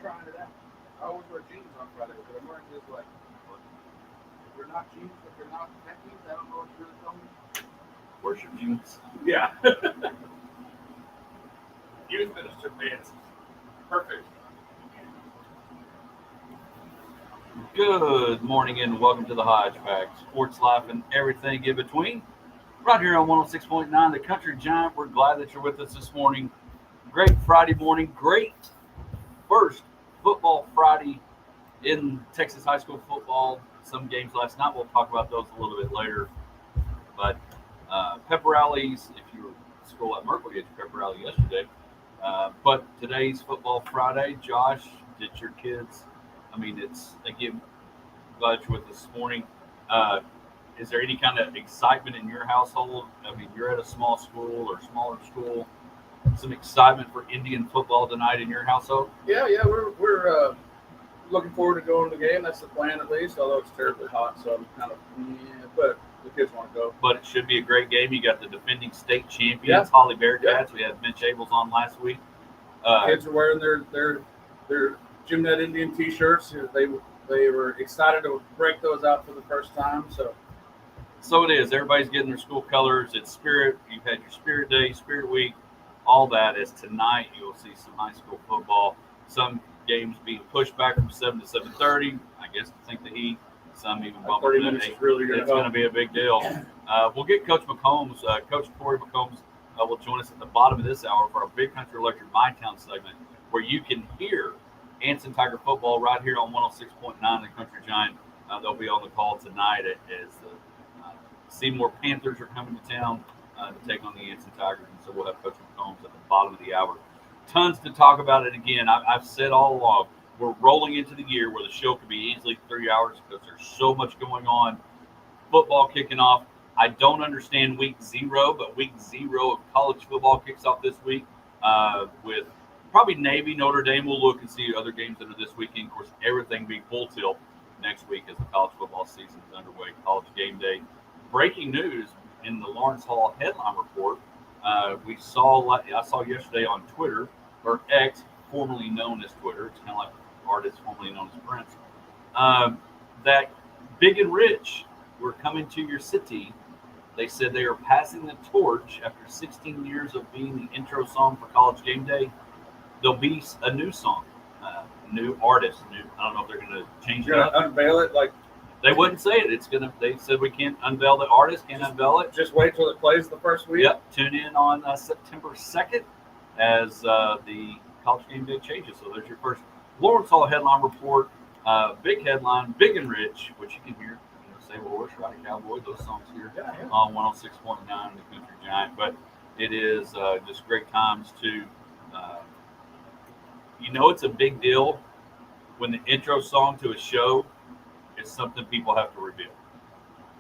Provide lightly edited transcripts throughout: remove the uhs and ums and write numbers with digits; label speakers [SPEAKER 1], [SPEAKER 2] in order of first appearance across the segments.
[SPEAKER 1] trying it out. I always wear jeans on Friday, but I'm wearing this like, if they're not jeans, if they're not khakis, I don't know what you're really telling me.
[SPEAKER 2] Worship jeans.
[SPEAKER 1] Yeah.
[SPEAKER 2] Youth minister pants. Perfect. Good morning and welcome to the Hodge Pack, sports life and everything in between. Right here on 106.9, the Country Giant. We're glad that you're with us this morning. Great Friday morning. Great first football Friday in Texas high school football. Some games last night. We'll talk about those a little bit later. But pep rallies, if you were at school at Merkel, you had your pep rally yesterday. But today's football Friday. Josh, did your kids, again, glad you're with us this morning. Is there any kind of excitement in your household? I mean, you're at a small school or smaller school. Some excitement for Indian football tonight in your household?
[SPEAKER 1] Yeah, we're looking forward to going to the game. That's the plan, at least. Although it's terribly hot, so I'm kind of but the kids want to go.
[SPEAKER 2] But it should be a great game. You got the defending state champions, Holly Bearcats. Yeah. We had Mitch Abels on last week.
[SPEAKER 1] Kids are wearing their Jim Net Indian T-shirts. They were excited to break those out for the first time.
[SPEAKER 2] So it is. Everybody's getting their school colors. It's Spirit. You've had your Spirit Day, Spirit Week. All that is tonight. You'll see some high school football. Some games being pushed back from 7 to 7:30. I guess to think the heat. Some even bumping
[SPEAKER 1] 30 minutes is really
[SPEAKER 2] it's going to be a big deal. We'll get Coach McCombs. Coach Corey McCombs will join us at the bottom of this hour for our Big Country Electric My Town segment, where you can hear Anson Tiger football right here on 106.9 The Country Giant. They'll be on the call tonight as the Seymour Panthers are coming to town to take on the Anson Tigers, and so we'll have Coach McCombs at the bottom of the hour. Tons to talk about it. Again, I've said all along, we're rolling into the year where the show could be easily 3 hours because there's so much going on. Football kicking off. I don't understand week 0, but week 0 of college football kicks off this week with probably Navy, Notre Dame. We'll look and see other games that are this weekend. Of course, everything being full tilt next week as the college football season is underway. College game day. Breaking news in the Lawrence Hall headline report. I saw yesterday on Twitter, or X, formerly known as Twitter. It's kind of like artists formerly known as Prince. That Big and Rich were coming to your city. They said they are passing the torch after 16 years of being the intro song for College Game Day. There'll be a new song, new artist. I don't know if they're going to change it up.
[SPEAKER 1] Unveil it like.
[SPEAKER 2] They wouldn't say it. They said we can't unveil the artist, can't unveil it.
[SPEAKER 1] Just wait till it plays the first week.
[SPEAKER 2] Yep. Tune in on September 2nd as the College Game Day changes. So there's your first Lawrence Hall headline report. Big headline, Big and Rich, which you can hear. Say Horse, Ride a Cowboy, those songs here on 106.9 The Country Giant. But it is just great times to, it's a big deal when the intro song to a show is something people have to reveal.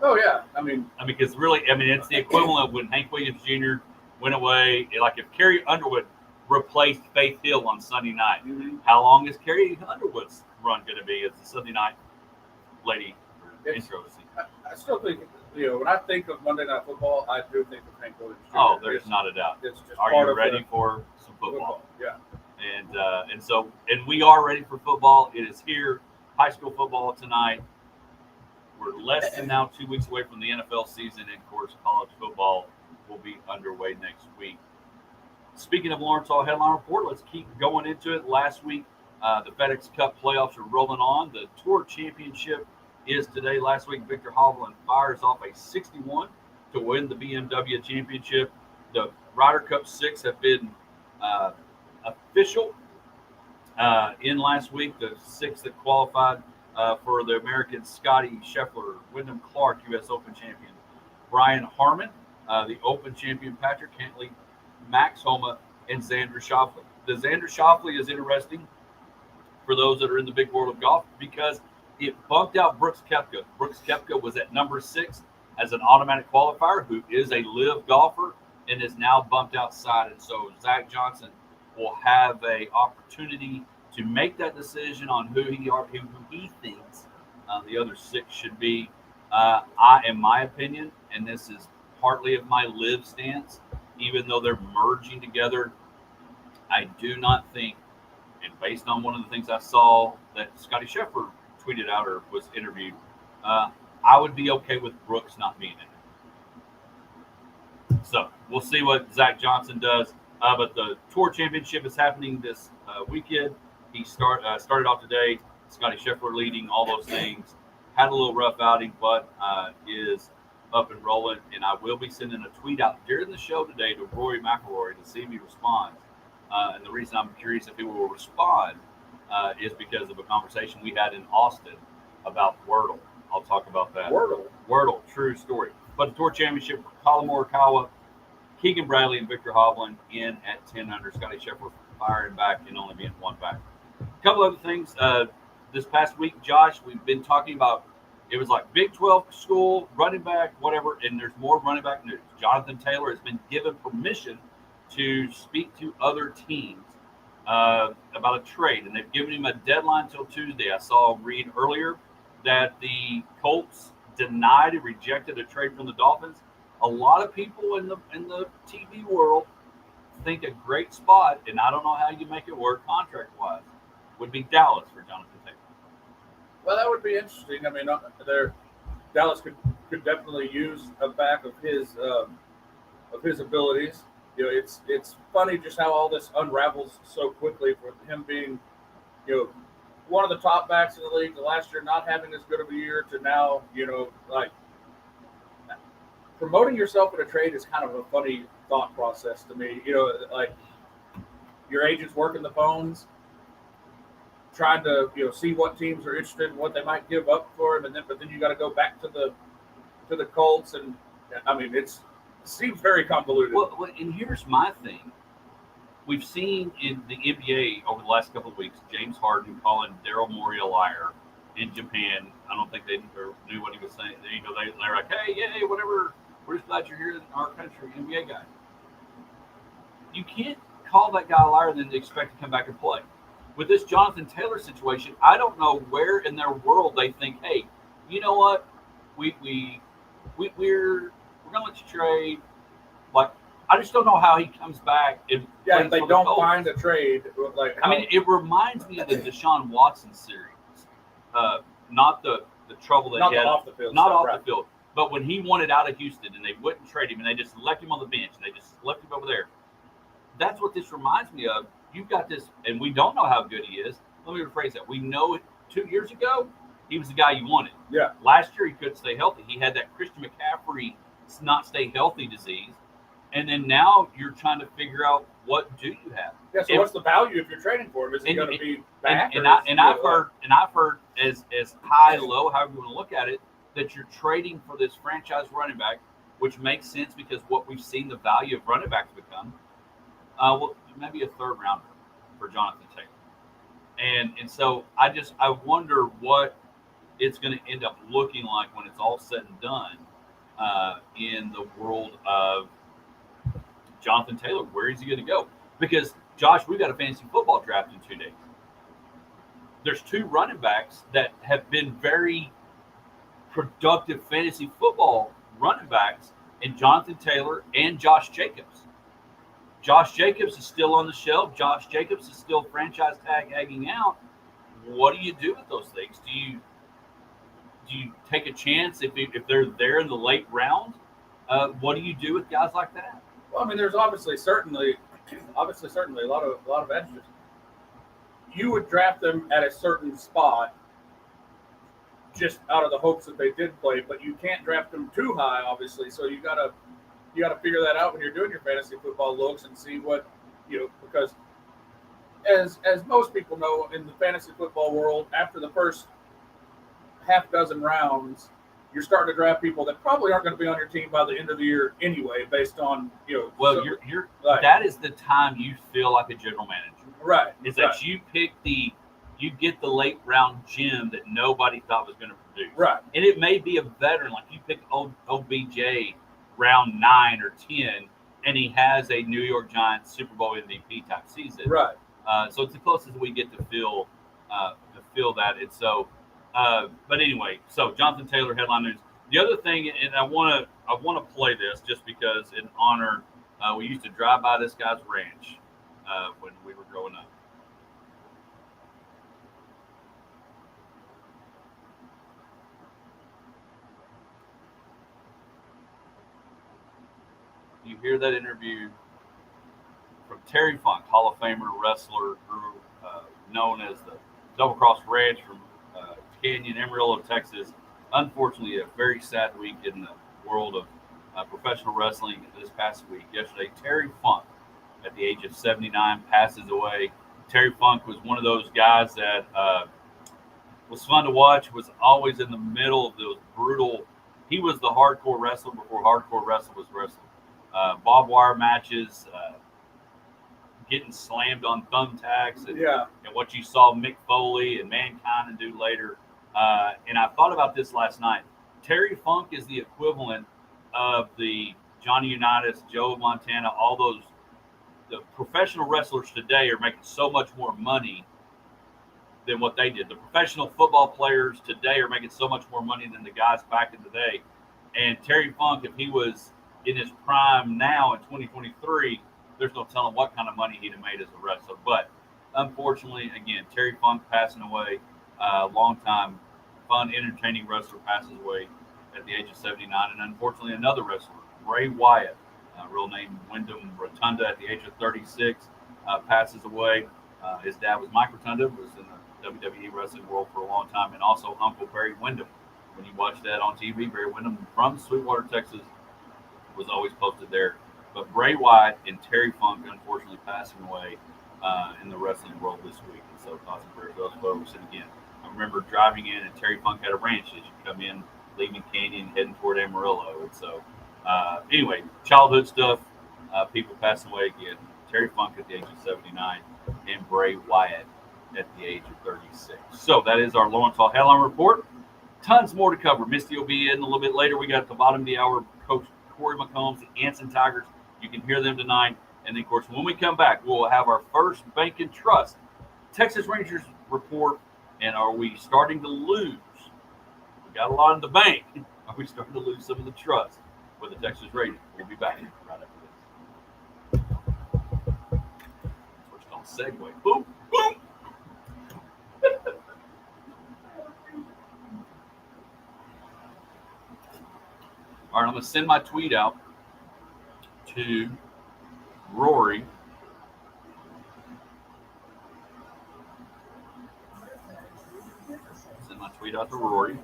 [SPEAKER 1] Oh, yeah. I mean,
[SPEAKER 2] because really, it's the equivalent of when Hank Williams Jr. went away. Like if Carrie Underwood replaced Faith Hill on Sunday night, how long is Carrie Underwood's run going to be as the Sunday night lady intro scene?
[SPEAKER 1] I still think, when I think of Monday Night Football, I do think of Hank Williams Jr.
[SPEAKER 2] Oh, there's not a doubt.
[SPEAKER 1] It's just
[SPEAKER 2] are you ready for some football?
[SPEAKER 1] Yeah.
[SPEAKER 2] And we are ready for football. It is here. High school football tonight. We're less than now 2 weeks away from the NFL season, and of course, college football will be underway next week. Speaking of Lawrence Hall headline report, let's keep going into it. Last week, the FedEx Cup playoffs are rolling on. The Tour Championship is today. Last week, Victor Hovland fires off a 61 to win the BMW Championship. The Ryder Cup 6 have been official in last week. The 6 that qualified for the American Scotty Scheffler, Wyndham Clark, U.S. Open champion, Brian Harmon, the Open champion Patrick Cantley, Max Homa, and Xander Schauffele. The Xander Schauffele is interesting for those that are in the big world of golf because it bumped out Brooks Koepka. Brooks Koepka was at number 6 as an automatic qualifier, who is a live golfer and is now bumped outside. And so Zach Johnson will have a opportunity to make that decision on who he thinks the other 6 should be. In my opinion, and this is partly of my live stance, even though they're merging together, I do not think and based on one of the things I saw that Scotty Scheffler tweeted out or was interviewed, I would be okay with Brooks not being in it. So we'll see what Zach Johnson does. But the Tour Championship is happening this weekend. He started off today. Scotty Scheffler leading, all those things. Had a little rough outing, but is up and rolling. And I will be sending a tweet out during the show today to Rory McIlroy to see if he responds. And the reason I'm curious if he will respond is because of a conversation we had in Austin about Wordle. I'll talk about that. Wordle, true story. But the Tour Championship, Colin Morikawa, Keegan Bradley, and Victor Hovland in at 10 under. Scotty Scheffler firing back and only being one back. A couple other things. This past week, Josh, we've been talking about, it was like Big 12 school, running back, whatever, and there's more running back news. Jonathan Taylor has been given permission to speak to other teams about a trade, and they've given him a deadline till Tuesday. I saw him read earlier that the Colts denied and rejected a trade from the Dolphins. A lot of people in the TV world think a great spot, and I don't know how you make it work contract-wise, would be Dallas for Jonathan Taylor.
[SPEAKER 1] Well, that would be interesting. I mean, Dallas could definitely use a back of his abilities. You know, it's funny just how all this unravels so quickly for him being, you know, one of the top backs in the league. The last year not having as good of a year to now, you know, like promoting yourself in a trade is kind of a funny thought process to me. You know, like your agent's working the phones, trying to, you know, see what teams are interested in, what they might give up for him, but then you got to go back to the Colts, and I mean it seems very convoluted.
[SPEAKER 2] Well, and here's my thing: we've seen in the NBA over the last couple of weeks, James Harden calling Daryl Morey a liar in Japan. I don't think they knew what he was saying. You know, they're like, hey, yay, whatever. We're just glad you're here in our country, NBA guy. You can't call that guy a liar and then expect to come back and play. With this Jonathan Taylor situation, I don't know where in their world they think, hey, you know what, we're gonna let you trade. Like, I just don't know how he comes back and
[SPEAKER 1] if they don't find a trade, like
[SPEAKER 2] I mean, it reminds me of the Deshaun Watson series, not the trouble that he had
[SPEAKER 1] off the field,
[SPEAKER 2] the field, but when he wanted out of Houston and they wouldn't trade him and they just left him on the bench and they just left him over there. That's what this reminds me of. You've got this, and we don't know how good he is. Let me rephrase that. We know 2 years ago, he was the guy you wanted.
[SPEAKER 1] Yeah.
[SPEAKER 2] Last year, he couldn't stay healthy. He had that Christian McCaffrey not stay healthy disease. And then now you're trying to figure out, what do you have?
[SPEAKER 1] Yeah, so what's the value if you're trading for him? Is he going to be back?
[SPEAKER 2] I've heard as high, low, however you want to look at it, that you're trading for this franchise running back, which makes sense because what we've seen the value of running backs become. Well, maybe a third rounder for Jonathan Taylor. And so I wonder what it's going to end up looking like when it's all said and done in the world of Jonathan Taylor. Where is he going to go? Because, Josh, we've got a fantasy football draft in 2 days. There's 2 running backs that have been very productive fantasy football running backs in Jonathan Taylor and Josh Jacobs. Josh Jacobs is still on the shelf. Josh Jacobs is still franchise tag hanging out. What do you do with those things? Do you take a chance if they're there in the late round? What do you do with guys like that?
[SPEAKER 1] Well, I mean, there's certainly a lot of edges. You would draft them at a certain spot, just out of the hopes that they did play, but you can't draft them too high, obviously. So you gotta figure that out when you're doing your fantasy football looks and see what, you know, because as most people know in the fantasy football world, after the first half dozen rounds, you're starting to draft people that probably aren't going to be on your team by the end of the year anyway, based on, you know.
[SPEAKER 2] Well, so, you're like, that is the time you feel like a general manager,
[SPEAKER 1] right?
[SPEAKER 2] Is that you get the late round gem that nobody thought was going to produce,
[SPEAKER 1] right?
[SPEAKER 2] And it may be a veteran, like you pick OBJ round 9 or 10, and he has a New York Giants Super Bowl MVP type season,
[SPEAKER 1] right?
[SPEAKER 2] So it's the closest we get to feel that. And so, but anyway, so Jonathan Taylor headline news. The other thing, and I want to play this just because in honor, we used to drive by this guy's ranch when we were growing up. you hear that interview from Terry Funk, Hall of Famer wrestler, who known as the Double Cross Ranch from Canyon, Amarillo, Texas. Unfortunately, a very sad week in the world of professional wrestling this past week. Yesterday, Terry Funk, at the age of 79, passes away. Terry Funk was one of those guys that was fun to watch, was always in the middle of those brutal. He was the hardcore wrestler before hardcore wrestling was wrestling. Barbed wire matches, getting slammed on thumbtacks, and what you saw Mick Foley and Mankind do later. And I thought about this last night. Terry Funk is the equivalent of the Johnny Unitas, Joe Montana, all those. The professional wrestlers today are making so much more money than what they did. The professional football players today are making so much more money than the guys back in the day. And Terry Funk, if he was in his prime now in 2023, there's no telling what kind of money he'd have made as a wrestler. But unfortunately, again, Terry Funk passing away, long time, fun, entertaining wrestler passes away at the age of 79. And unfortunately, another wrestler, Bray Wyatt, real name Wyndham Rotunda, at the age of 36, passes away. His dad was Mike Rotunda, was in the WWE wrestling world for a long time, and also Uncle Barry Windham. When you watch that on TV, Barry Windham from Sweetwater, Texas, was always posted there. But Bray Wyatt and Terry Funk, unfortunately, passing away in the wrestling world this week. And so thoughts and prayers for those folks. And again, I remember driving in, and Terry Funk had a ranch as you come in, leaving Canyon, heading toward Amarillo. And so, anyway, childhood stuff, people passing away again. Terry Funk at the age of 79, and Bray Wyatt at the age of 36. So that is our Lawrence Headline Report. Tons more to cover. Misty will be in a little bit later. We got at the bottom of the hour, Coach Corey McCombs, the Anson Tigers. You can hear them tonight. And then, of course, when we come back, we'll have our first Bank and Trust Texas Rangers report. And are we starting to lose? We got a lot in the bank. Are we starting to lose some of the trust with the Texas Rangers? We'll be back right after this. First on segue. Boom, boom. All right, I'm going to send my tweet out to Rory. Send my tweet out to Rory.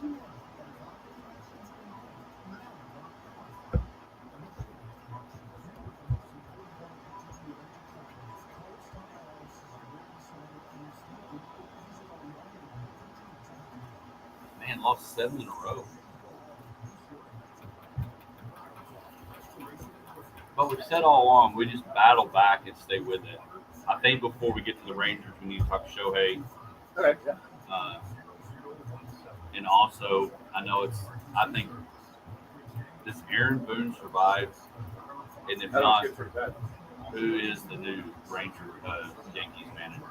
[SPEAKER 2] Man, lost 7 in a row. But we've said all along, we just battle back and stay with it. I think before we get to the Rangers, we need to talk to Shohei.
[SPEAKER 1] Okay. Yeah.
[SPEAKER 2] And also, I think does Aaron Boone survive? And if not, who is the new Yankees manager?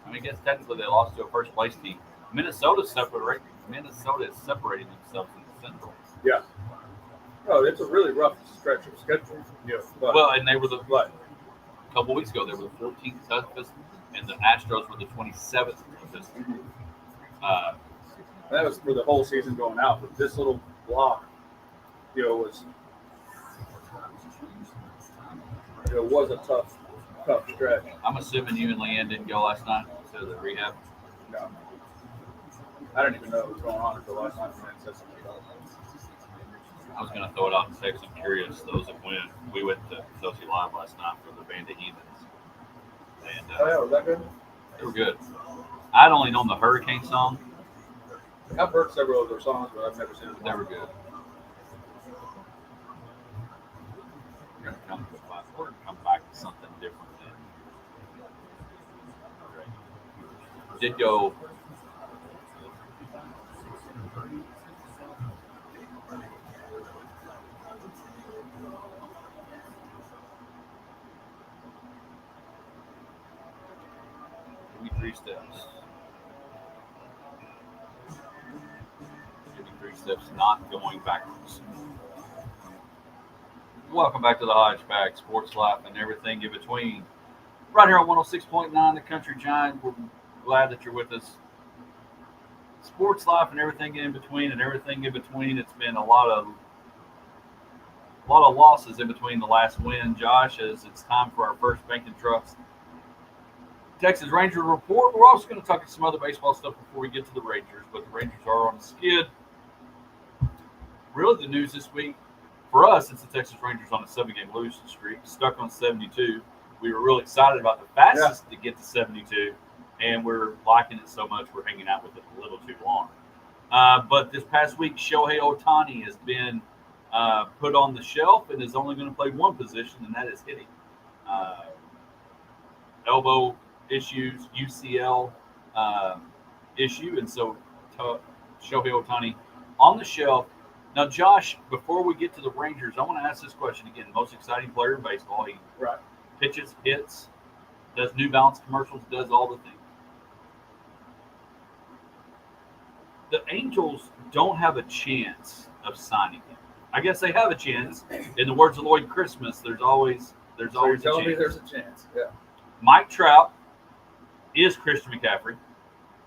[SPEAKER 2] I guess technically they lost to a first place team. Minnesota is separating themselves in the Central.
[SPEAKER 1] Yeah. Oh, it's a really rough stretch of schedule. Yeah.
[SPEAKER 2] And they were a couple weeks ago, they were the 14th toughest, and the Astros were the 27th toughest.
[SPEAKER 1] That was for the whole season going out, but this little block, was a tough stretch.
[SPEAKER 2] I'm assuming you and Leanne didn't go last night to the rehab.
[SPEAKER 1] No, I didn't even know what was going on until last night.
[SPEAKER 2] I was going to throw it out in text. I'm curious. Those that went, we went to Chelsea Live last night for the Band of Heathens. And,
[SPEAKER 1] was that good?
[SPEAKER 2] They were good. I'd only known the Hurricane song.
[SPEAKER 1] I've heard several of their songs, but I've never seen them.
[SPEAKER 2] They were good. We're going to come back to something different then. Did go. Give me 3 steps. Give me 3 steps, not going backwards. Welcome back to the Hodge Pack, Sports Life and everything in between. Right here on 106.9, The Country Giant. We're glad that you're with us. Sports Life and everything in between, It's been a lot of losses in between the last win, Josh, as it's time for our first Bank and Trust Texas Rangers report. We're also going to talk some other baseball stuff before we get to the Rangers, but the Rangers are on the skid. Really, the news this week for us, it's the Texas Rangers on a 7-game losing streak, stuck on 72. We were really excited about the fastest to get to 72, and we're liking it so much we're hanging out with it a little too long. But this past week, Shohei Ohtani has been put on the shelf and is only going to play one position, and that is hitting. Elbow issues, UCL issue, and so Shohei Ohtani on the shelf. Now, Josh, before we get to the Rangers, I want to ask this question again. Most exciting player in baseball. He pitches, hits, does New Balance commercials, does all the things. The Angels don't have a chance of signing him. I guess they have a chance. In the words of Lloyd Christmas, there's always a chance.
[SPEAKER 1] Me there's a chance. Yeah.
[SPEAKER 2] Mike Trout is Christian McCaffrey.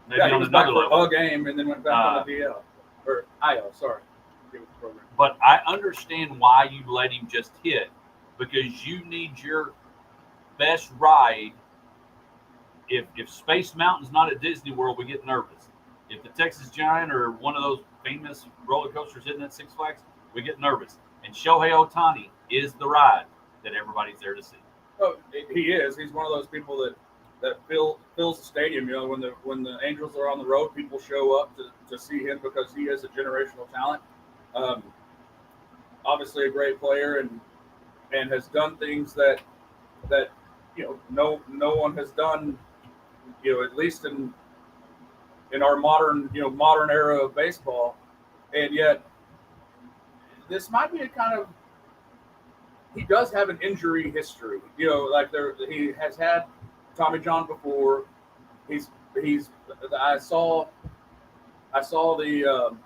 [SPEAKER 2] Maybe on
[SPEAKER 1] he was
[SPEAKER 2] another
[SPEAKER 1] back for
[SPEAKER 2] level.
[SPEAKER 1] a game and then went back on the DL. Or IL, sorry.
[SPEAKER 2] But I understand why you let him just hit, because you need your best ride. If Space Mountain's not at Disney World, we get nervous. If the Texas Giant or one of those famous roller coasters isn't at Six Flags, we get nervous. And Shohei Ohtani is the ride that everybody's there to see.
[SPEAKER 1] Oh, he is. He's one of those people that fills the stadium. When the Angels are on the road, people show up to see him because he is a generational talent. Obviously a great player and has done things that no one has done, at least in our modern era of baseball. And yet this might be he does have an injury history. He has had Tommy John before. I saw the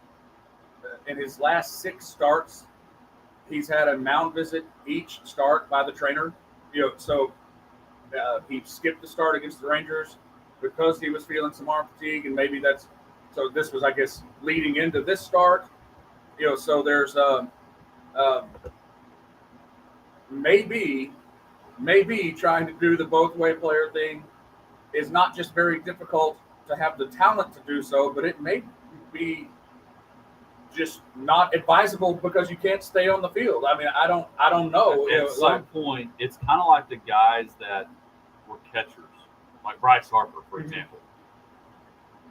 [SPEAKER 1] in his last 6 starts, he's had a mound visit each start by the trainer. So he skipped the start against the Rangers because he was feeling some arm fatigue, and maybe so this was, I guess, leading into this start. So there's maybe maybe trying to do the both-way player thing is not just very difficult to have the talent to do so, but it may be just not advisable because you can't stay on the field. I mean, I don't know.
[SPEAKER 2] At some point, it's kind of like the guys that were catchers, like Bryce Harper, for example.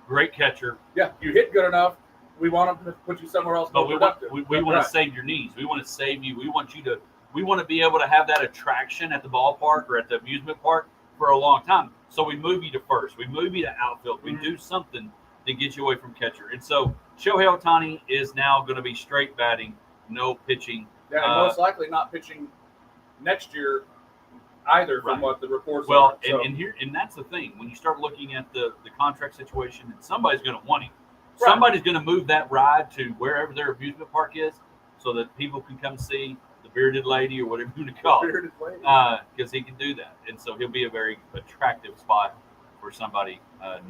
[SPEAKER 2] Great catcher.
[SPEAKER 1] Yeah, you hit good enough. We want to put you somewhere else.
[SPEAKER 2] But we want to save your knees. We want to save you. We want to be able to have that attraction at the ballpark or at the amusement park for a long time. So we move you to first. We move you to outfield. We do something to get you away from catcher. And so Shohei Ohtani is now going to be straight batting, no pitching.
[SPEAKER 1] Yeah, and most likely not pitching next year either, from what the reports are.
[SPEAKER 2] Well, and that's the thing. When you start looking at the contract situation, and somebody's going to want him. Right. Somebody's going to move that ride to wherever their amusement park is so that people can come see the bearded lady or whatever you want to call it. Because he can do that. And so he'll be a very attractive spot for somebody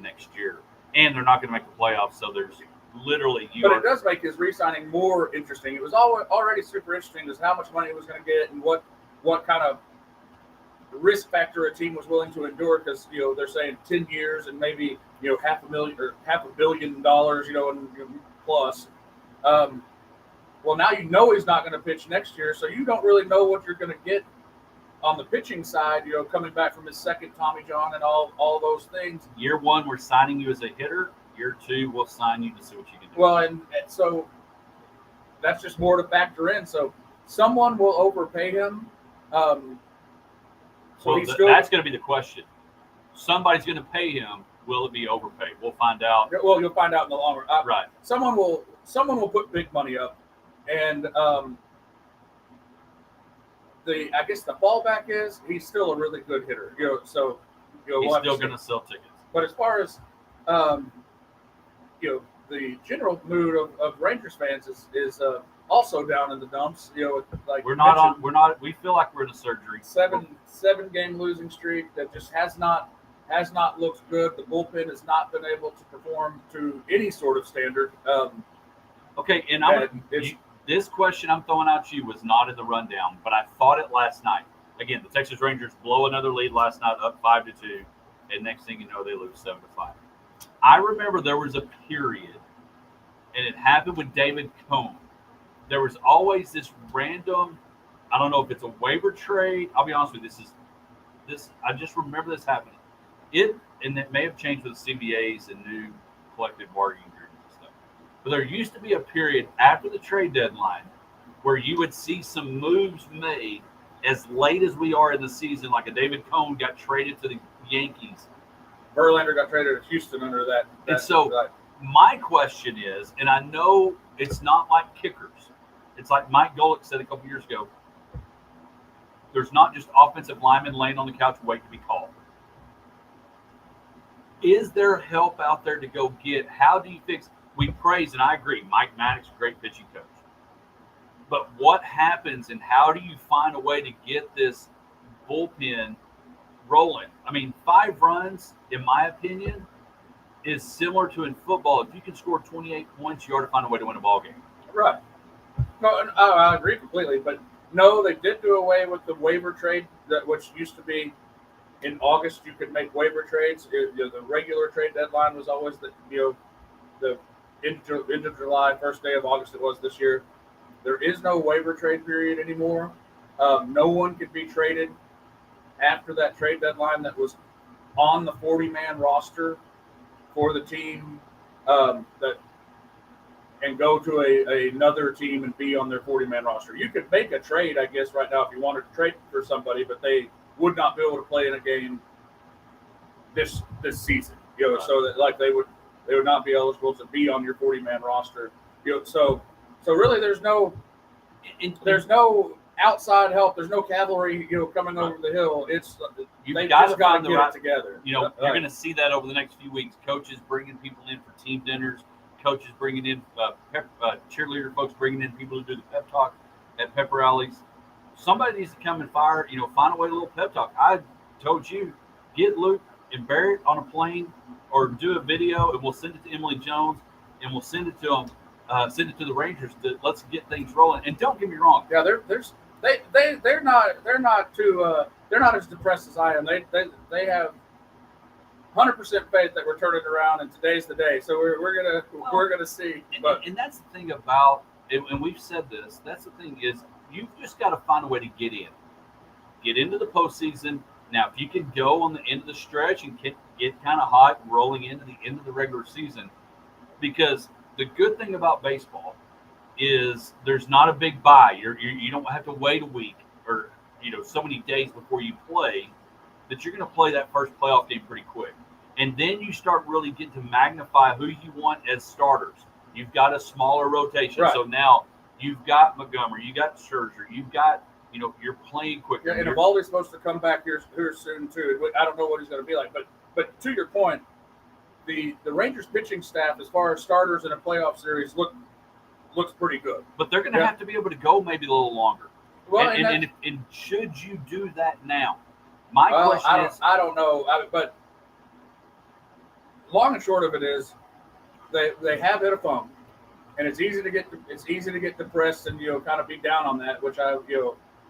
[SPEAKER 2] next year. And they're not going to make the playoffs, so there's literally
[SPEAKER 1] But it does make his re-signing more interesting. It was already super interesting as how much money he was going to get and what kind of risk factor a team was willing to endure, because they're saying 10 years and maybe $500 million or $500 million, and plus. Well, now he's not going to pitch next year, so you don't really know what you're going to get on the pitching side. Coming back from his second Tommy John and all those things.
[SPEAKER 2] Year one, we're signing you as a hitter. Year two, we'll sign you to see what you can do.
[SPEAKER 1] Well, and so that's just more to factor in. So someone will overpay him.
[SPEAKER 2] That's going to be the question. Somebody's going to pay him. Will it be overpaid? We'll find out.
[SPEAKER 1] Well, you'll find out in the long run.
[SPEAKER 2] Right.
[SPEAKER 1] Someone will put big money up, and I guess the fallback is he's still a really good hitter.
[SPEAKER 2] He's still going to sell tickets.
[SPEAKER 1] But as far as the general mood of Rangers fans is also down in the dumps. Like
[SPEAKER 2] we feel like we're in a surgery.
[SPEAKER 1] Seven game losing streak that just has not looked good. The bullpen has not been able to perform to any sort of standard.
[SPEAKER 2] Okay, and this question I'm throwing out to you was not in the rundown, but I thought it last night. Again, the Texas Rangers blow another lead last night, up 5-2, and next thing you know, they lose 7-5. I remember there was a period, and it happened with David Cone. There was always this random, I don't know if it's a waiver trade. I'll be honest with you, I just remember this happening. And it may have changed with the CBAs and new collective bargaining agreements and stuff. But there used to be a period after the trade deadline where you would see some moves made as late as we are in the season, like a David Cone got traded to the Yankees.
[SPEAKER 1] Verlander got traded to Houston under that.
[SPEAKER 2] And so my question is, and I know it's not like kickers. It's like Mike Golick said a couple years ago. There's not just offensive linemen laying on the couch waiting to be called. Is there help out there to go get? How do you fix? We praise, and I agree, Mike Maddox, great pitching coach. But what happens, and how do you find a way to get this bullpen rolling? I mean, 5 runs, in my opinion, is similar to in football. If you can score 28 points, you ought to find a way to win a ball game.
[SPEAKER 1] Right. No, I agree completely. But no, they did do away with the waiver trade, which used to be in August. You could make waiver trades. The regular trade deadline was always the end of July, first day of August. It was this year. There is no waiver trade period anymore. No one could be traded after that trade deadline that was on the 40-man roster for the team and go to another team and be on their 40-man roster. You could make a trade, I guess, right now if you wanted to trade for somebody, but they would not be able to play in a game this season.
[SPEAKER 2] Right.
[SPEAKER 1] So that they would not be eligible to be on your 40-man roster. So really, there's no outside help. There's no cavalry, coming over the hill. They've just got to get it together.
[SPEAKER 2] You're going to see that over the next few weeks. Coaches bringing people in for team dinners. Coaches bringing in cheerleader folks, bringing in people to do the pep talk at pep rallies. Somebody needs to come and find a way to little pep talk. I told you, get Luke and Barrett on a plane or do a video, and we'll send it to Emily Jones, and we'll send it to them. Send it to the Rangers. Let's get things rolling. And don't get me wrong.
[SPEAKER 1] Yeah, they're not as depressed as I am. They have 100% faith that we're turning around, and today's the day. So we're gonna see. But
[SPEAKER 2] and that's the thing about, and we've said this. That's the thing is you've just got to find a way to get into the postseason. Now, if you can go on the end of the stretch and get kind of hot rolling into the end of the regular season, because the good thing about baseball is there's not a big bye. You don't have to wait a week or so many days before you play, that you're going to play that first playoff game pretty quick. And then you start really getting to magnify who you want as starters. You've got a smaller rotation.
[SPEAKER 1] Right.
[SPEAKER 2] So now you've got Montgomery, you got Scherzer, you've got, you're playing quicker.
[SPEAKER 1] Yeah, and Evaldi's supposed to come back here soon too. I don't know what he's going to be like, but to your point, the Rangers pitching staff, as far as starters in a playoff series, looks pretty good.
[SPEAKER 2] But they're going to have to be able to go maybe a little longer.
[SPEAKER 1] Well,
[SPEAKER 2] and should you do that now? My question is,
[SPEAKER 1] I don't know, but long and short of it is, they have hit a funk, and it's easy to get depressed and kind of be down on that, which I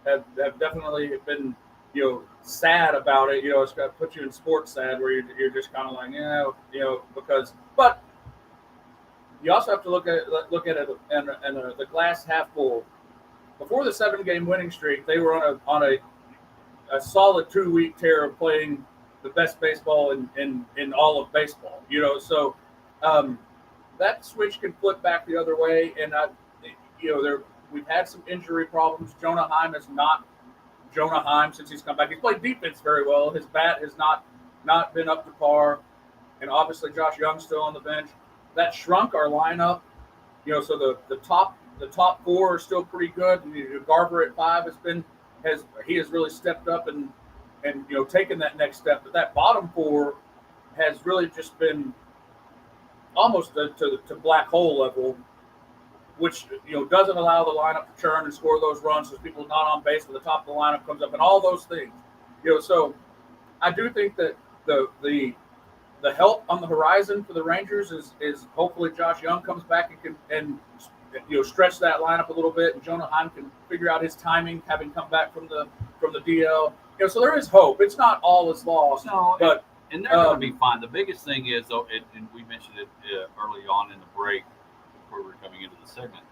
[SPEAKER 1] have definitely been sad about it. It's got to put you in sports sad, where you're just kind of like because, but you also have to look at it and the glass half full. Before the 7-game winning streak, they were on a solid 2-week tear of playing the best baseball in all of baseball. So that switch can flip back the other way, and we've had some injury problems. Jonah Heim is not Jonah Heim since he's come back. He's played defense very well. His bat has not been up to par, and obviously Josh Young's still on the bench. That shrunk our lineup. So the top 4 are still pretty good. Garver at 5 has really stepped up and taken that next step. But that bottom 4 has really just been almost to black hole level, which doesn't allow the lineup to churn and score those runs. So people not on base when the top of the lineup comes up, and all those things. So I do think that the help on the horizon for the Rangers is hopefully Josh Young comes back and stretch that lineup a little bit, and Jonah Heim can figure out his timing, having come back from the DL. So there is hope. It's not all is lost.
[SPEAKER 2] No,
[SPEAKER 1] but
[SPEAKER 2] and they're going to be fine. The biggest thing is, though, and we mentioned it early on in the break before we were coming into the segment,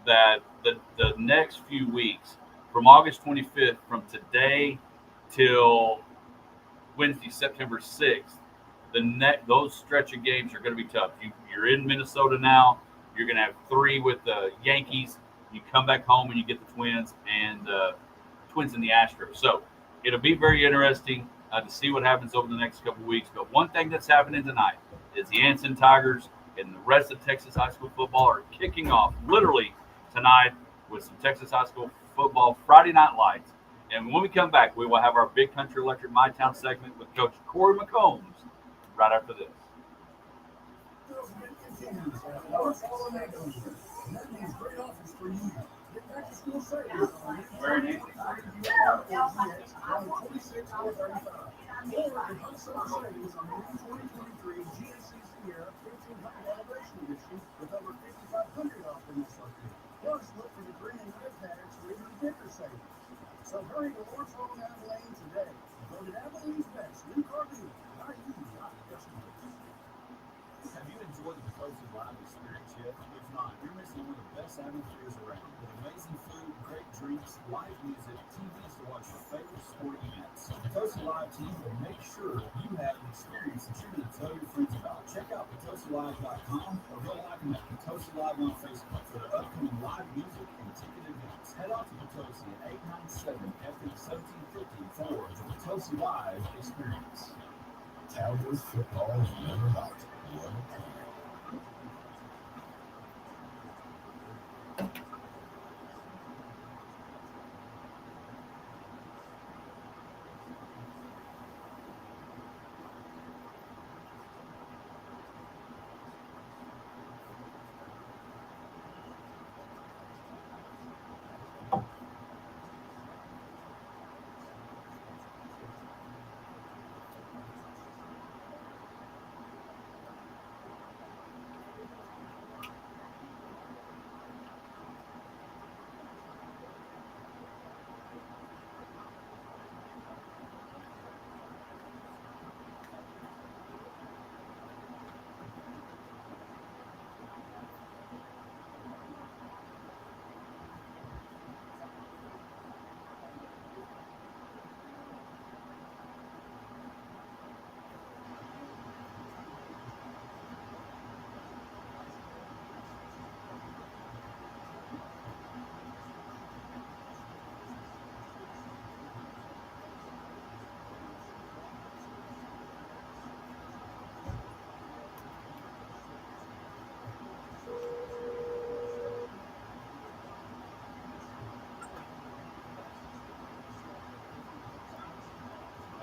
[SPEAKER 2] that the next few weeks, from August 25th, from today till Wednesday, September 6th, those stretch of games are going to be tough. You're in Minnesota now. You're going to have 3 with the Yankees. You come back home and you get the Twins and Twins and the Astros. So it'll be very interesting to see what happens over the next couple of weeks. But one thing that's happening tonight is the Anson Tigers and the rest of Texas high school football are kicking off literally tonight with some Texas high school football Friday Night Lights. And when we come back, we will have our Big Country Electric My Town segment with Coach Corey McCombs right after this.
[SPEAKER 3] So hurry to Lawrence Road and Abilene today. Voted Abilene's best new car dealer. Are you not customers? Have you enjoyed the Potosi Live experience yet? If not, you're missing one of the best atmospheres around. With amazing food, great drinks, live music, TVs to watch your favorite sporting events. The Potosi Live team will make sure you have an experience that you're going to tell your friends about. Check out PotosiLive.com or go like them at Potosi Live on Facebook for their upcoming live music and ticket events. Head out to Potosi at 897 FM 1750 for the Potosi Live experience. Cowboys football is never about one team.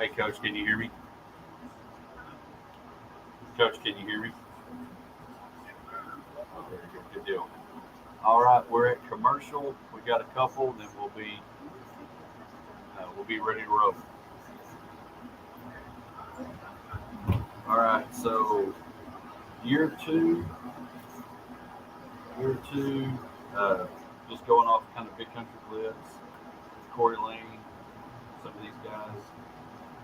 [SPEAKER 2] Hey, Coach, can you hear me? Coach, can you hear me? Very good. Good deal. All right, we're at commercial. We got a couple, then we'll be ready to roll. All right, so year two, just going off kind of big country blitz. Corey Lane, some of these guys.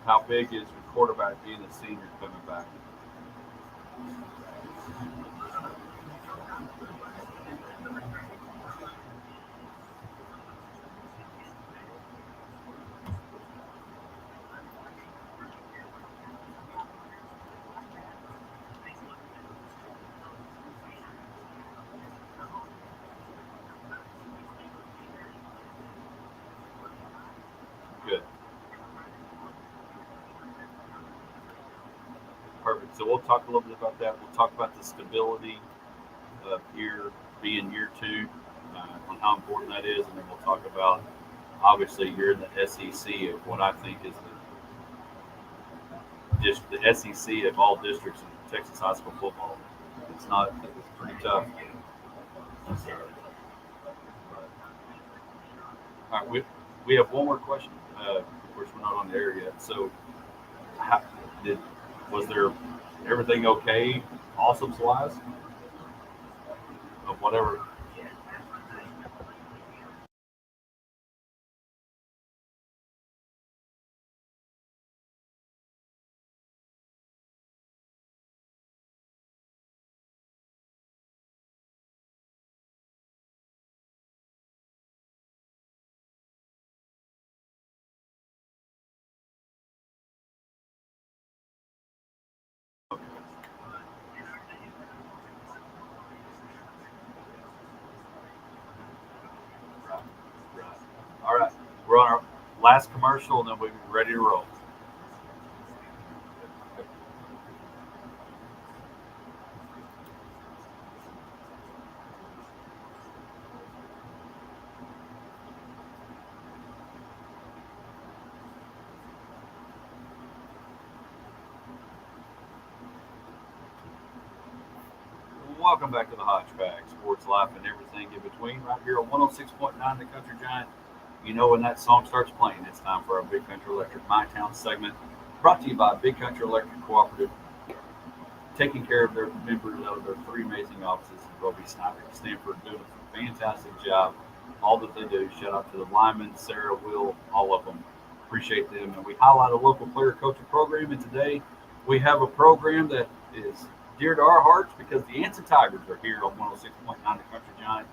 [SPEAKER 2] How big is your quarterback being a senior coming back? Good. Perfect. So we'll talk a little bit about that. We'll talk about the stability of being year two, on how important that is, and then we'll talk about, obviously, you're in the SEC of what I think is just the SEC of all districts in Texas high school football. It's pretty tough. All right, we have one more question. Of course, we're not on the air yet. So, how, was there everything okay, awesome wise, of whatever? Right, right. All right, we're on our last commercial, and then we'll be ready to roll. Welcome back to the Hodge Pack, sports life and everything in between, right here on 106.9 The Country Giant. You know, when that song starts playing, it's time for our Big Country Electric My Town segment, brought to you by Big Country Electric Cooperative, taking care of their members out of their three amazing offices in Roby, Sniper, and Stanford, doing a fantastic job. All that they do. Shout out to the linemen, Sarah, Will, all of them. Appreciate them. And we highlight a local player coaching program. And today we have a program that is dear to our hearts because the Anson Tigers are here on 106.9 The Country Giant.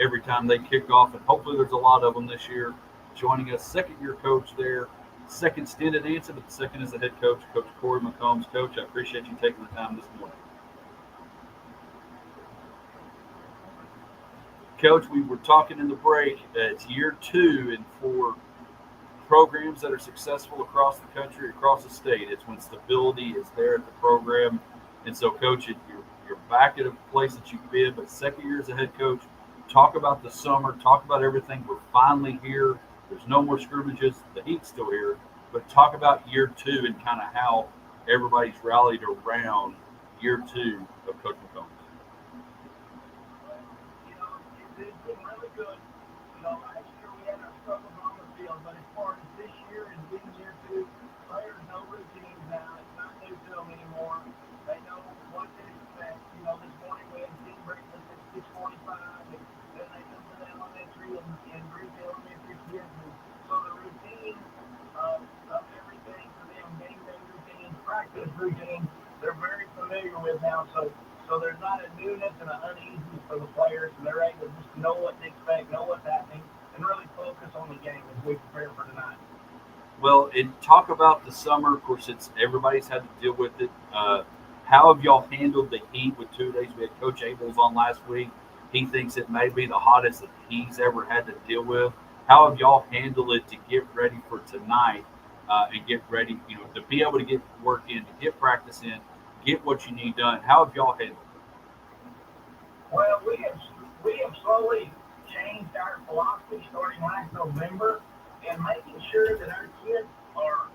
[SPEAKER 2] Every time they kick off, and hopefully there's a lot of them this year, joining us, second-year coach there, second stint at Anson, but the second as the head coach, Coach Corey McCombs. Coach, I appreciate you taking the time this morning. Coach, we were talking in the break. It's year two, and for programs that are successful across the country, across the state, it's when stability is there at the program. And so, Coach, you're back at a place that you've been, but second year as a head coach. Talk about the summer. Talk about everything. We're finally here. There's no more scrimmages. The heat's still here. But talk about year two and kind of how everybody's rallied around year two of Coach McCombs.
[SPEAKER 3] It's been really good. Last year we had our struggles on the field, but as far as this year and being year two, players know routines now. It's not new to them anymore. They know what to expect. This morning we had team breakfast at 6:45, and then they come to the elementary and greet the elementary kids. And so the routine of everything for them, game day routines, practice routines, they're very familiar with now. So there's not a newness and an uneasiness for the players, and they're able to just know what to expect, know what's happening, and really focus on the game as we prepare for tonight.
[SPEAKER 2] Well, and talk about the summer. Of course, everybody's had to deal with it. How have y'all handled the heat with 2 days? We had Coach Abels on last week. He thinks it may be the hottest that he's ever had to deal with. How have y'all handled it to get ready for tonight and get ready, to be able to get work in, to get practice in, get what you need done? How have y'all handled it?
[SPEAKER 3] Well, we have slowly changed our philosophy starting last November and making sure that our kids are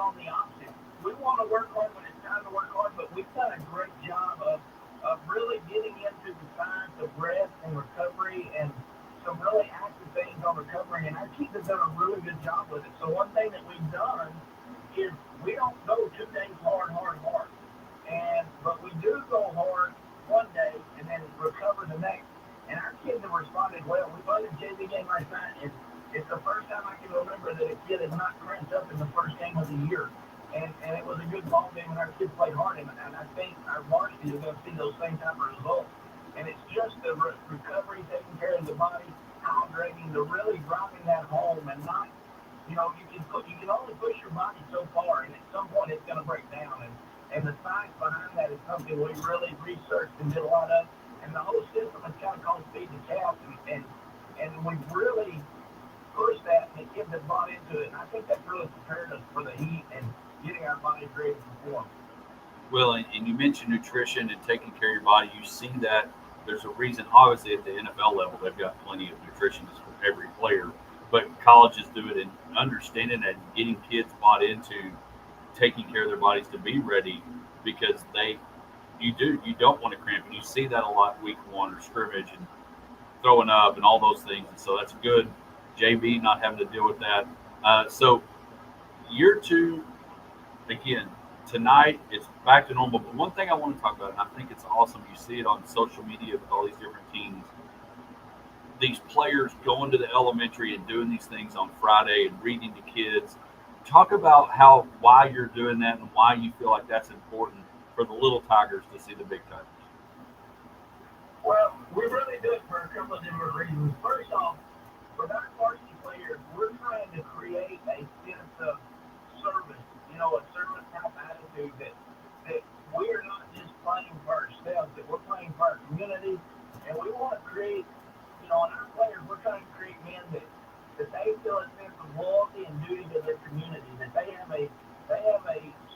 [SPEAKER 4] on the opposite. We want to work hard when it's time to work hard, but we've done a great job of really getting into the science of rest and recovery and some really active things on recovery, and our kids have done a really good job with it. So one thing that we've done is we don't go 2 days hard, but we do go hard one day and then recover the next. And our kids have responded well. We played a JV game last night, and it's the first time I can remember that a kid has not cramped up in the first game of the year. And it was a good ball game, and our kids played hard. And I think our varsity is going to see those same type of results. And it's just the recovery, taking care of the body, hydrating, the really driving that home, and not, you can only push your body so far, and at some point it's going to break down. And the science behind that is something we really researched and did a lot of. And the whole system is kind of called Feed the Calf, and we've really pushed that and the kids have bought into it. And I think that's really prepared us for the heat and getting our bodies ready to perform.
[SPEAKER 2] Well, and you mentioned nutrition and taking care of your body. You see that there's a reason, obviously, at the NFL level, they've got plenty of nutritionists for every player, but colleges do it and understanding that and getting kids bought into taking care of their bodies to be ready, because you don't want to cramp, and you see that a lot week 1 or scrimmage and throwing up and all those things, and so that's good. JV not having to deal with that. So year 2, again, tonight it's back to normal. But one thing I want to talk about, and I think it's awesome, you see it on social media with all these different teams, these players going to the elementary and doing these things on Friday and reading to kids. Talk about why you're doing that and why you feel like that's important for the little Tigers to see the big Tigers.
[SPEAKER 4] Well, we really do it for a couple of different reasons. First off, for our varsity players, we're trying to create a sense of service, a service type attitude that we're not just playing for ourselves, that we're playing for our community, and we want to create, in our players, we're trying to create men that they feel a sense of loyalty and duty to their community, that they have a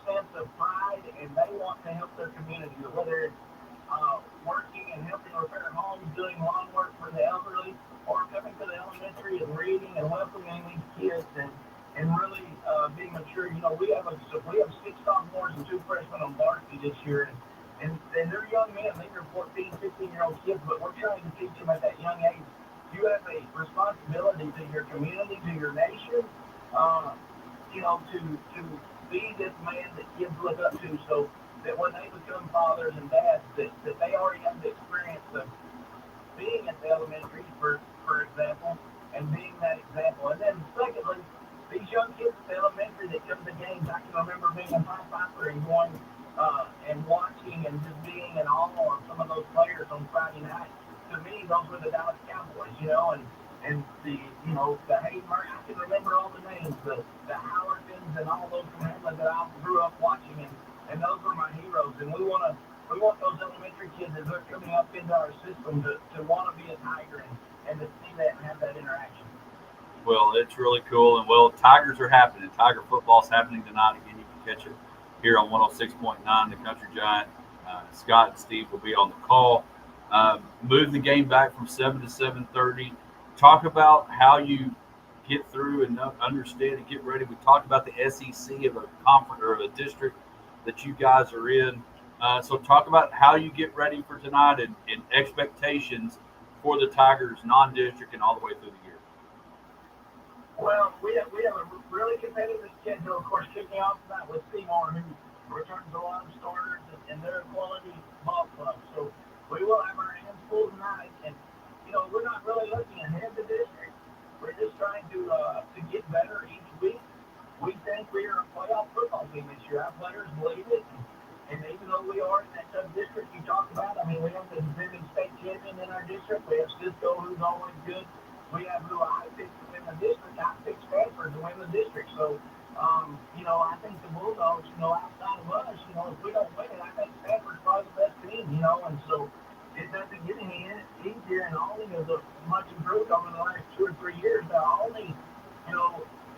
[SPEAKER 4] sense of pride and they want to help their community, whether it's working and helping repair homes, doing lawn work for the elderly, or coming to the elementary and reading and welcoming these kids and really being mature. We have 6 sophomores and 2 freshmen on varsity this year, and they're young men. These are 14, 15-year-old kids, but we're trying to teach them at that young age. You have a responsibility to your community, to your nation, to be this man that kids look up to, so that when they become fathers and dads, that they already have the experience of being at the elementary, for example, and being that example. And then secondly, these young kids at the elementary that come to games, I can remember being a Pied Piper and going and watching and just being in awe of some of those players on Friday night. To me, those were the Dallas Cowboys, and the Hayden Murray. I can remember all the names, the Howardsons and all those from Hamlet that I grew up watching, and those were my heroes. And we want those elementary kids as they're coming up into our system to want to be a Tiger and to see that and have that interaction.
[SPEAKER 2] Well, it's really cool. And, Tigers are happening. Tiger football's happening tonight. Again, you can catch it here on 106.9, the Country Giant. Scott and Steve will be on the call. Move the game back from 7 to 7:30. Talk about how you get through and understand and get ready. We talked about the SEC of a conference or a district that you guys are in. So talk about how you get ready for tonight and expectations for the Tigers non-district and all the way through the year.
[SPEAKER 4] Well, we have a really competitive schedule, of course, kicking off tonight with Seymour, who returns a lot of starters, and they're a quality ball club. So we will have our hands full tonight, and we're not really looking ahead to district. We're just trying to get better each week. We think we are a playoff football team this year. Our players believe it, and even though we are in that sub-district you talked about, we have the defending state champion in our district. We have Cisco, who's always good. We have who I picked to win the district. I picked Stanford to win the district. So, I think the Bulldogs, outside of us, if we don't win it, I think Stanford's probably the best team, and so it doesn't get any easier, and Olney is much improved over the last 2 or 3 years. Olney,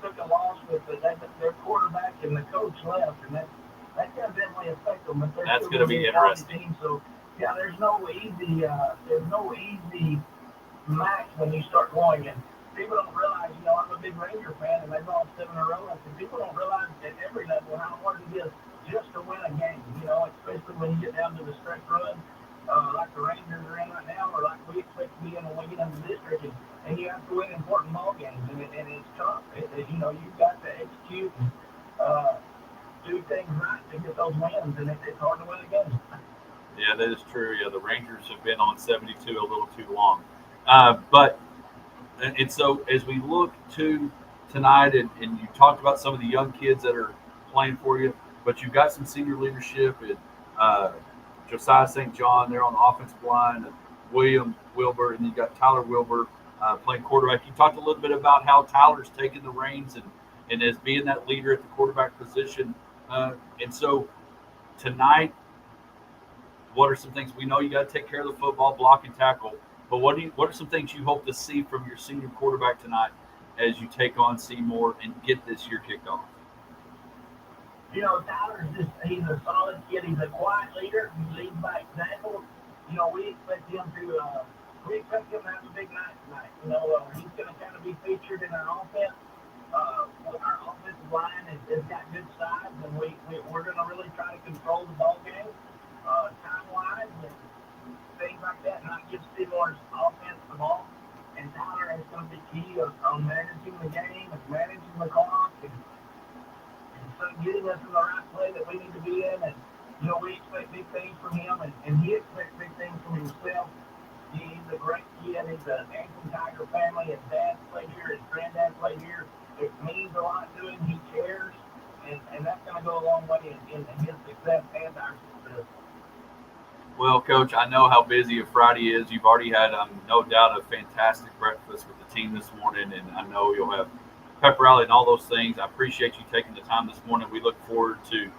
[SPEAKER 4] took a loss with their quarterback and the coach left, and that's going to definitely affect them. But
[SPEAKER 2] that's going to be interesting.
[SPEAKER 4] Team, so yeah, there's no easy match when you start going. And people don't realize, you know, I'm a big Ranger fan, and they've lost 7 in a row. I said, people don't realize at every level how hard it is just to win a game, you know, especially when you get down to the stretch run, like the Rangers are in right now, or like we expect to be in when we get into the district, and you have to win important ball games, and it's tough. You know, you've got to execute and do things right to get those wins, and it's hard to win a game.
[SPEAKER 2] Yeah, that is true. Yeah, the Rangers have been on 72 a little too long. But so as we look to tonight, and you talked about some of the young kids that are playing for you, but you've got some senior leadership and Josiah St. John there on the offensive line, and William Wilbur, and you've got Tyler Wilbur playing quarterback. You talked a little bit about how Tyler's taken the reins and as being that leader at the quarterback position. And so tonight, what are some things we know you got to take care of the football, block and tackle? But what are some things you hope to see from your senior quarterback tonight as you take on Seymour and get this year kicked off?
[SPEAKER 4] You know, he's a solid kid. He's a quiet leader. He leads by example. You know, we expect him to have a big night tonight. You know, he's going to kind of be featured in our offense. Our offensive line has got good size, and we're going to really try to control the ball game, time-wise, and things like that, not give Seymour's offense the ball. And Tyler is going to be key on managing the game and managing the clock and getting us in the right play that we need to be in. And, you know, we expect big things from him, and he expects big things from himself. He's a great kid. He's an Anson Tiger family. His dad played here. His granddad played here. It means a lot to him. He cares, and that's going to go a long way in his success and our success.
[SPEAKER 2] Well, Coach, I know how busy a Friday is. You've already had, no doubt, a fantastic breakfast with the team this morning, and I know you'll have pep rally and all those things. I appreciate you taking the time this morning. We look forward to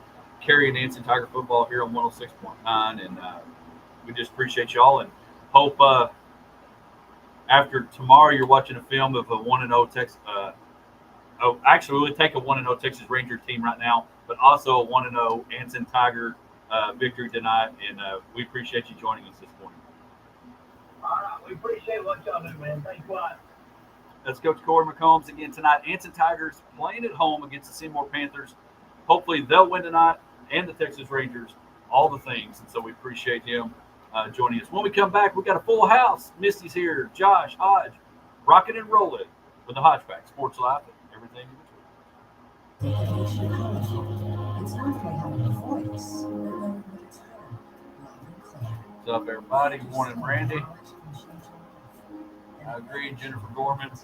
[SPEAKER 2] carrying Anson Tiger football here on 106.9, and we just appreciate y'all and hope after tomorrow you're watching a film of a 1-0 Texas. Actually, we'll take a 1-0 Texas Ranger team right now, but also a 1-0 Anson Tiger victory tonight, and we appreciate you joining us this morning.
[SPEAKER 4] All right, we appreciate what y'all do, man. Thanks a lot.
[SPEAKER 2] That's Coach Corey McCombs again tonight. Anson Tigers playing at home against the Seymour Panthers. Hopefully they'll win tonight, and the Texas Rangers, all the things. And so we appreciate him joining us. When we come back, we got a full house. Misty's here, Josh, Hodge, rocking and rolling with the Hodge Pack, Sports Life, and everything in between.
[SPEAKER 5] It's not like having a voice, but it's heard, loud and clear.
[SPEAKER 2] What's up, everybody? Good morning, Randy. I agree, Jennifer Gorman.
[SPEAKER 5] And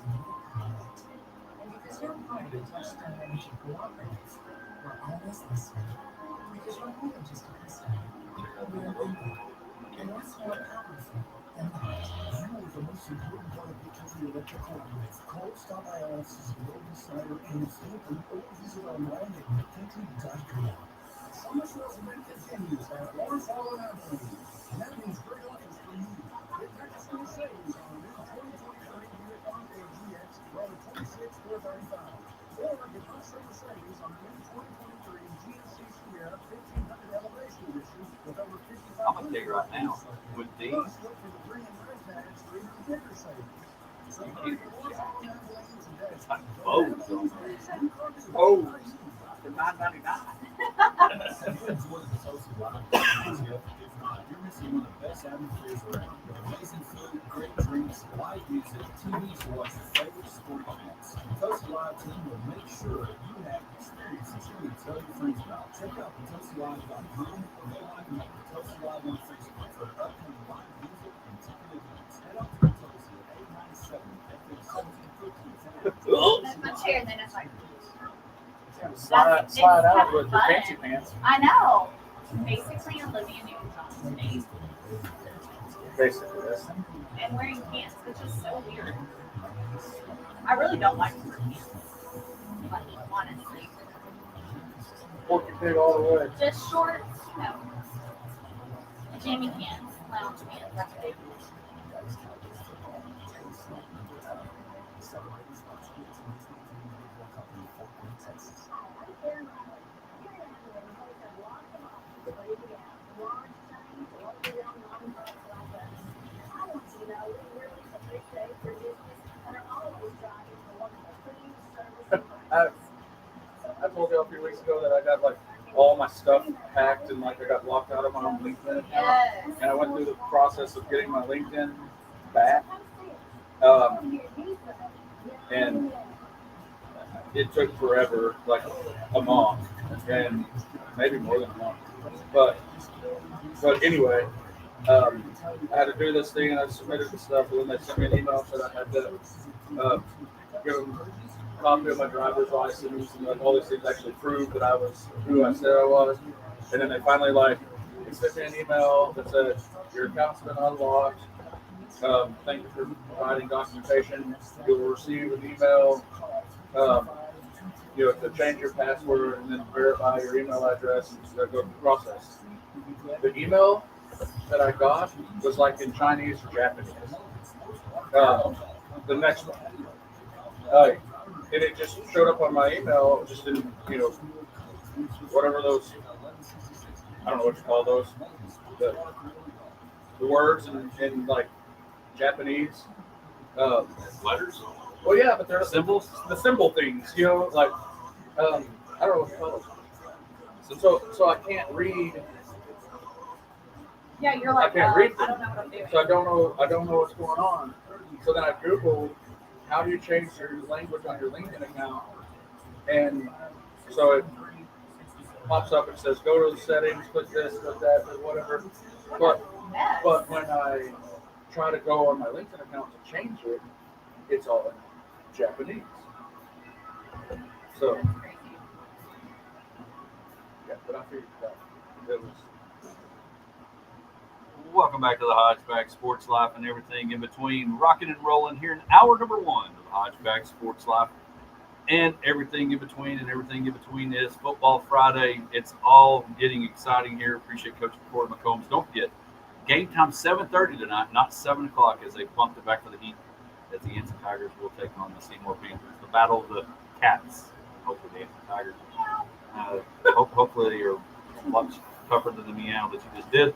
[SPEAKER 5] because you're part of a Touchstone Energy Cooperative, we're always listening. Because you're more than just a customer. We're a member. And what's more powerful than that?
[SPEAKER 3] You are the most important part of the Country Electric Cooperative. Call, stop by our offices in Old Snyder and Stanton, or visit online at midcountry.com. Summer sales event continues at Lawrence Hall and Abilene, and that means great offers for you. Get back to school savings on a new 2023 Buick Encore GX for only $26,435. Or get much summer savings on the new 2023 GMC Sierra 1500 Elevation Edition with over 55.
[SPEAKER 2] I'm going to tell you right now, with these,
[SPEAKER 3] Plus, look for the 3 and 9 tags for even bigger savings. So hurry to Lawrence Hall and Abilene today.
[SPEAKER 2] it's like Bose on there.
[SPEAKER 1] Oh, for $9.99.
[SPEAKER 3] Have you enjoyed the Toasted Live experience yet? If not, you're missing one of the best atmospheres around. With amazing food, great drinks, live music, TVs to watch your favorite sporting events. The Toasted Live team will make sure you have experiences you can tell your friends about. Check out thetoastedlive.com or go like and like the Toasted Live on Facebook for upcoming live music and ticket events. Head up to the Toasted at 897 FM 1715.
[SPEAKER 6] That's my chair, and then it's like,
[SPEAKER 1] Slide out with your fancy pants.
[SPEAKER 6] I know. Basically, Olivia Newton-John today.
[SPEAKER 1] Basically, that's
[SPEAKER 6] And wearing pants, which is so weird. I really don't like to wear pants. Like, honestly.
[SPEAKER 1] porky pig all the way.
[SPEAKER 6] Just shorts, no. Jammy pants, lounge pants, that's big.
[SPEAKER 7] I want you to know we really appreciate your business and are always driving
[SPEAKER 1] I told you a few weeks ago that I got like all my stuff hacked and like I got locked out of my own LinkedIn account.
[SPEAKER 6] Yes.
[SPEAKER 1] And I went through the process of getting my LinkedIn back. And it took forever, like a month, and maybe more than a month. But anyway, I had to do this thing, and I submitted the stuff, and then they sent me an email that I had to give them a copy of my driver's license, and like all these things actually prove that I was who I said I was. And then they finally they sent me an email that said your account's been unlocked. Thank you for providing documentation. You will receive an email, to change your password and then verify your email address and go through the process. The email that I got was like in Chinese or Japanese. The next one, and it just showed up on my email, just in whatever those, I don't know what you call those, the words in like Japanese.
[SPEAKER 2] Letters?
[SPEAKER 1] Well, yeah, but they're
[SPEAKER 2] Symbols?
[SPEAKER 1] the symbol things, like I don't know what to call them. So I can't read.
[SPEAKER 6] Yeah, you're like,
[SPEAKER 1] I can't read
[SPEAKER 6] I
[SPEAKER 1] them.
[SPEAKER 6] don't know what I'm doing.
[SPEAKER 1] So I don't know what's going on. So then I Googled how do you change your language on your LinkedIn account, and so it pops up and says go to the settings, click this, click that, or whatever. But when I try to go on my LinkedIn account to change it, it's all in Japanese. So yeah, but I figured that it was.
[SPEAKER 2] Welcome back to the Hodge Pack Sports Life and everything in between. Rocking and rolling here in hour number 1 of the Hodge Pack Sports Life. And everything in between, is Football Friday. It's all getting exciting here. Appreciate Coach Corey McCombs. Don't forget, game time 7:30 tonight, not 7 o'clock as they bumped it back for the Heat. As the Anson Tigers will take on the Seymour Panthers. The battle of the cats. Hopefully the Anson Tigers. Hopefully you're much tougher than the meow that you just did.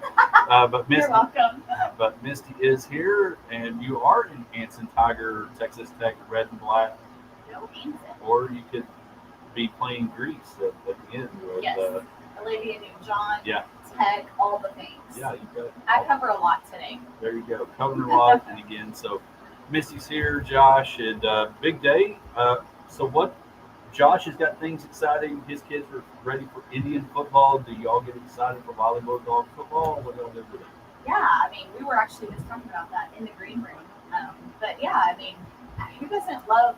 [SPEAKER 2] But Misty,
[SPEAKER 6] You're welcome.
[SPEAKER 2] But Misty is here, and you are in Anson Tiger, Texas Tech, red and black.
[SPEAKER 6] No, Anson.
[SPEAKER 2] Or you could be playing Greece at the end. With,
[SPEAKER 6] Yes. Olivia Newton-John.
[SPEAKER 2] Yeah.
[SPEAKER 6] Tech, all the things.
[SPEAKER 2] Yeah, you got it.
[SPEAKER 6] I cover a lot today.
[SPEAKER 2] There you go. Covering a lot. And again, so Misty's here, Josh, and big day. So what? Josh has got things exciting. His kids are ready for Indian football. Do y'all get excited for volleyball, dog football? What y'all do today?
[SPEAKER 6] Yeah, I mean, we were actually just talking about that in the green room. But yeah, I mean, who doesn't love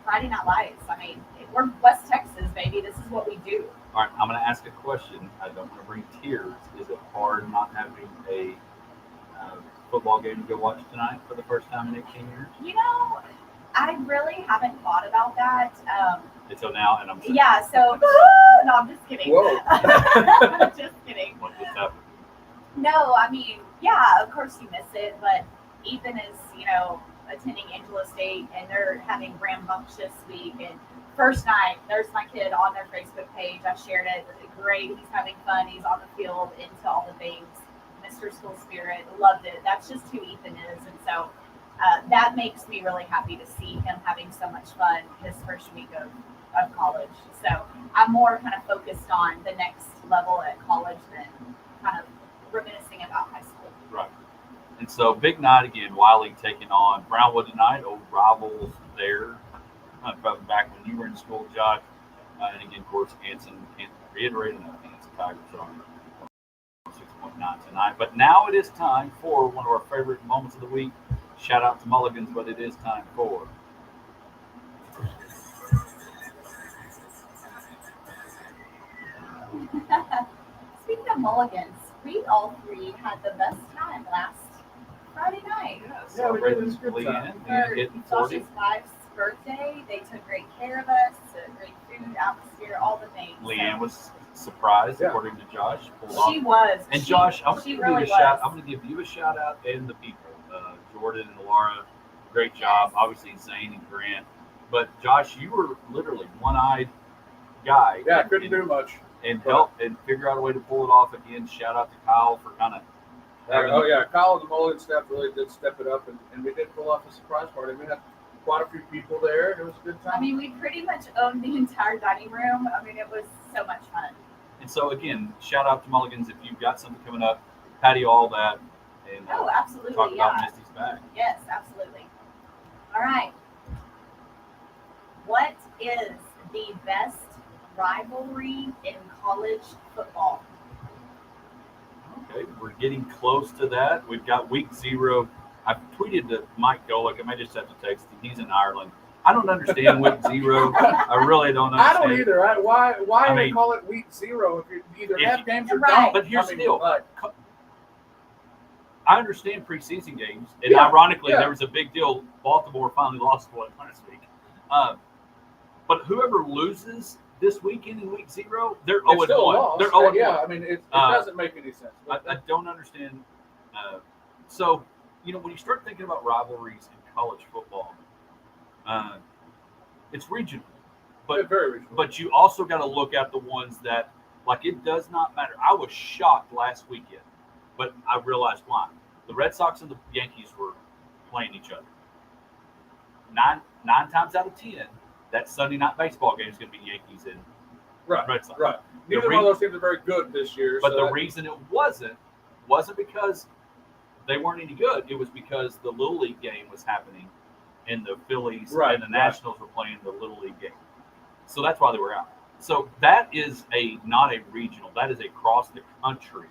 [SPEAKER 6] Friday Night Lights? I mean, we're West Texas, baby. This is what we do.
[SPEAKER 2] All right, I'm going to ask a question. I don't want to bring tears. Is it hard not having a football game to go watch tonight for the first time in 18 years?
[SPEAKER 6] You know, I really haven't thought about that.
[SPEAKER 2] Until now, and I'm saying,
[SPEAKER 6] Yeah, so, no, I'm just kidding.
[SPEAKER 1] Whoa.
[SPEAKER 6] Just kidding.
[SPEAKER 2] what just happened?
[SPEAKER 6] No, I mean, yeah, of course you miss it, but Ethan is, attending Angela State, and they're having rambunctious week, and first night, there's my kid on their Facebook page. I shared it. Great. He's having fun. He's on the field, into all the things. Mr. School Spirit. Loved it. That's just who Ethan is. And so that makes me really happy to see him having so much fun his first week of college. So I'm more kind of focused on the next level at college than kind of reminiscing about high school.
[SPEAKER 2] Right. And so, big night again. Wiley taking on Brownwood tonight. Old rivals there. From back when you were in school, Josh. And again, of course, Anson can't reiterate enough. Anson Tigers on 6.9 tonight. But now it is time for one of our favorite moments of the week. Shout out to Mulligans, but it is time for.
[SPEAKER 6] Speaking of mulligans, we all three had the best time last Friday night.
[SPEAKER 1] Yeah, it was a good time.
[SPEAKER 6] For
[SPEAKER 2] Hitting 40.
[SPEAKER 6] Josh's wife's birthday, they took great care of us, great food, atmosphere, all the things.
[SPEAKER 2] Leanne was surprised,
[SPEAKER 1] Yeah.
[SPEAKER 2] according to Josh. Pulled off.
[SPEAKER 6] She was.
[SPEAKER 2] And Josh, I'm
[SPEAKER 6] she
[SPEAKER 2] going to
[SPEAKER 6] really
[SPEAKER 2] give you a shout.
[SPEAKER 6] was.
[SPEAKER 2] I'm going to give you a shout out and the people, Jordan and Laura. Great job. Obviously Zane and Grant, but Josh, you were literally one-eyed guy.
[SPEAKER 1] Yeah, I couldn't do much.
[SPEAKER 2] And help and figure out a way to pull it off again. Shout out to Kyle for kind of.
[SPEAKER 1] Oh yeah, Kyle and the Mulligan staff really did step it up, and we did pull off a surprise party. We had quite a few people there. It was a good time.
[SPEAKER 6] I mean, we pretty much owned the entire dining room. I mean, it was so much fun.
[SPEAKER 2] And so again, shout out to Mulligan's if you've got something coming up, patio all that, and
[SPEAKER 6] Oh, absolutely,
[SPEAKER 2] talk about
[SPEAKER 6] yeah.
[SPEAKER 2] Misty's bag.
[SPEAKER 6] Yes, absolutely. All right. What is the best rivalry in college football?
[SPEAKER 2] Okay, we're getting close to that. We've got week 0. I've tweeted to Mike Golick. I may just have to text him. He's in Ireland. I don't understand week 0. I really don't
[SPEAKER 1] I
[SPEAKER 2] understand.
[SPEAKER 1] don't either. Why
[SPEAKER 2] I
[SPEAKER 1] they
[SPEAKER 2] mean,
[SPEAKER 1] call it week 0 if you either
[SPEAKER 2] if
[SPEAKER 1] have
[SPEAKER 2] you-
[SPEAKER 1] games or
[SPEAKER 6] Right.
[SPEAKER 1] don't?
[SPEAKER 2] But here's
[SPEAKER 1] I
[SPEAKER 2] the
[SPEAKER 1] mean,
[SPEAKER 2] deal.
[SPEAKER 1] like,
[SPEAKER 2] I understand preseason games, and
[SPEAKER 1] Yeah,
[SPEAKER 2] ironically,
[SPEAKER 1] yeah.
[SPEAKER 2] there was a big deal. Baltimore finally lost one last week. But whoever loses this weekend in week 0, they're
[SPEAKER 1] it's still a
[SPEAKER 2] 0-1.
[SPEAKER 1] loss.
[SPEAKER 2] They're 0-1.
[SPEAKER 1] Yeah, I mean, it doesn't make any sense.
[SPEAKER 2] I don't understand. So, when you start thinking about rivalries in college football, it's regional. But
[SPEAKER 1] very reasonable.
[SPEAKER 2] But you also got to look at the ones that, like, it does not matter. I was shocked last weekend, but I realized why. The Red Sox and the Yankees were playing each other. Nine times out of 10, that Sunday night baseball game is going to be Yankees and Red Sox.
[SPEAKER 1] Right. Neither
[SPEAKER 2] The
[SPEAKER 1] one of those teams are very good this year.
[SPEAKER 2] But
[SPEAKER 1] so
[SPEAKER 2] the
[SPEAKER 1] that-
[SPEAKER 2] reason it wasn't because they weren't any good. It was because the Little League game was happening, and the Phillies and the Nationals were playing the Little League game. So that's why they were out. So that is not a regional. That is a cross the country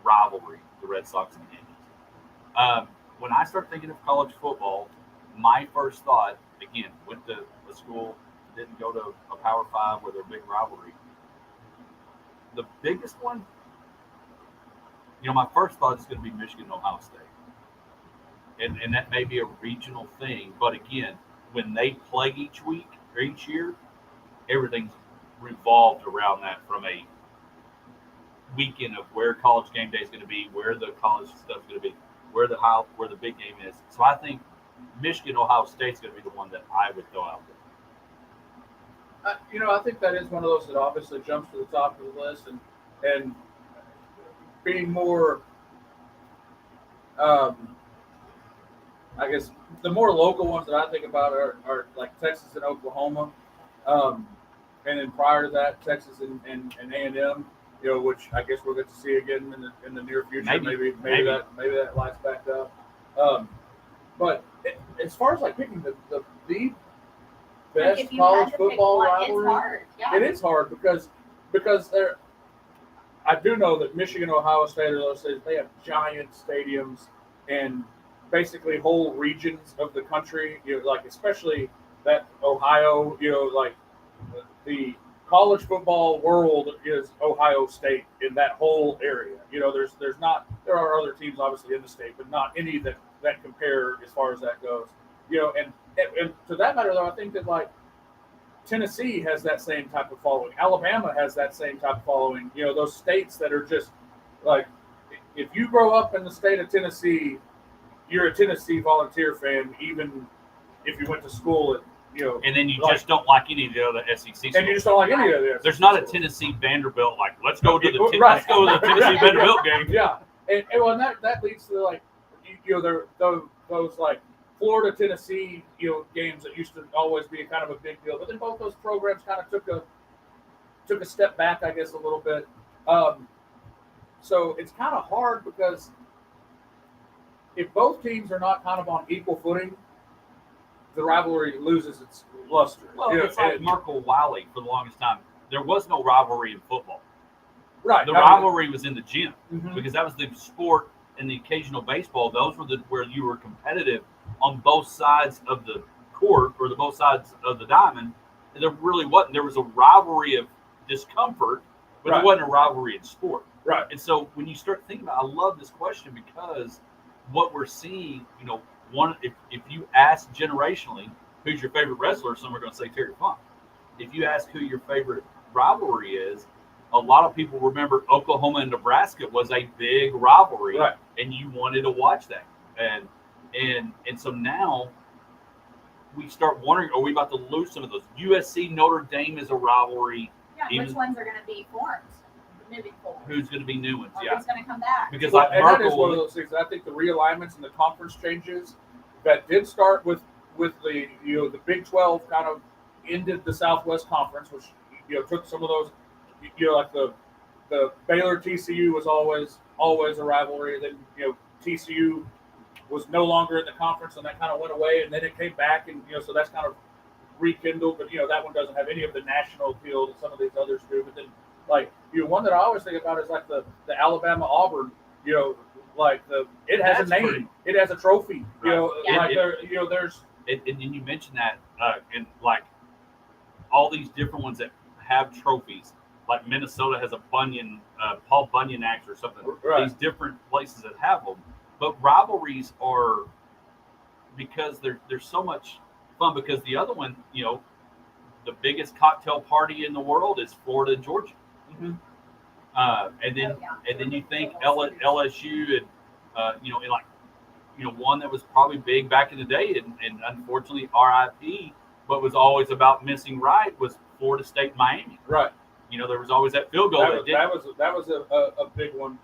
[SPEAKER 2] rivalry, the Red Sox and the Yankees. When I start thinking of college football, my first thought, again, went to a school, didn't go to a Power 5 where they're a big rivalry. The biggest one, my first thought is going to be Michigan and Ohio State. And that may be a regional thing, but again, when they play each week or each year, everything's revolved around that, from a weekend of where college game day is going to be, where the college stuff is going to be, where the big game is. So I think Michigan, Ohio State is going to be the one that I would throw out there.
[SPEAKER 1] I think that is one of those that obviously jumps to the top of the list, and being more, I guess the more local ones that I think about are like Texas and Oklahoma, and then prior to that, Texas and A&M, which I guess we'll get to see again in the near future. Maybe that lights back up. But as far as like picking the best
[SPEAKER 6] If you
[SPEAKER 1] college
[SPEAKER 6] had to pick
[SPEAKER 1] football
[SPEAKER 6] one,
[SPEAKER 1] rivalry,
[SPEAKER 6] it's hard. Yeah.
[SPEAKER 1] it is hard because there. I do know that Michigan, Ohio State are those states. They have giant stadiums and basically whole regions of the country. Like especially that Ohio. Like the college football world is Ohio State in that whole area. There are other teams obviously in the state, but not any that compare as far as that goes. And to that matter though, I think that like Tennessee has that same type of following. Alabama has that same type of following. Those states that are just like, if you grow up in the state of Tennessee, you're a Tennessee Volunteer fan, even if you went to school at
[SPEAKER 2] And then you just don't like any of the other SEC schools.
[SPEAKER 1] and you just don't like any of this.
[SPEAKER 2] There's not a Tennessee Vanderbilt like, let's go to the Tennessee Vanderbilt game.
[SPEAKER 1] Yeah, and that leads to like those like Florida Tennessee games that used to always be kind of a big deal, but then both those programs kind of took a step back, I guess, a little bit. So it's kind of hard because if both teams are not kind of on equal footing, the rivalry loses its luster.
[SPEAKER 2] Well, it's like Merkel Wiley for the longest time. There was no rivalry in football.
[SPEAKER 1] Right.
[SPEAKER 2] The rivalry was in the gym
[SPEAKER 1] Mhm.
[SPEAKER 2] because that was the sport, and the occasional baseball. Those were where you were competitive on both sides of the court or the both sides of the diamond. And there really wasn't. There was a rivalry of discomfort, but
[SPEAKER 1] Right.
[SPEAKER 2] there wasn't a rivalry in sport.
[SPEAKER 1] Right.
[SPEAKER 2] And so when you start thinking about, I love this question because what we're seeing, if you ask generationally, who's your favorite wrestler, some are going to say Terry Funk. If you ask who your favorite rivalry is, a lot of people remember Oklahoma and Nebraska was a big rivalry,
[SPEAKER 1] Right.
[SPEAKER 2] and you wanted to watch that. And so now we start wondering, are we about to lose some of those? USC Notre Dame is a rivalry.
[SPEAKER 6] Yeah,
[SPEAKER 2] Even-
[SPEAKER 6] which ones are going to be formed moving forward?
[SPEAKER 2] Who's going to be new ones?
[SPEAKER 6] Or
[SPEAKER 2] Yeah,
[SPEAKER 6] who's going to come back?
[SPEAKER 2] because
[SPEAKER 1] Well,
[SPEAKER 2] like
[SPEAKER 1] and that is
[SPEAKER 2] Merkel,
[SPEAKER 1] one of those things. I think the realignments and the conference changes that did start with with the the Big 12 kind of ended the Southwest Conference, which took some of those like the Baylor TCU was always a rivalry. Then TCU was no longer in the conference, and that kind of went away, and then it came back, and so that's kind of rekindled. But that one doesn't have any of the national appeal that some of these others do. But then one that I always think about is like the Alabama Auburn. It has a name,
[SPEAKER 2] pretty,
[SPEAKER 1] it has a trophy.
[SPEAKER 2] There's and you mentioned that and like all these different ones that have trophies. Like Minnesota has a Paul Bunyan Act or something.
[SPEAKER 1] Right.
[SPEAKER 2] These different places that have them, but rivalries are because there's so much fun. Because the other one, the biggest cocktail party in the world is Florida and Georgia.
[SPEAKER 1] Mm-hmm.
[SPEAKER 2] And then you think LSU and one that was probably big back in the day and unfortunately RIP, but was always about missing right was Florida State Miami.
[SPEAKER 1] Right.
[SPEAKER 2] There was always that field goal.
[SPEAKER 1] That was a big one.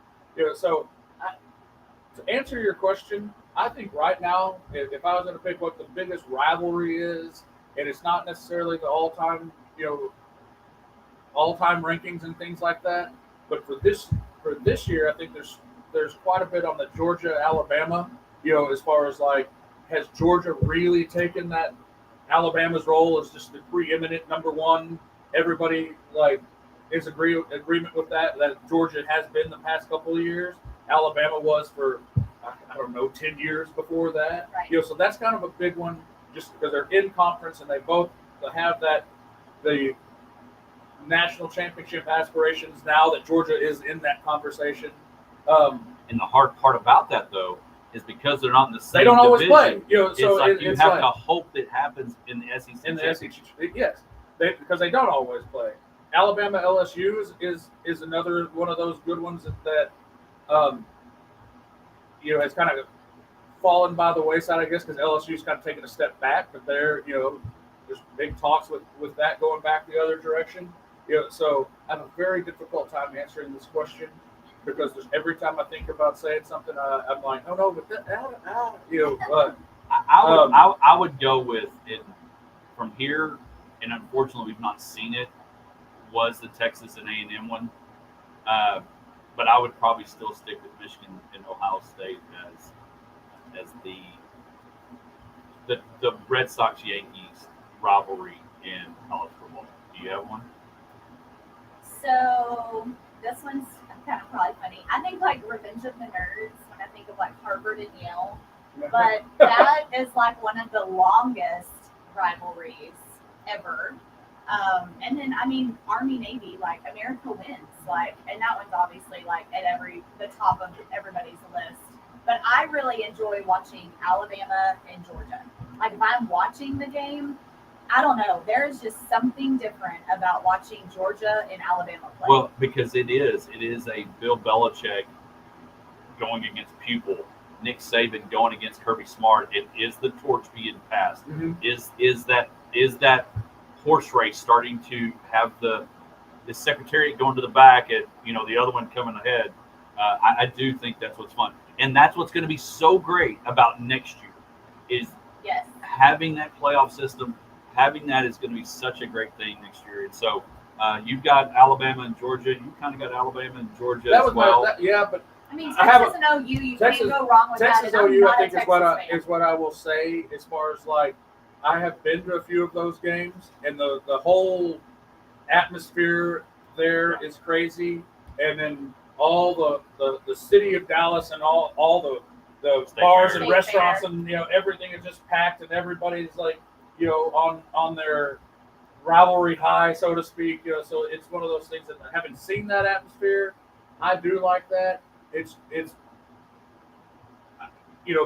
[SPEAKER 1] So to answer your question, I think right now, if I was going to pick what the biggest rivalry is, and it's not necessarily the all-time rankings and things like that, but for this year, I think there's quite a bit on the Georgia-Alabama. As far as has Georgia really taken that Alabama's role as just the preeminent number one? Everybody is agreement with that Georgia has been the past couple of years. Alabama was for I don't know 10 years before that.
[SPEAKER 6] Right.
[SPEAKER 1] So that's kind of a big one, just because they're in conference and they both have the national championship aspirations now that Georgia is in that conversation.
[SPEAKER 2] And the hard part about that though is because they're not in the same.
[SPEAKER 1] They don't always
[SPEAKER 2] division,
[SPEAKER 1] play. So
[SPEAKER 2] you have to hope that happens in the SEC.
[SPEAKER 1] In the SEC, yes, because they don't always play. Alabama LSU is another one of those good ones that has kind of fallen by the wayside, I guess, because LSU's kind of taken a step back. But there's big talks with that going back the other direction. So I have a very difficult time answering this question because every time I think about saying something, I'm like, oh no, but
[SPEAKER 2] I would go with it from here, and unfortunately we've not seen it. Was the Texas and A&M one, but I would probably still stick with Michigan and Ohio State as the Red Sox Yankees rivalry in college football. Do you have one?
[SPEAKER 6] So this one's kind of probably funny. I think Revenge of the Nerds when I think of Harvard and Yale, but that is one of the longest rivalries ever. And then Army Navy, America wins, and that one's obviously at the top of everybody's list. But I really enjoy watching Alabama and Georgia. If I'm watching the game, I don't know. There's just something different about watching Georgia and Alabama play.
[SPEAKER 2] Well, because it is a Bill Belichick going against Pupil, Nick Saban going against Kirby Smart. It is the torch being passed.
[SPEAKER 1] Mm-hmm.
[SPEAKER 2] Is that horse race starting to have the secretariat going to the back at the other one coming ahead? I do think that's what's fun, and that's what's going to be so great about next year is having that playoff system. Having that is going to be such a great thing next year. And so you've got Alabama and Georgia. You kind of got Alabama and Georgia as well.
[SPEAKER 1] But
[SPEAKER 6] Texas and OU, you can't go wrong with
[SPEAKER 1] Texas
[SPEAKER 6] that.
[SPEAKER 1] OU, I think is what I will say as far as I have been to a few of those games, and the whole atmosphere there is crazy. And then all the city of Dallas and all the bars and restaurants and everything is just packed, and everybody's on their rivalry high, so to speak. So it's one of those things that having seen that atmosphere, I do like that. It's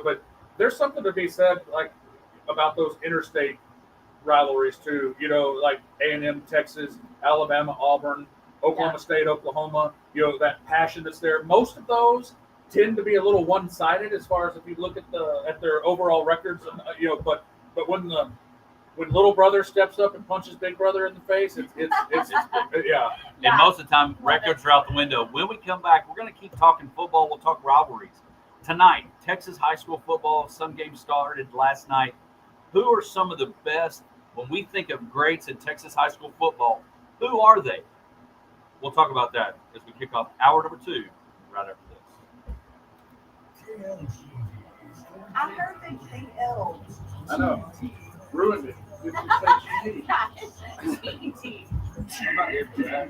[SPEAKER 1] but there's something to be said about those interstate rivalries too. A&M, Texas, Alabama, Auburn, Oklahoma State, Oklahoma. That passion that's there. Most of those tend to be a little one-sided as far as if you look at their overall records. And, but when little brother steps up and punches big brother in the face, it's yeah.
[SPEAKER 2] And most of the time, records are out the window. When we come back, we're going to keep talking football. We'll talk rivalries. Tonight, Texas high school football. Some games started last night. who are some of the best when we think of greats in Texas high school football? Who are they? We'll talk about that as we kick off hour number 2 right after this.
[SPEAKER 6] I heard they say L.
[SPEAKER 1] I know. Ruined it. You can say GD. I'm not here for that.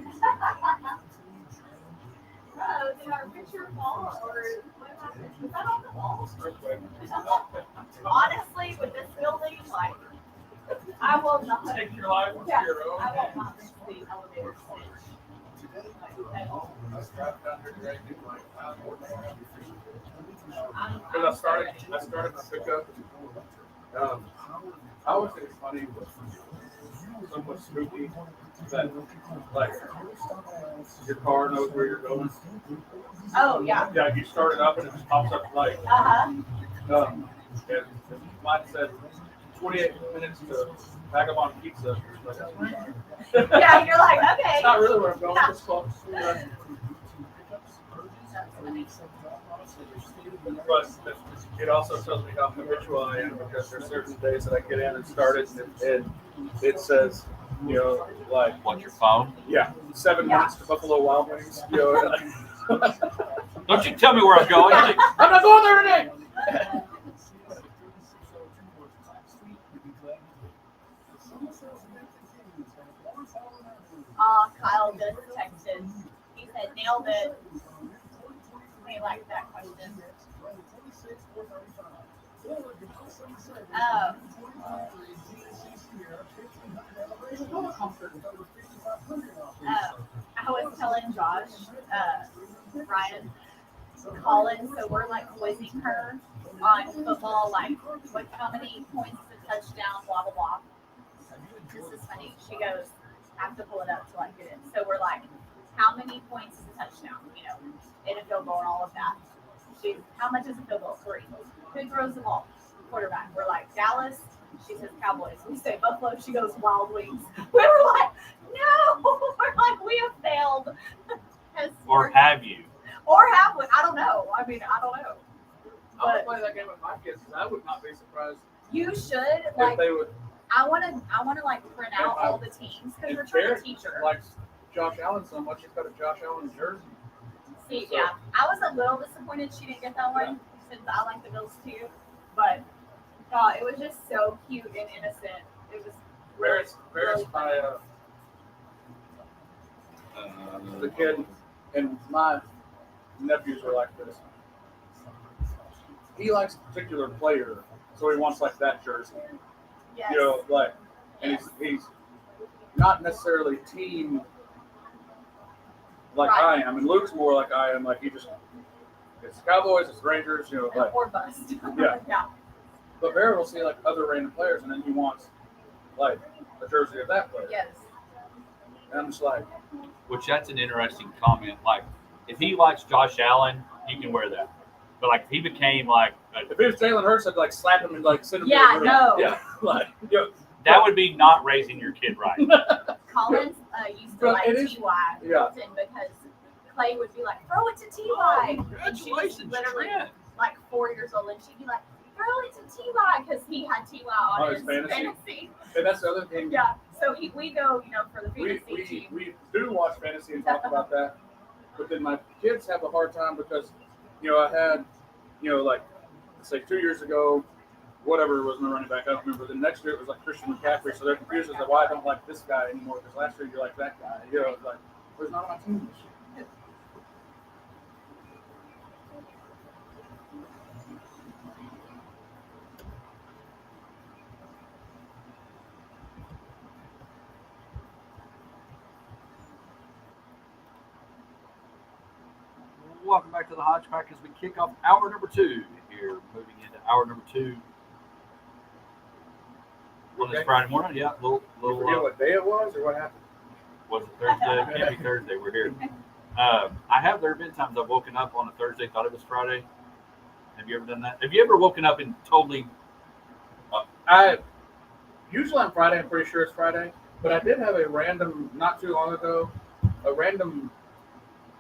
[SPEAKER 6] Did our picture fall or what happened? Was that on the wall? Honestly, with this building, like, I will not.
[SPEAKER 1] Take your life into your own
[SPEAKER 6] I will
[SPEAKER 1] hands.
[SPEAKER 6] not miss the elevator at all.
[SPEAKER 1] Because I started my pickup. I always think it's funny, somewhat spooky, that like your car knows where you're going.
[SPEAKER 6] Oh, yeah.
[SPEAKER 1] Yeah, you start it up and it just pops up like.
[SPEAKER 6] Uh-huh.
[SPEAKER 1] And mine said 28 minutes to Vagabond Pizza. Like, that's right.
[SPEAKER 6] Yeah, you're like, okay.
[SPEAKER 1] It's not really where I'm going. It's close. But it also tells me how habitual I am because there's certain days that I get in and start it and it says, you know, like,
[SPEAKER 2] What's your phone?
[SPEAKER 1] yeah, 7 minutes to Buffalo Wild Wings. You know, like,
[SPEAKER 2] Don't you tell me where I'm going.
[SPEAKER 1] I'm not going there today.
[SPEAKER 6] Kyle just texted. He said, nailed it. He liked that question. I was telling Josh, Ryan, Colin, so we're like quizzing her on football, like what, how many points is a touchdown, blah blah blah. This is funny. She goes, I have to pull it up to like get it. So we're like, how many points is a touchdown? You know, in a field goal and all of that. She, how much is a field goal? 3. Who throws the ball? Quarterback. We're like, Dallas. She says Cowboys. We say Buffalo. She goes Wild Wings. We were like, no. We're like, we have failed.
[SPEAKER 2] Or have you?
[SPEAKER 6] Or have we? I don't know. I mean, I don't know.
[SPEAKER 1] I would play that game with my kids because I would not be surprised
[SPEAKER 6] You should
[SPEAKER 1] if
[SPEAKER 6] like.
[SPEAKER 1] they would.
[SPEAKER 6] I want to like print out all the teams because we're trying to teach her.
[SPEAKER 1] Like Josh Allen so much, he's got a Josh Allen jersey.
[SPEAKER 6] See, yeah, I was a little disappointed she didn't get that one since I like the Bills too, but it was just so cute and innocent. It was
[SPEAKER 1] Barrett's my the kid, and my nephews are like this. He likes a particular player, so he wants like that jersey.
[SPEAKER 6] yes.
[SPEAKER 1] You know, like, and he's not necessarily team like
[SPEAKER 6] Right.
[SPEAKER 1] I am, and Luke's more like I am. Like he just, it's Cowboys, it's Rangers, you know. Like,
[SPEAKER 6] Or bust.
[SPEAKER 1] Yeah.
[SPEAKER 6] Yeah.
[SPEAKER 1] but Barrett will see like other random players, and then he wants like a jersey of that player.
[SPEAKER 6] Yes.
[SPEAKER 1] And I'm just like,
[SPEAKER 2] Which that's an interesting comment. Like, if he likes Josh Allen, you can wear that. But like, if he became like,
[SPEAKER 1] if it was Jalen Hurts, I'd like slap him and like send him.
[SPEAKER 6] Yeah,
[SPEAKER 1] to the room.
[SPEAKER 6] no.
[SPEAKER 1] Yeah, like, yeah.
[SPEAKER 2] that would be not raising your kid right.
[SPEAKER 6] Collins used to
[SPEAKER 1] But
[SPEAKER 6] like
[SPEAKER 1] it is-
[SPEAKER 6] T.Y.
[SPEAKER 1] yeah.
[SPEAKER 6] Hilton because Clay would be like, throw it to T.Y. And she was
[SPEAKER 2] Congratulations,
[SPEAKER 6] literally
[SPEAKER 2] Trent.
[SPEAKER 6] like 4 years old, and she'd be like, throw it to T.Y. because he had T.Y. on
[SPEAKER 1] Oh,
[SPEAKER 6] his
[SPEAKER 1] his fantasy.
[SPEAKER 6] fantasy.
[SPEAKER 1] And that's the other thing.
[SPEAKER 6] Yeah. So we go, for the
[SPEAKER 1] We,
[SPEAKER 6] fantasy team.
[SPEAKER 1] we do watch fantasy and talk about that, but then my kids have a hard time because, I had, like, say 2 years ago, whatever was my running back, I don't remember. The next year it was like Christian McCaffrey, so they're confused as to why I don't like this guy anymore because last year you like that guy. It's like, well, he's not on my team this year.
[SPEAKER 2] Welcome back to the Hodge Pack as we kick off hour number 2 here, moving into hour number 2 on this
[SPEAKER 1] Okay.
[SPEAKER 2] Friday morning. Yeah,
[SPEAKER 1] You forget what day it was or what happened?
[SPEAKER 2] was it Thursday? It can't be Thursday. We're here. There have been times I've woken up on a Thursday, thought it was Friday. Have you ever done that? Have you ever woken up and totally?
[SPEAKER 1] Usually on Friday, I'm pretty sure it's Friday, but I did have a random, not too long ago, a random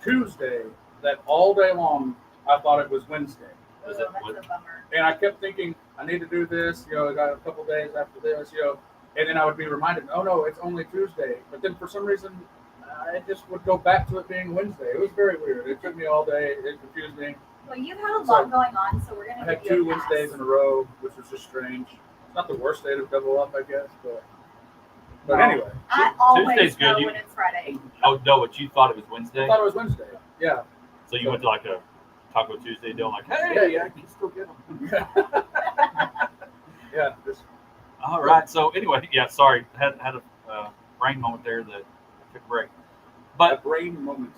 [SPEAKER 1] Tuesday that all day long I thought it was Wednesday.
[SPEAKER 2] Was
[SPEAKER 6] Oh,
[SPEAKER 2] it?
[SPEAKER 6] that's a bummer.
[SPEAKER 1] And I kept thinking, I need to do this, I got a couple days after this, and then I would be reminded, oh no, it's only Tuesday. But then for some reason, I just would go back to it being Wednesday. It was very weird. It took me all day. It confused me.
[SPEAKER 6] Well, you've had a
[SPEAKER 1] So,
[SPEAKER 6] lot going on, so we're
[SPEAKER 1] I
[SPEAKER 6] gonna
[SPEAKER 1] had
[SPEAKER 6] give you
[SPEAKER 1] 2
[SPEAKER 6] a pass.
[SPEAKER 1] Wednesdays in a row, which was just strange. It's not the worst day to double up, I guess, but anyway,
[SPEAKER 6] I always
[SPEAKER 2] Tuesday's good.
[SPEAKER 6] know
[SPEAKER 2] You-
[SPEAKER 6] when it's Friday.
[SPEAKER 2] Oh no, but you thought it was
[SPEAKER 1] I
[SPEAKER 2] Wednesday,
[SPEAKER 1] thought it was Wednesday. Yeah.
[SPEAKER 2] so you went to like a Taco Tuesday deal, like, hey,
[SPEAKER 1] Yeah.
[SPEAKER 2] I can still get them.
[SPEAKER 1] Yeah. Just,
[SPEAKER 2] All right. So anyway, yeah. Sorry, had a brain moment there that I took a break.
[SPEAKER 1] a
[SPEAKER 2] But
[SPEAKER 1] brain moment.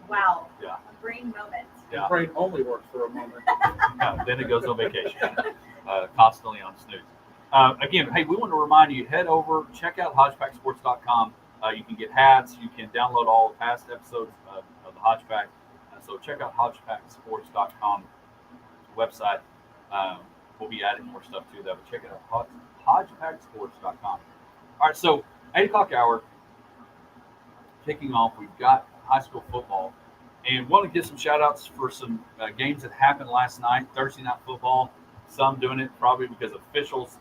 [SPEAKER 6] Wow.
[SPEAKER 2] Yeah.
[SPEAKER 6] A brain moment.
[SPEAKER 1] The
[SPEAKER 2] yeah,
[SPEAKER 1] brain only works for a moment.
[SPEAKER 2] then it goes on vacation, constantly on snooze. Again, hey, we want to remind you, head over, check out HodgePackSports.com. You can get hats. You can download all the past episodes of the Hodge Pack. So check out HodgePackSports.com website. We'll be adding more stuff to that, but check it out, HodgePackSports.com. All right, so 8 o'clock hour, kicking off. We've got high school football. And want to give some shout outs for some games that happened last night, Thursday night football. Some doing it probably because of officials.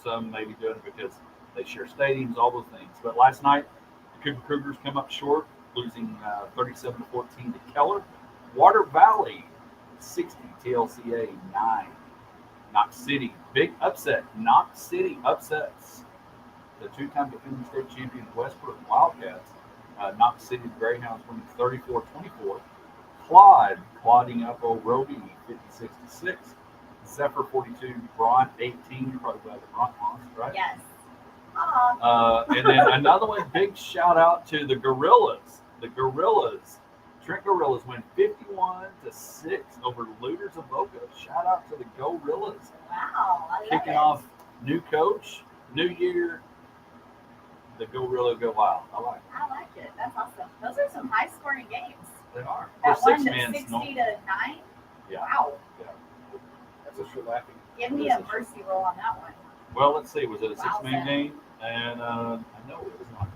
[SPEAKER 2] Some maybe doing it because they share stadiums, all those things. But last night, the Cougar Cougars come up short, losing 37-14 to Keller. Water Valley, 60, TLCA, 9. Knox City, big upset. Knox City upsets the 2-time defending state champion Westbrook Wildcats. Knox City Greyhounds winning 34-24. Clodding up Roby 56-6. Zephyr 42, Braun 18. You're probably glad that Braun lost, right?
[SPEAKER 6] Yes.
[SPEAKER 2] And then another one, big shout out to the Gorillas. The Gorillas. Trent Gorillas win 51-6 over Looters of Boca. Shout out to the Gorillas.
[SPEAKER 6] Wow. I love
[SPEAKER 2] Kicking
[SPEAKER 6] it.
[SPEAKER 2] off new coach, new year. The Gorilla go wild. I like it.
[SPEAKER 6] I like it. That's awesome. Those are some high scoring games.
[SPEAKER 2] They are.
[SPEAKER 6] That
[SPEAKER 2] For
[SPEAKER 6] one
[SPEAKER 2] 6
[SPEAKER 6] to
[SPEAKER 2] men,
[SPEAKER 6] 60
[SPEAKER 2] no.
[SPEAKER 6] to 9.
[SPEAKER 2] Yeah.
[SPEAKER 6] Wow.
[SPEAKER 1] That's a shellacking.
[SPEAKER 6] Give me a mercy roll on that one.
[SPEAKER 2] Well, let's see. Was it a
[SPEAKER 6] Wow,
[SPEAKER 2] 6-man
[SPEAKER 6] Sam.
[SPEAKER 2] game? And I know it was not.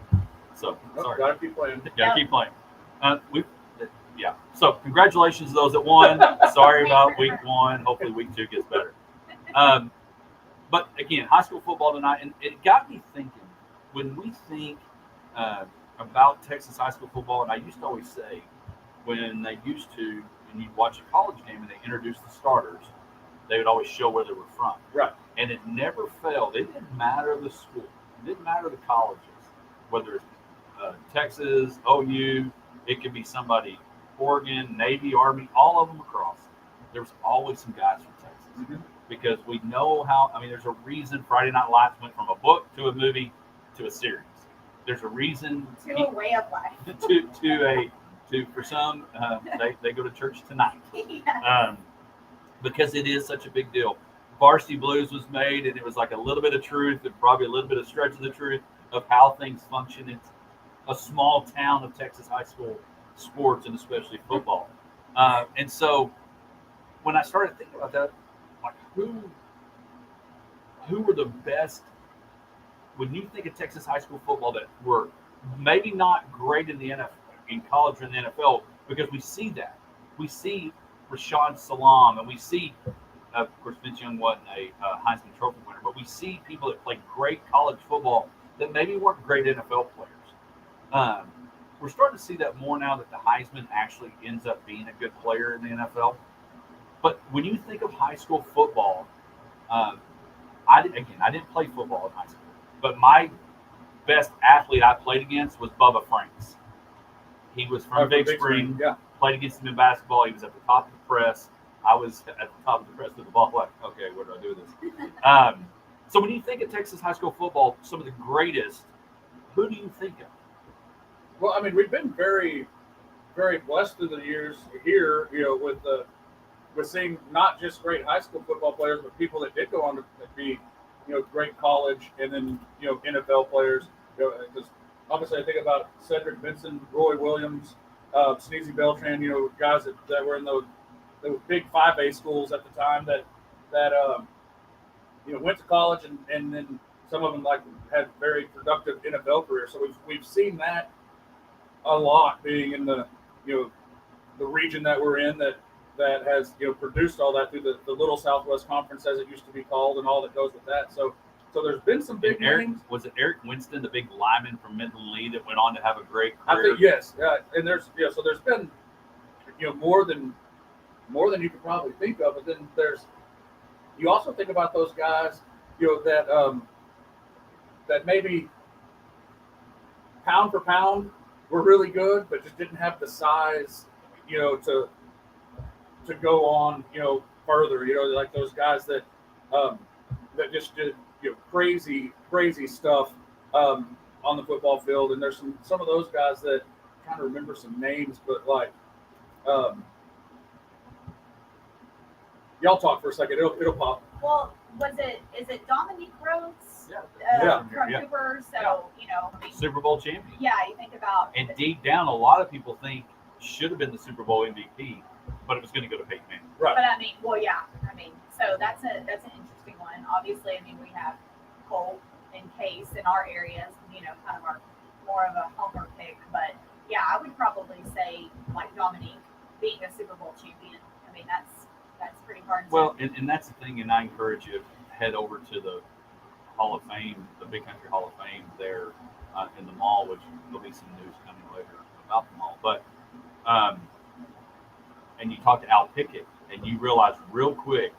[SPEAKER 2] So,
[SPEAKER 1] Nope,
[SPEAKER 2] sorry.
[SPEAKER 1] gotta keep playing.
[SPEAKER 2] Gotta keep playing. Yeah. So, congratulations to those that won. Sorry about week 1. Hopefully, week 2 gets better. But again, high school football tonight, and it got me thinking. When we think about Texas high school football, and I used to always say, when they used to, and you'd watch a college game and they introduced the starters, they would always show where they were from.
[SPEAKER 1] Right.
[SPEAKER 2] And it never failed. It didn't matter the school. It didn't matter the colleges, whether it's Texas, OU, it could be somebody, Oregon, Navy, Army, all of them across. There was always some guys from Texas.
[SPEAKER 1] Mm-hmm.
[SPEAKER 2] Because we know there's a reason Friday Night Lights went from a book to a movie to a series. There's a reason
[SPEAKER 6] To a way of life.
[SPEAKER 2] for some, they go to church tonight.
[SPEAKER 6] Yeah.
[SPEAKER 2] Because it is such a big deal. Varsity Blues was made, and it was like a little bit of truth and probably a little bit of stretch of the truth of how things function. It's a small town of Texas high school sports, and especially football. And so when I started thinking about that, like who were the best, when you think of Texas high school football that were maybe not great in the NFL, in college or in the NFL, because we see that. We see Rashawn Salam, and we see, of course, Vince Young wasn't a Heisman Trophy winner, but we see people that play great college football that maybe weren't great NFL players. We're starting to see that more now that the Heisman actually ends up being a good player in the NFL. But when you think of high school football, I didn't play football in high school, but my best athlete I played against was Bubba Franks. He was from Big Spring.
[SPEAKER 1] Yeah.
[SPEAKER 2] Played against him in basketball. He was at the top of the press. I was at the top of the press with the ball. Like, okay, where do I do this? So when you think of Texas high school football, some of the greatest, who do you think of?
[SPEAKER 1] Well, we've been very, very blessed through the years here, with seeing not just great high school football players, but people that did go on to be, great college and then, NFL players. Because obviously I think about Cedric Benson, Roy Williams, Sneezy Beltran, guys that were in those big 5A schools at the time that went to college and then some of them had very productive NFL careers. So we've seen that a lot being in the the region that we're in, that that has produced all that through the Little Southwest Conference, as it used to be called, and all that goes with that. So there's been some big names.
[SPEAKER 2] Was it Eric Winston, the big lineman from Midland Lee, that went on to have a great
[SPEAKER 1] I
[SPEAKER 2] career?
[SPEAKER 1] think yes, and there's so there's been more than you could probably think of, but then you also think about those guys that maybe pound for pound were really good, but just didn't have the size to go on further. Like those guys that just did crazy stuff on the football field. And there's some of those guys that I'm trying to remember some names, but like y'all talk for a second. It'll pop.
[SPEAKER 6] Well, is it Dominique Rhodes?
[SPEAKER 1] Yeah.
[SPEAKER 6] From
[SPEAKER 2] Yeah.
[SPEAKER 6] Cooper. So
[SPEAKER 2] Super Bowl champion.
[SPEAKER 6] yeah, you think about
[SPEAKER 2] And deep down, a lot of people think should have been the Super Bowl MVP, but it was going to go to Peyton Manning.
[SPEAKER 1] Right.
[SPEAKER 6] But so that's an interesting one. Obviously, we have Colt and Case in our areas, kind of our more of a homer pick. But yeah, I would probably say like Dominique being a Super Bowl champion. That's pretty hard.
[SPEAKER 2] Well, and that's the thing, and I encourage you to head over to the Hall of Fame, the Big Country Hall of Fame there in the mall, which there'll be some news coming later about the mall. But and you talk to Al Pickett, and you realize real quick,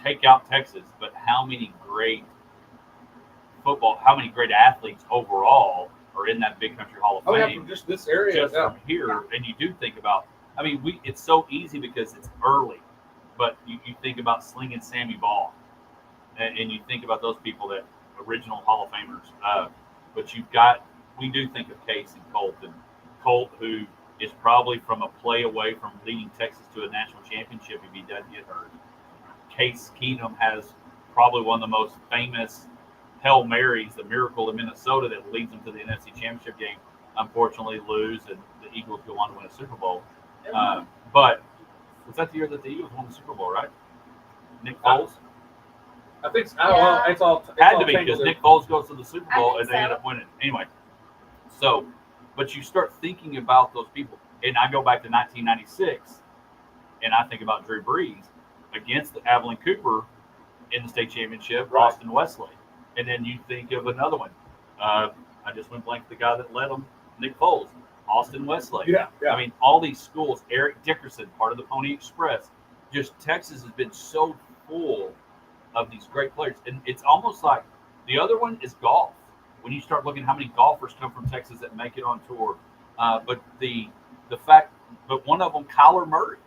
[SPEAKER 2] take out Texas, but how many great athletes overall are in that Big Country Hall of Fame?
[SPEAKER 1] Oh yeah, from just this area,
[SPEAKER 2] Just from here, and you do think about. It's so easy because it's early, but you think about slinging Sammy Ball, and you think about those people that original Hall of Famers. But we do think of Case and Colt, who is probably from a play away from leading Texas to a national championship if he doesn't get hurt. Case Keenum has probably one of the most famous Hail Marys, the miracle in Minnesota that leads them to the NFC Championship game. Unfortunately, lose, and the Eagles go on to win a Super Bowl. But was that the year that the Eagles won the Super Bowl, right? Nick Foles?
[SPEAKER 1] I think it's all
[SPEAKER 2] Had
[SPEAKER 1] all
[SPEAKER 2] to be
[SPEAKER 1] tangled
[SPEAKER 2] because
[SPEAKER 1] in.
[SPEAKER 2] Nick Foles goes to the Super
[SPEAKER 6] I
[SPEAKER 2] Bowl
[SPEAKER 6] think
[SPEAKER 2] and they end
[SPEAKER 6] so.
[SPEAKER 2] up winning. Anyway, so, but you start thinking about those people. And I go back to 1996, and I think about Drew Brees against the Abilene Cooper in the state championship,
[SPEAKER 1] Right.
[SPEAKER 2] Austin Wesley. And then you think of another one. I just went blank the guy that led them, Nick Foles, Austin Wesley.
[SPEAKER 1] Yeah.
[SPEAKER 2] All these schools, Eric Dickerson, part of the Pony Express, just Texas has been so full of these great players. And it's almost like the other one is golf. When you start looking how many golfers come from Texas that make it on tour. But one of them, Kyler Murray.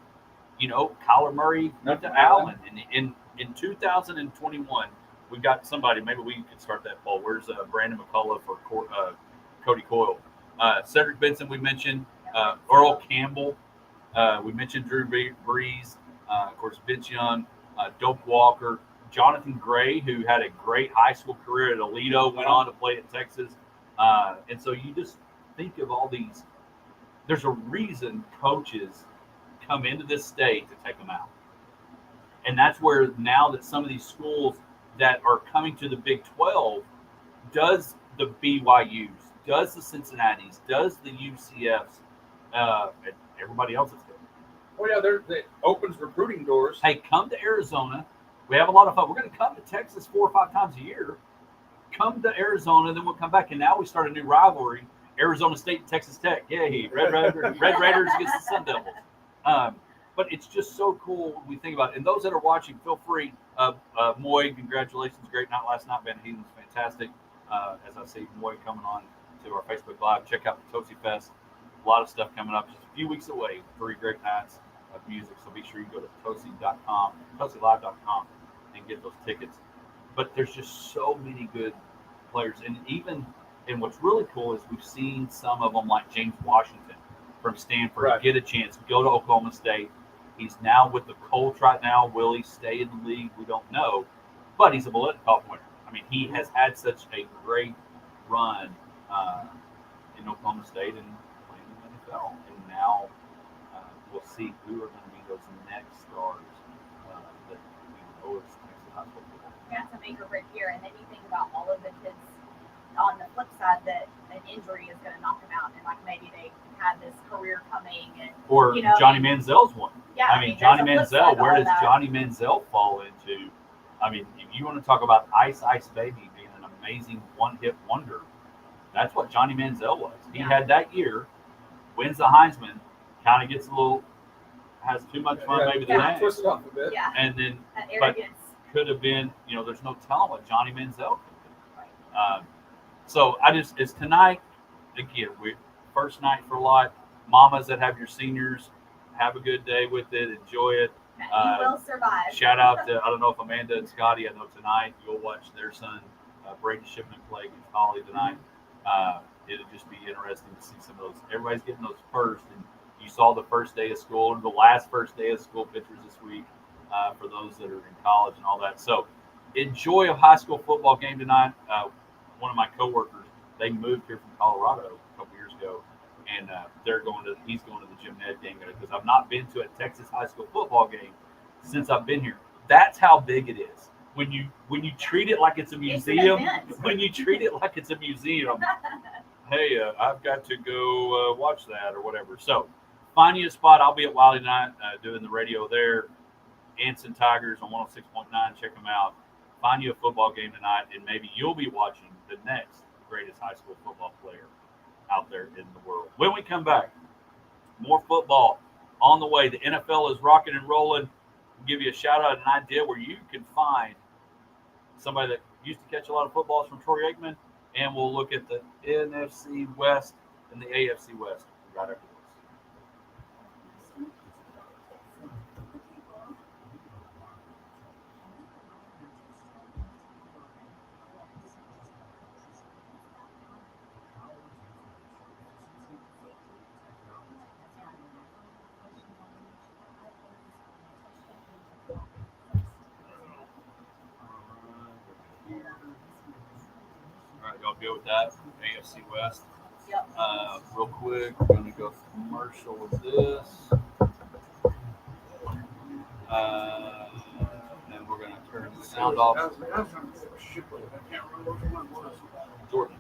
[SPEAKER 2] Kyler Murray went to Allen. And in 2021, we got somebody, maybe we could start that poll. Where's Brandon McCullough for Cody Coyle? Cedric Benson, we mentioned. Earl Campbell. We mentioned Drew Brees. Of course, Vince Young, Doak Walker, Jonathan Gray, who had a great high school career at Aledo, went on to play at Texas. And so you just think of all these. There's a reason coaches come into this state to take them out. And that's where now that some of these schools that are coming to the Big 12, does the BYUs, does the Cincinnatis, does the UCFs, and everybody else is good.
[SPEAKER 1] Well, yeah, it opens recruiting doors.
[SPEAKER 2] Hey, come to Arizona. We have a lot of fun. We're going to come to Texas 4 or 5 times a year. Come to Arizona, then we'll come back. And now we start a new rivalry, Arizona State and Texas Tech. Yay, Red Raiders against the Sun Devils. But it's just so cool when we think about it. And those that are watching, feel free. Moy, congratulations. Great night last night. Van Heelen's fantastic. As I see Moy coming on to our Facebook Live, check out the Tootsie Fest. A lot of stuff coming up. Just a few weeks away. 3 great nights of music. So be sure you go to Tootsie.com, TootieLive.com, and get those tickets. But there's just so many good players. And what's really cool is we've seen some of them like James Washington from Stanford get a chance, go to Oklahoma State. He's now with the Colts right now. Will he stay in the league? We don't know. But he's a Biletnikoff winner. He has had such a great run in Oklahoma State and playing in the NFL. And now we'll see who are going to be those next stars that we know is Texas high school football.
[SPEAKER 6] That's a make or break here. And then you think about all of the kids on the flip side that an injury is going to knock them out, and like maybe they had this career coming, and
[SPEAKER 2] Or Johnny Manziel's one.
[SPEAKER 6] yeah,
[SPEAKER 2] I mean, Johnny
[SPEAKER 6] there's a flip side
[SPEAKER 2] Manziel,
[SPEAKER 6] to
[SPEAKER 2] where
[SPEAKER 6] all
[SPEAKER 2] does
[SPEAKER 6] that.
[SPEAKER 2] Johnny Manziel fall into? I mean, if you want to talk about Ice Baby being an amazing one-hit wonder, that's what Johnny Manziel was. He had that year, wins the Heisman, kind of gets a little, has too much fun maybe the next,
[SPEAKER 1] twist it up a bit.
[SPEAKER 6] Yeah,
[SPEAKER 2] and then
[SPEAKER 6] that
[SPEAKER 2] but
[SPEAKER 6] arrogance.
[SPEAKER 2] could have been, there's no telling what Johnny Manziel could do. So it's tonight. Again, first night for a lot. Mamas that have your seniors, have a good day with it. Enjoy it.
[SPEAKER 6] You will survive.
[SPEAKER 2] Shout out to, I don't know if Amanda and Scotty, I know tonight you'll watch their son, Brady Shipman, play against Holly tonight. It'll just be interesting to see some of those. Everybody's getting those first. And you saw the first day of school and the last first day of school pictures this week for those that are in college and all that. So enjoy a high school football game tonight. One of my coworkers, they moved here from Colorado a couple years ago, and he's going to the Jim Ned game because I've not been to a Texas high school football game since I've been here. That's how big it is. When you treat it like it's a museum, hey, I've got to go watch that or whatever. So find you a spot. I'll be at Wiley tonight doing the radio there. Anson Tigers on 106.9. Check them out. Find you a football game tonight, and maybe you'll be watching the next greatest high school football player out there in the world. When we come back, more football on the way. The NFL is rocking and rolling. We'll give you a shout out, an idea where you can find somebody that used to catch a lot of footballs from Troy Aikman, and we'll look at the NFC West and the AFC West right after this. All right, y'all good with that? AFC West.
[SPEAKER 6] Yep.
[SPEAKER 2] Real quick, we're going to go commercial with this. And we're going to turn the sound off. Jordan.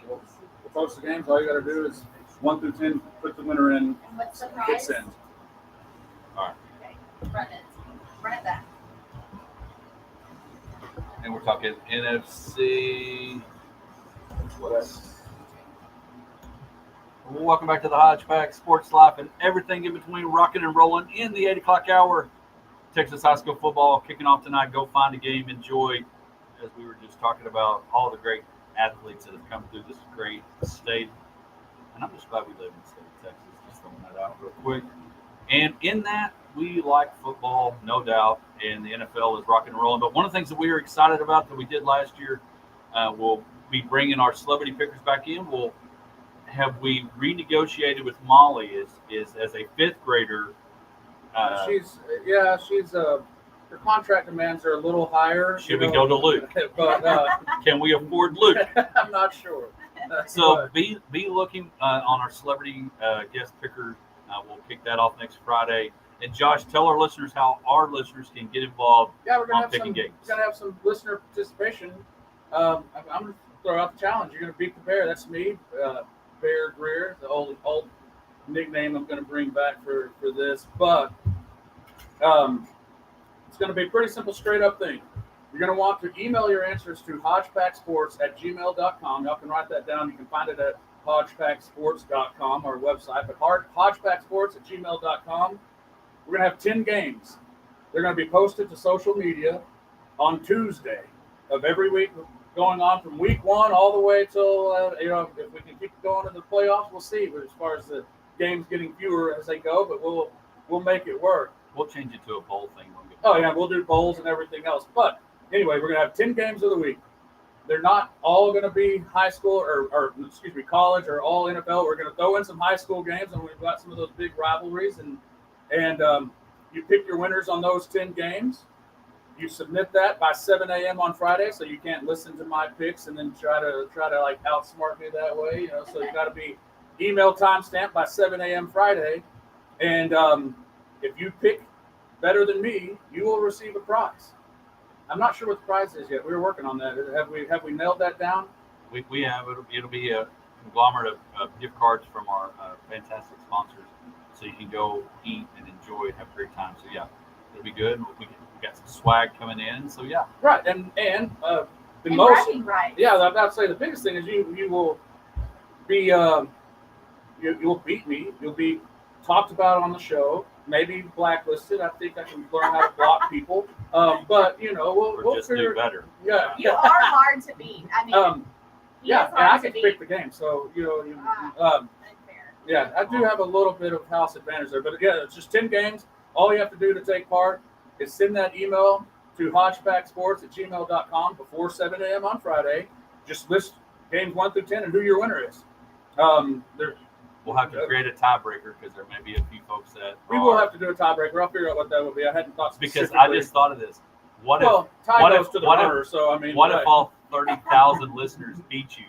[SPEAKER 1] We'll post the games. All you got to do is 1 through 10, put the winner in,
[SPEAKER 6] And what's the
[SPEAKER 1] hit
[SPEAKER 6] prize?
[SPEAKER 1] send.
[SPEAKER 2] All right.
[SPEAKER 6] Okay, run it. Run it back.
[SPEAKER 2] And we're talking NFC West. Welcome back to the Hodge Pack Sports Life and everything in between, rocking and rolling in the 8 o'clock hour. Texas high school football kicking off tonight. Go find a game, enjoy, as we were just talking about, all the great athletes that have come through this great state. And I'm just glad we live in the state of Texas. Just throwing that out real quick. And in that, we like football, no doubt, and the NFL is rocking and rolling. But one of the things that we are excited about that we did last year, we'll be bringing our celebrity pickers back in. We renegotiated with Molly is as a fifth grader.
[SPEAKER 1] She's her contract demands are a little higher.
[SPEAKER 2] Should we go to Luke?
[SPEAKER 1] But
[SPEAKER 2] Can we afford Luke?
[SPEAKER 1] I'm not sure.
[SPEAKER 2] So be looking on our celebrity guest picker. We'll kick that off next Friday. And Josh, tell our listeners how our listeners can get involved.
[SPEAKER 1] Yeah, we're gonna
[SPEAKER 2] on
[SPEAKER 1] have
[SPEAKER 2] picking
[SPEAKER 1] some.
[SPEAKER 2] games.
[SPEAKER 1] We're gonna have some listener participation. I'm gonna throw out the challenge. You're gonna beat the bear. That's me, Bear Greer, the old nickname I'm gonna bring back for this. But it's gonna be a pretty simple, straight up thing. You're gonna want to email your answers to hodgepacksports@gmail.com. Y'all can write that down. You can find it at hodgepacksports.com, our website. But hodgepacksports@gmail.com. We're going to have 10 games. They're going to be posted to social media on Tuesday of every week, going on from week 1 all the way till, if we can keep going to the playoffs, we'll see. But as far as the games getting fewer as they go, but we'll make it work.
[SPEAKER 2] We'll change it to a bowl thing.
[SPEAKER 1] Oh, yeah, we'll do bowls and everything else. But anyway, we're going to have 10 games of the week. They're not all going to be high school or college or all NFL. We're going to throw in some high school games, and we've got some of those big rivalries, and you pick your winners on those 10 games. You submit that by 7 a.m. on Friday, so you can't listen to my picks and then try to like outsmart me that way. So you got to be email timestamp by 7 a.m. Friday, and if you pick better than me, you will receive a prize. I'm not sure what the prize is yet. We were working on that. Have we nailed that down?
[SPEAKER 2] We have it'll be a conglomerate of gift cards from our fantastic sponsors, so you can go eat and enjoy and have a great time. So yeah, it'll be good. We got some swag coming in. So yeah,
[SPEAKER 1] right. And the
[SPEAKER 6] And
[SPEAKER 1] most
[SPEAKER 6] bragging rights.
[SPEAKER 1] yeah, I'm about to say the biggest thing is you will be you'll beat me. You'll be talked about on the show. Maybe blacklisted. I think I can learn how to block people. But we'll
[SPEAKER 2] just
[SPEAKER 1] figure.
[SPEAKER 2] do better.
[SPEAKER 1] Yeah.
[SPEAKER 6] You are hard to beat. I mean, he
[SPEAKER 1] Yeah,
[SPEAKER 6] is
[SPEAKER 1] and I
[SPEAKER 6] hard
[SPEAKER 1] can
[SPEAKER 6] to
[SPEAKER 1] pick
[SPEAKER 6] beat.
[SPEAKER 1] the game. So
[SPEAKER 6] Unfair.
[SPEAKER 1] yeah, I do have a little bit of house advantage there. But yeah, it's just 10 games. All you have to do to take part is send that email to hodgepacksports@gmail.com before 7 a.m. on Friday. Just list games 1 through 10 and who your winner is.
[SPEAKER 2] We'll have to create a tiebreaker because there may be a few folks that
[SPEAKER 1] We will have to do a tiebreaker. I'll figure out what that will be. I hadn't thought
[SPEAKER 2] because
[SPEAKER 1] specifically.
[SPEAKER 2] I just thought of this. What
[SPEAKER 1] tie
[SPEAKER 2] what
[SPEAKER 1] goes
[SPEAKER 2] if-
[SPEAKER 1] to the
[SPEAKER 2] what if-
[SPEAKER 1] runner. So I mean,
[SPEAKER 2] if all 30,000 listeners beat you?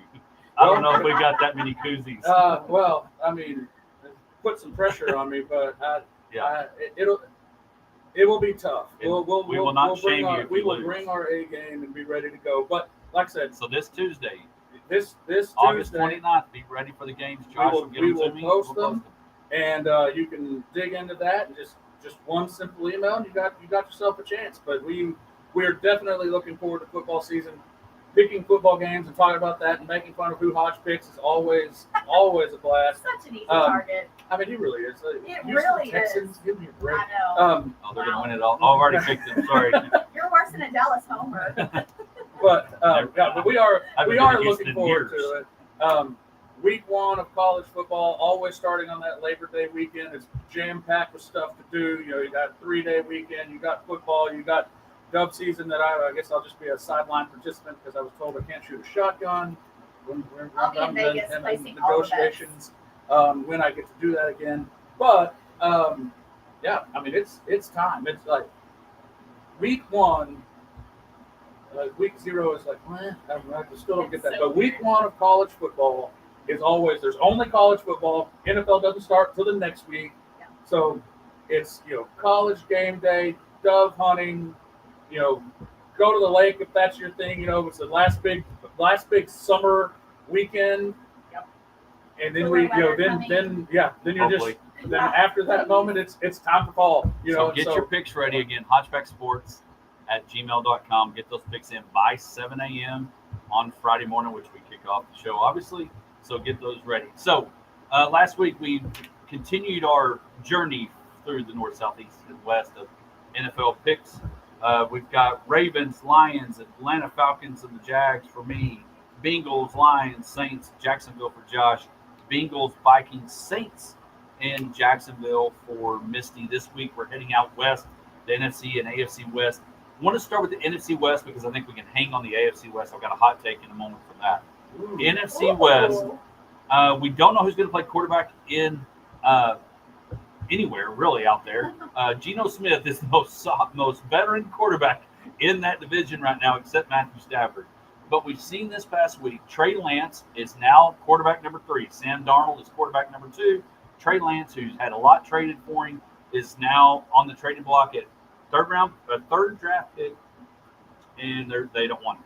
[SPEAKER 2] I don't know if we got that many koozies.
[SPEAKER 1] well, I mean, put some pressure on me, but it will be tough.
[SPEAKER 2] We will not shame you if
[SPEAKER 1] We
[SPEAKER 2] you
[SPEAKER 1] will
[SPEAKER 2] lose.
[SPEAKER 1] bring our A game and be ready to go. But like I said,
[SPEAKER 2] So this Tuesday,
[SPEAKER 1] this
[SPEAKER 2] August
[SPEAKER 1] Tuesday,
[SPEAKER 2] 29th, be ready for the games. Josh will get
[SPEAKER 1] we
[SPEAKER 2] them to
[SPEAKER 1] will
[SPEAKER 2] me.
[SPEAKER 1] post
[SPEAKER 2] We'll
[SPEAKER 1] them. And you can dig into that and just one simple email, and you got yourself a chance. But we're definitely looking forward to football season. Picking football games and talking about that and making fun of who Hodge picks is always a blast.
[SPEAKER 6] Such an easy target.
[SPEAKER 1] I mean, he really is.
[SPEAKER 6] It
[SPEAKER 1] Houston
[SPEAKER 6] really
[SPEAKER 1] Texans,
[SPEAKER 6] is.
[SPEAKER 1] Give me a break.
[SPEAKER 6] I know.
[SPEAKER 2] Oh, they're going to win it all. Oh, I've already picked them. Sorry.
[SPEAKER 6] You're worse than a Dallas homer.
[SPEAKER 1] But we are
[SPEAKER 2] I've been
[SPEAKER 1] looking
[SPEAKER 2] to Houston
[SPEAKER 1] forward
[SPEAKER 2] years.
[SPEAKER 1] to it. Week 1 of college football, always starting on that Labor Day weekend. It's jam-packed with stuff to do. You got a 3-day weekend. You got football. You got dove season that I guess I'll just be a sideline participant because I was told I can't shoot a shotgun.
[SPEAKER 6] I'll be in Vegas
[SPEAKER 1] and
[SPEAKER 6] placing all the bets.
[SPEAKER 1] negotiations when I get to do that again. But yeah, I mean it's time. It's like week 1. Week 0 is like, I still don't get that.
[SPEAKER 6] So
[SPEAKER 1] But week 1 of college football is always, there's only college football. NFL doesn't start till the next week.
[SPEAKER 6] Yeah.
[SPEAKER 1] So it's, college game day, dove hunting, go to the lake if that's your thing. It's the last big summer weekend.
[SPEAKER 6] Yep.
[SPEAKER 1] And then
[SPEAKER 6] Cooler
[SPEAKER 1] we,
[SPEAKER 6] weather
[SPEAKER 1] then
[SPEAKER 6] coming.
[SPEAKER 1] then you're
[SPEAKER 2] Hopefully.
[SPEAKER 1] just then after that moment, it's time to fall.
[SPEAKER 2] So get your picks ready again. HodgePackSports@gmail.com. Get those picks in by 7 a.m. on Friday morning, which we kick off the show, obviously. So get those ready. So last week we continued our journey through the north, south, east, and west of NFL picks. We've got Ravens, Lions, Atlanta Falcons, and the Jags for me. Bengals, Lions, Saints, Jacksonville for Josh. Bengals, Vikings, Saints, and Jacksonville for Misty. This week we're heading out west, the NFC and AFC West. I want to start with the NFC West because I think we can hang on the AFC West. I've got a hot take in a moment for that. NFC West, we don't know who's going to play quarterback in anywhere really out there. Geno Smith is the most veteran quarterback in that division right now, except Matthew Stafford. But we've seen this past week, Trey Lance is now quarterback number 3. Sam Darnold is quarterback number 2. Trey Lance, who's had a lot traded for him, is now on the trading block at third draft pick, and they don't want him.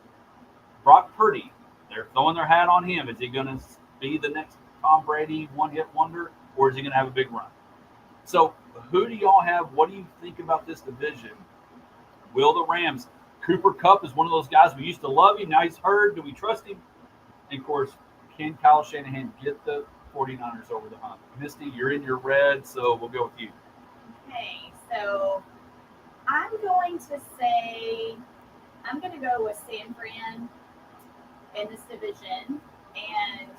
[SPEAKER 2] Brock Purdy, they're throwing their hat on him. Is he going to be the next Tom Brady one-hit wonder, or is he going to have a big run? So who do y'all have? What do you think about this division? Will the Rams? Cooper Kupp is one of those guys we used to love him. Now he's hurt. Do we trust him? And, of course, can Kyle Shanahan get the 49ers over the hump? Misty, you're in your red, so we'll go with you.
[SPEAKER 6] Okay, so I'm going to go with San Fran in this division. And,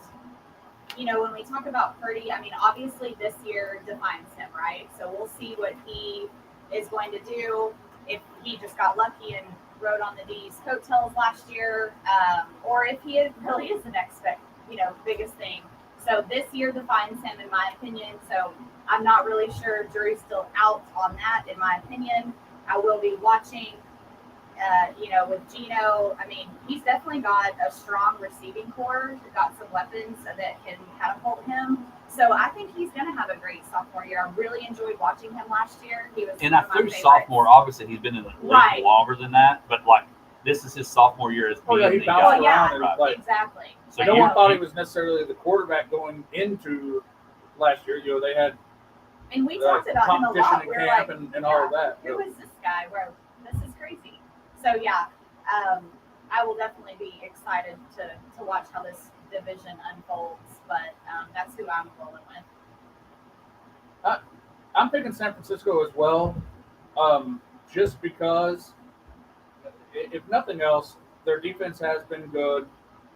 [SPEAKER 6] when we talk about Purdy, I mean, obviously this year defines him, right? So we'll see what he is going to do. If he just got lucky and rode on the D's coattails last year, or if he really is the next biggest thing. So this year defines him, in my opinion. So I'm not really sure. Jury's still out on that, in my opinion. I will be watching, with Geno. I mean, he's definitely got a strong receiving core. He's got some weapons that can catapult him. So I think he's going to have a great sophomore year. I really enjoyed watching him last year. He was
[SPEAKER 2] and I threw sophomore. Obviously, he's been in the league longer than that, but this is his sophomore year as being
[SPEAKER 1] he
[SPEAKER 2] the
[SPEAKER 1] bounced
[SPEAKER 2] guy.
[SPEAKER 1] around
[SPEAKER 6] exactly.
[SPEAKER 2] So
[SPEAKER 1] no one thought he was necessarily the quarterback going into last year. They had
[SPEAKER 6] and we talked about him a lot.
[SPEAKER 1] competition in camp and all of that.
[SPEAKER 6] Who is this guy? Bro, this is crazy. So I will definitely be excited to watch how this division unfolds. But that's who I'm rolling with.
[SPEAKER 1] I'm picking San Francisco as well, just because, if nothing else, their defense has been good.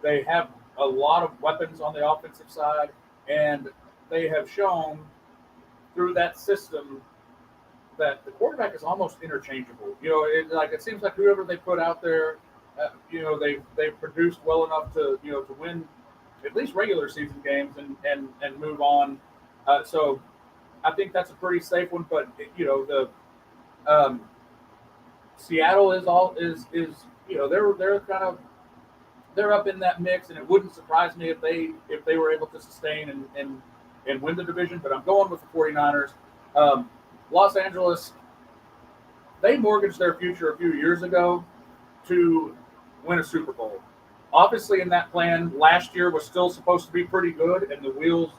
[SPEAKER 1] They have a lot of weapons on the offensive side, and they have shown through that system that the quarterback is almost interchangeable. It seems like whoever they put out there, they've produced well enough to win at least regular season games and move on. So I think that's a pretty safe one. But the Seattle is they're up in that mix, and it wouldn't surprise me if they were able to sustain and win the division. But I'm going with the 49ers. Los Angeles, they mortgaged their future a few years ago to win a Super Bowl. Obviously, in that plan, last year was still supposed to be pretty good, and the wheels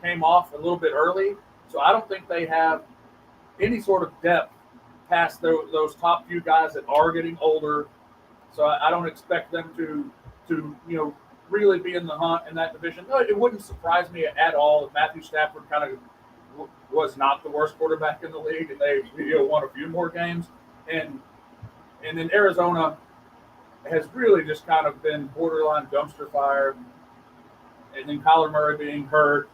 [SPEAKER 1] came off a little bit early. So I don't think they have any sort of depth past those top few guys that are getting older. So I don't expect them to really be in the hunt in that division. No, it wouldn't surprise me at all if Matthew Stafford kind of was not the worst quarterback in the league, and they won a few more games. And then Arizona has really just kind of been borderline dumpster fire. And then Kyler Murray being hurt,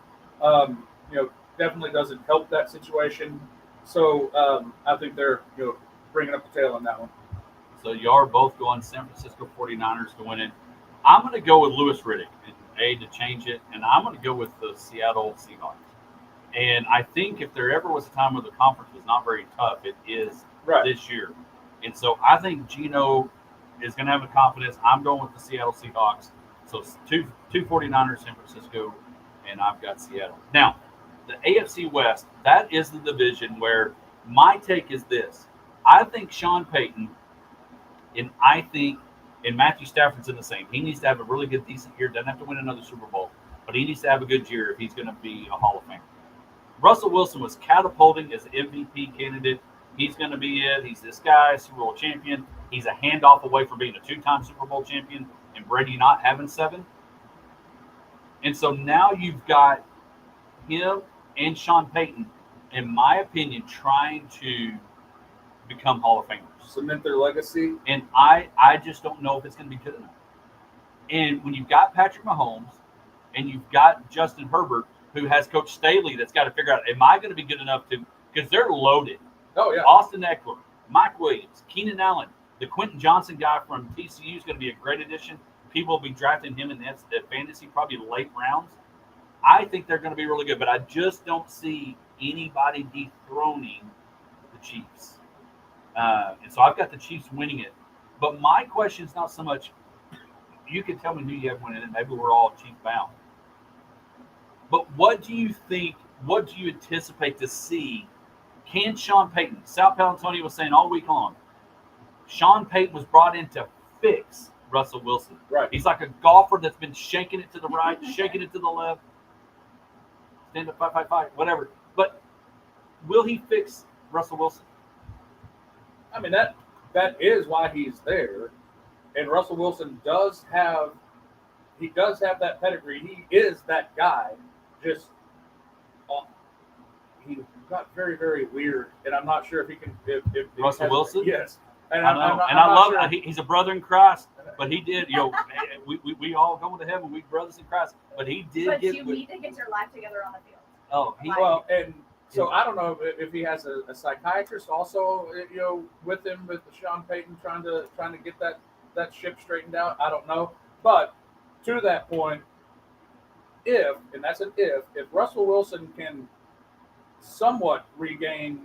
[SPEAKER 1] definitely doesn't help that situation. So I think they're bringing up the tail on that one.
[SPEAKER 2] So you are both going San Francisco 49ers to win it. I'm going to go with Louis Riddick, to change it, and I'm going to go with the Seattle Seahawks. And I think if there ever was a time where the conference was not very tough, it is this year. And so I think Geno is going to have the confidence. I'm going with the Seattle Seahawks. So two 49ers, San Francisco, and I've got Seattle. Now, the AFC West, that is the division where my take is this. I think Sean Payton and I think And Matthew Stafford's in the same. He needs to have a really good, decent year. Doesn't have to win another Super Bowl, but he needs to have a good year if he's going to be a Hall of Famer. Russell Wilson was catapulting as MVP candidate. He's going to be it. He's this guy, Super Bowl champion. He's a handoff away from being a 2-time Super Bowl champion and Brady not having 7. And so now you've got him and Sean Payton, in my opinion, trying to become Hall of Famers.
[SPEAKER 1] Cement their legacy.
[SPEAKER 2] And I just don't know if it's going to be good enough. And when you've got Patrick Mahomes and you've got Justin Herbert, who has Coach Staley that's got to figure out, am I going to be good enough to – because they're loaded.
[SPEAKER 1] Oh, yeah.
[SPEAKER 2] Austin Eckler, Mike Williams, Keenan Allen, the Quentin Johnson guy from TCU is going to be a great addition. People will be drafting him in the fantasy, probably late rounds. I think they're going to be really good, but I just don't see anybody dethroning the Chiefs. And so I've got the Chiefs winning it. But my question is not so much – you can tell me who you have winning it. Maybe we're all Chiefs bound. But what do you think – what do you anticipate to see? Can Sean Payton – Sal Paolantonio was saying all week long, Sean Payton was brought in to fix Russell Wilson.
[SPEAKER 1] Right.
[SPEAKER 2] He's like a golfer that's been shaking it to the right, shaking it to the left. Stand up, fight, whatever. But will he fix Russell Wilson?
[SPEAKER 1] I mean, that is why he's there. And Russell Wilson does have that pedigree. He is that guy. Just he got very, very weird, and I'm not sure if he can. If
[SPEAKER 2] Russell Wilson?
[SPEAKER 1] Yes. And
[SPEAKER 2] I know, and I love it. He's a brother in Christ, but he did. We all go to heaven. We brothers in Christ, but he did.
[SPEAKER 6] But you need to get your life together on the field.
[SPEAKER 2] Oh,
[SPEAKER 1] well, and so I don't know if he has a psychiatrist also, with him with Sean Payton trying to get that ship straightened out. I don't know, but to that point, if Russell Wilson can somewhat regain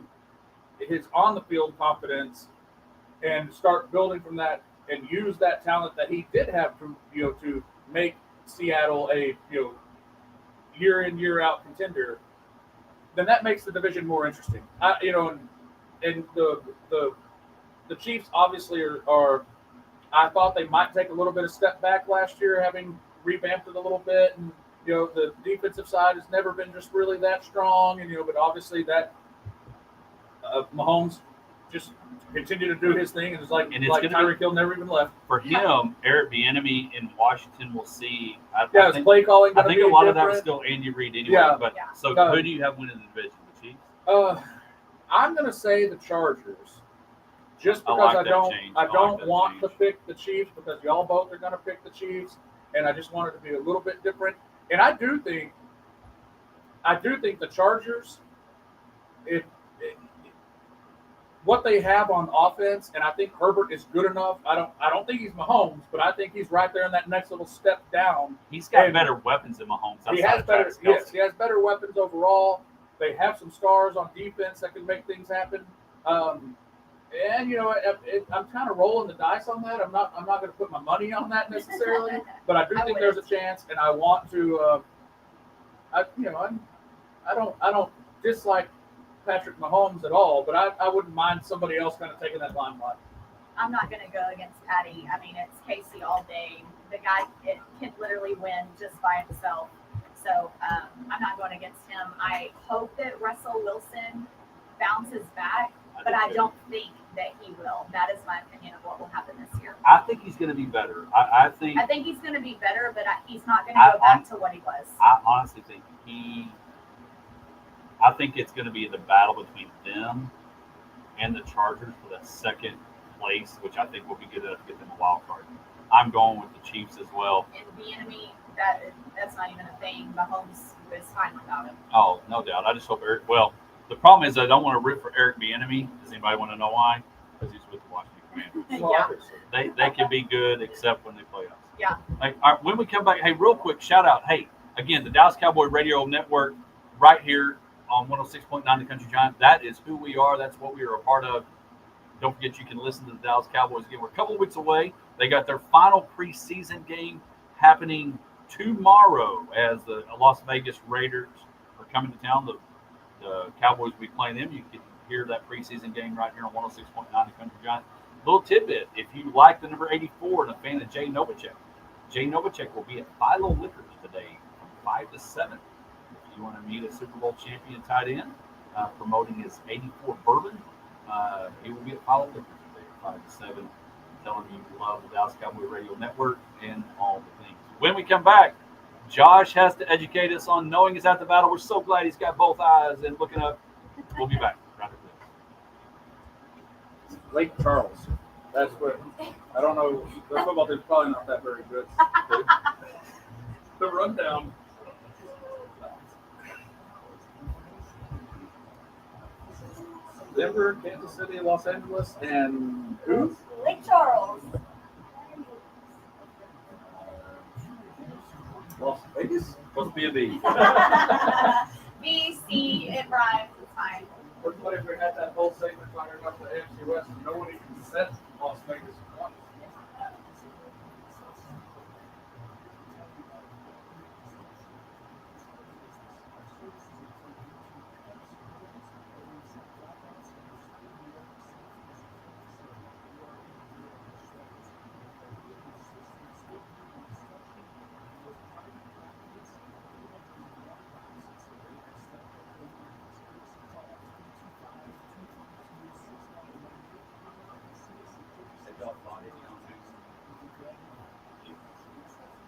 [SPEAKER 1] his on the field confidence and start building from that and use that talent that he did have to make Seattle a year in year out contender, then that makes the division more interesting. And the Chiefs obviously are. I thought they might take a little bit of step back last year, having revamped it a little bit, and the defensive side has never been just really that strong, and but obviously that Mahomes just continued to do his thing, and it's like Tyreek Hill never even left.
[SPEAKER 2] For him, Eric Bieniemy in Washington will see.
[SPEAKER 1] I think play calling.
[SPEAKER 2] I think a lot of that was still Andy Reid anyway.
[SPEAKER 1] Yeah.
[SPEAKER 2] But so who do you have winning the division? The Chiefs?
[SPEAKER 1] I'm going to say the Chargers, just because
[SPEAKER 2] like
[SPEAKER 1] I
[SPEAKER 2] that
[SPEAKER 1] don't want to pick the Chiefs because y'all both are going to pick the Chiefs, and I just want it to be a little bit different. And I do think the Chargers, what they have on offense, and I think Herbert is good enough. I don't think he's Mahomes, but I think he's right there in that next little step down.
[SPEAKER 2] He's got better weapons than Mahomes.
[SPEAKER 1] He has better. Yes, he has better weapons overall. They have some stars on defense that can make things happen. And I'm kind of rolling the dice on that. I'm not going to put my money on that necessarily, but I do think there's a chance, and I want to. I don't dislike Patrick Mahomes at all, but I wouldn't mind somebody else kind of taking that limelight.
[SPEAKER 6] I'm not going to go against Patty. I mean, it's Casey all day. The guy can literally win just by himself. So I'm not going against him. I hope that Russell Wilson bounces back, but I don't think that he will. That is my opinion of what will happen this year.
[SPEAKER 2] I think he's going to be better. I think
[SPEAKER 6] he's going to be better, but he's not going to go back to what he was.
[SPEAKER 2] I honestly think I think it's going to be the battle between them and the Chargers for that second place, which I think will be good enough to get them a wild card. I'm going with the Chiefs as well.
[SPEAKER 6] And the enemy, that's not even a thing. Mahomes is fine without him.
[SPEAKER 2] Oh, no doubt. I just hope Eric. Well, the problem is I don't want to root for Eric Bieniemy. Does anybody want to know why? Because he's with the Washington Commanders.
[SPEAKER 6] Yeah.
[SPEAKER 2] They can be good except when they play us.
[SPEAKER 6] Yeah.
[SPEAKER 2] All right, when we come back, hey, real quick shout out. Hey, again, the Dallas Cowboy Radio Network, right here on 106.9 The Country Giant. That is who we are. That's what we are a part of. Don't forget you can listen to the Dallas Cowboys again. We're a couple of weeks away. They got their final preseason game happening tomorrow as the Las Vegas Raiders are coming to town. The Cowboys will be playing them. You can hear that preseason game right here on 106.9 The Country Giant. Little tidbit: if you like the number 84 and a fan of Jay Novacek will be at Philo Liquors today from 5 to 7. If you want to meet a Super Bowl champion tight end promoting his 84 bourbon, he will be at Philo Liquors today from 5 to 7. Telling you love the Dallas Cowboy Radio Network and all the things. When we come back, Josh has to educate us on knowing he's at the battle. We're so glad he's got both eyes and looking up. We'll be back right after this.
[SPEAKER 1] Lake Charles. That's what I don't know. Their football team's probably not that very good. The rundown. Denver, Kansas City, Los Angeles, and who?
[SPEAKER 6] Lake Charles.
[SPEAKER 1] Las Vegas? Must be a B.
[SPEAKER 6] B, C, it rhymes. It's fine.
[SPEAKER 1] What if we had that whole segment talking about the AFC West and nobody can set Las Vegas?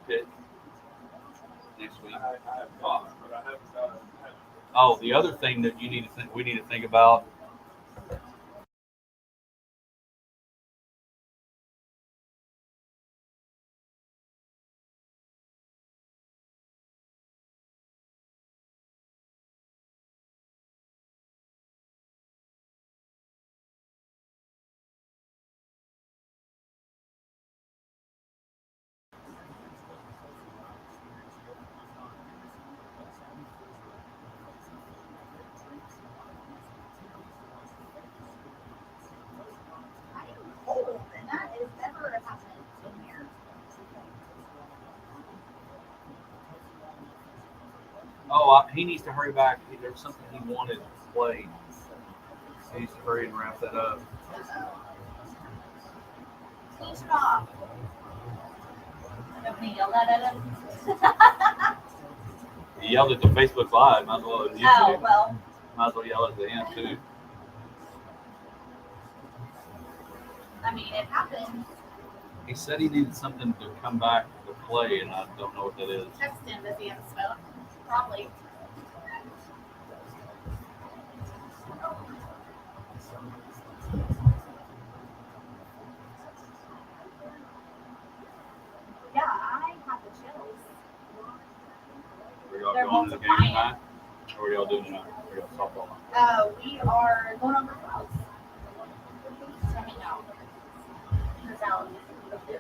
[SPEAKER 2] Okay. Next week. Oh, the other thing that we need to think about.
[SPEAKER 6] Cold, and that is never happened in here.
[SPEAKER 2] Oh, he needs to hurry back. There was something he wanted to play. He needs to hurry and wrap that up.
[SPEAKER 6] Teach it off. Nobody yelled at him.
[SPEAKER 2] He yelled at the Facebook Live. Might as well at YouTube.
[SPEAKER 6] Oh, well.
[SPEAKER 2] Might as well yell at the him too.
[SPEAKER 6] I mean, it happened.
[SPEAKER 2] He said he needed something to come back to play, and I don't know what that is.
[SPEAKER 6] Text him if he has phone. Probably. Yeah, I have the chills.
[SPEAKER 2] Are y'all
[SPEAKER 6] They're
[SPEAKER 2] going to the game
[SPEAKER 6] multiplying.
[SPEAKER 2] tonight? Or are y'all doing tonight? Are y'all softball night?
[SPEAKER 6] We are going over to house to hang out. Because Alex is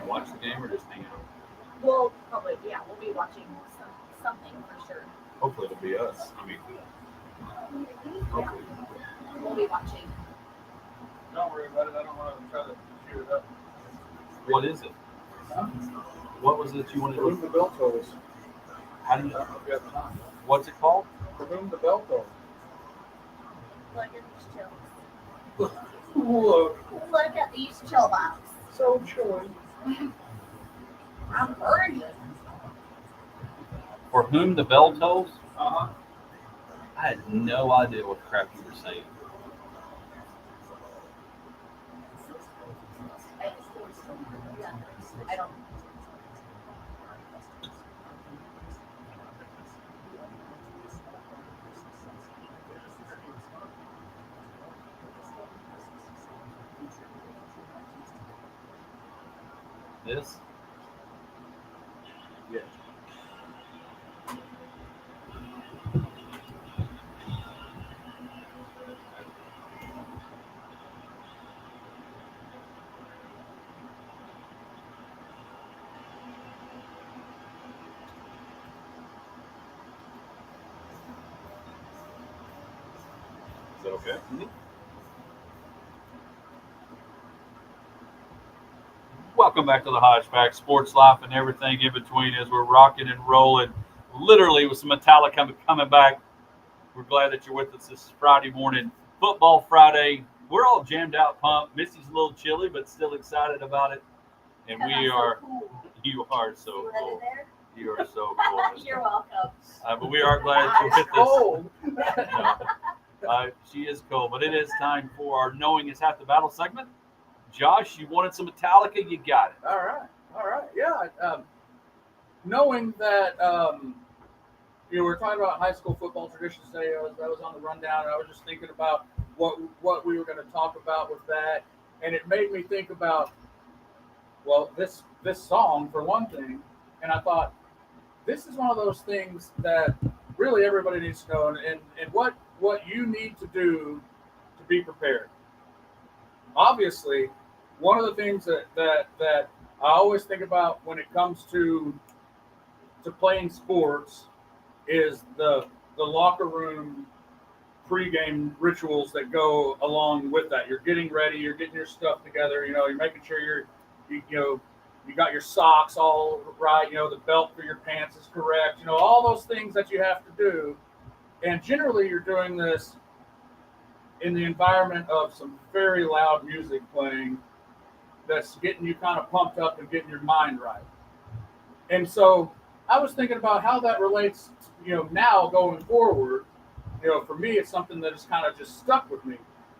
[SPEAKER 2] Watch the game or just hang out?
[SPEAKER 6] we'll probably, yeah, we'll be watching something for sure.
[SPEAKER 2] Hopefully it'll be us. I mean, hopefully.
[SPEAKER 6] We'll be watching.
[SPEAKER 1] Don't worry about it. I don't want to try to shoot it up.
[SPEAKER 2] What is it? What was it you wanted to
[SPEAKER 1] For whom
[SPEAKER 2] look
[SPEAKER 1] the bell tolls.
[SPEAKER 2] How do
[SPEAKER 1] I
[SPEAKER 2] you,
[SPEAKER 1] don't know if you have time.
[SPEAKER 2] what's it called?
[SPEAKER 1] For whom the bell tolls.
[SPEAKER 6] Look at these chills.
[SPEAKER 1] Look,
[SPEAKER 6] Look at these chill box.
[SPEAKER 1] so chilly.
[SPEAKER 6] I'm burning.
[SPEAKER 2] For whom the bell tolls?
[SPEAKER 1] Uh-huh.
[SPEAKER 2] I had no idea what crap you were saying.
[SPEAKER 6] I don't.
[SPEAKER 2] This?
[SPEAKER 1] Yeah.
[SPEAKER 2] Is that okay? Welcome back to the Hodge Pack, sports life and everything in between as we're rocking and rolling, literally with some Metallica coming back. We're glad that you're with us this Friday morning, Football Friday. we're all jammed out, pumped. Missy's a little chilly, but still excited about it. And
[SPEAKER 6] Because
[SPEAKER 2] we
[SPEAKER 6] I'm so
[SPEAKER 2] are.
[SPEAKER 6] cool.
[SPEAKER 2] You are so
[SPEAKER 6] See what I did
[SPEAKER 2] cool.
[SPEAKER 6] there?
[SPEAKER 2] You are so cool.
[SPEAKER 6] You're welcome.
[SPEAKER 2] But we are glad to hit this.
[SPEAKER 1] Cold.
[SPEAKER 2] She is cold, but it is time for our Knowing is Half the Battle segment. Josh, you wanted some Metallica, you got it.
[SPEAKER 1] All right, yeah. Knowing that we're talking about high school football traditions today, I was on the rundown, and I was just thinking about what we were going to talk about with that, and it made me think about this song for one thing, and I thought this is one of those things that really everybody needs to know, and what you need to do to be prepared. Obviously, one of the things that I always think about when it comes to playing sports is the locker room pregame rituals that go along with that. You're getting ready, you're getting your stuff together, you're making sure you got your socks all right, the belt for your pants is correct, all those things that you have to do. And generally you're doing this in the environment of some very loud music playing that's getting you kind of pumped up and getting your mind right. And so I was thinking about how that relates, now going forward. For me, it's something that has kind of just stuck with me.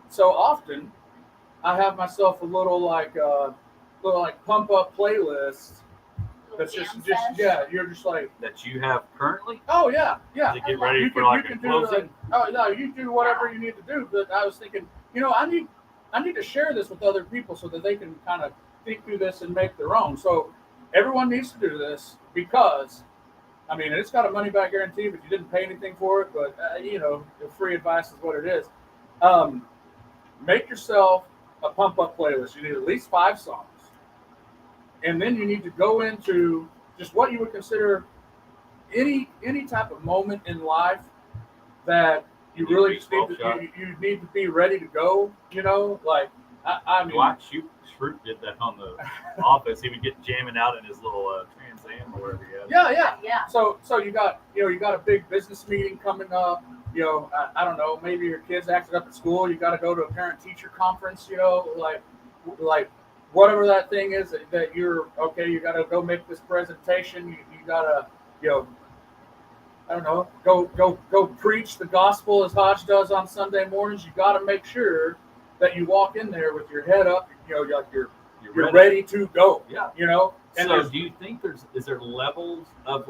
[SPEAKER 1] So often I have myself a little pump up playlist that's just you're just like
[SPEAKER 2] That you have currently
[SPEAKER 1] oh yeah
[SPEAKER 2] to get ready
[SPEAKER 1] you
[SPEAKER 2] for
[SPEAKER 1] can,
[SPEAKER 2] like
[SPEAKER 1] you
[SPEAKER 2] a
[SPEAKER 1] can do
[SPEAKER 2] closing.
[SPEAKER 1] you do whatever you need to do. But I was thinking, I need to share this with other people so that they can kind of think through this and make their own. So everyone needs to do this because, it's got a money back guarantee, but you didn't pay anything for it. But the free advice is what it is. Make yourself a pump up playlist. You need at least 5 songs, and then you need to go into just what you would consider any type of moment in life that you really just need to, you need to be ready to go.
[SPEAKER 2] Shroot did that on the Office. He would get jamming out in his little Trans Am or whatever he had.
[SPEAKER 6] Yeah.
[SPEAKER 1] So you got a big business meeting coming up. I don't know, maybe your kids acted up at school. You got to go to a parent teacher conference. Like whatever that thing is that you're okay. You got to go make this presentation. You got to I don't know, go preach the gospel as Hodge does on Sunday mornings. You got to make sure that you walk in there with your head up. Like you're ready to go.
[SPEAKER 2] Yeah.
[SPEAKER 1] And
[SPEAKER 2] so do you think is there levels of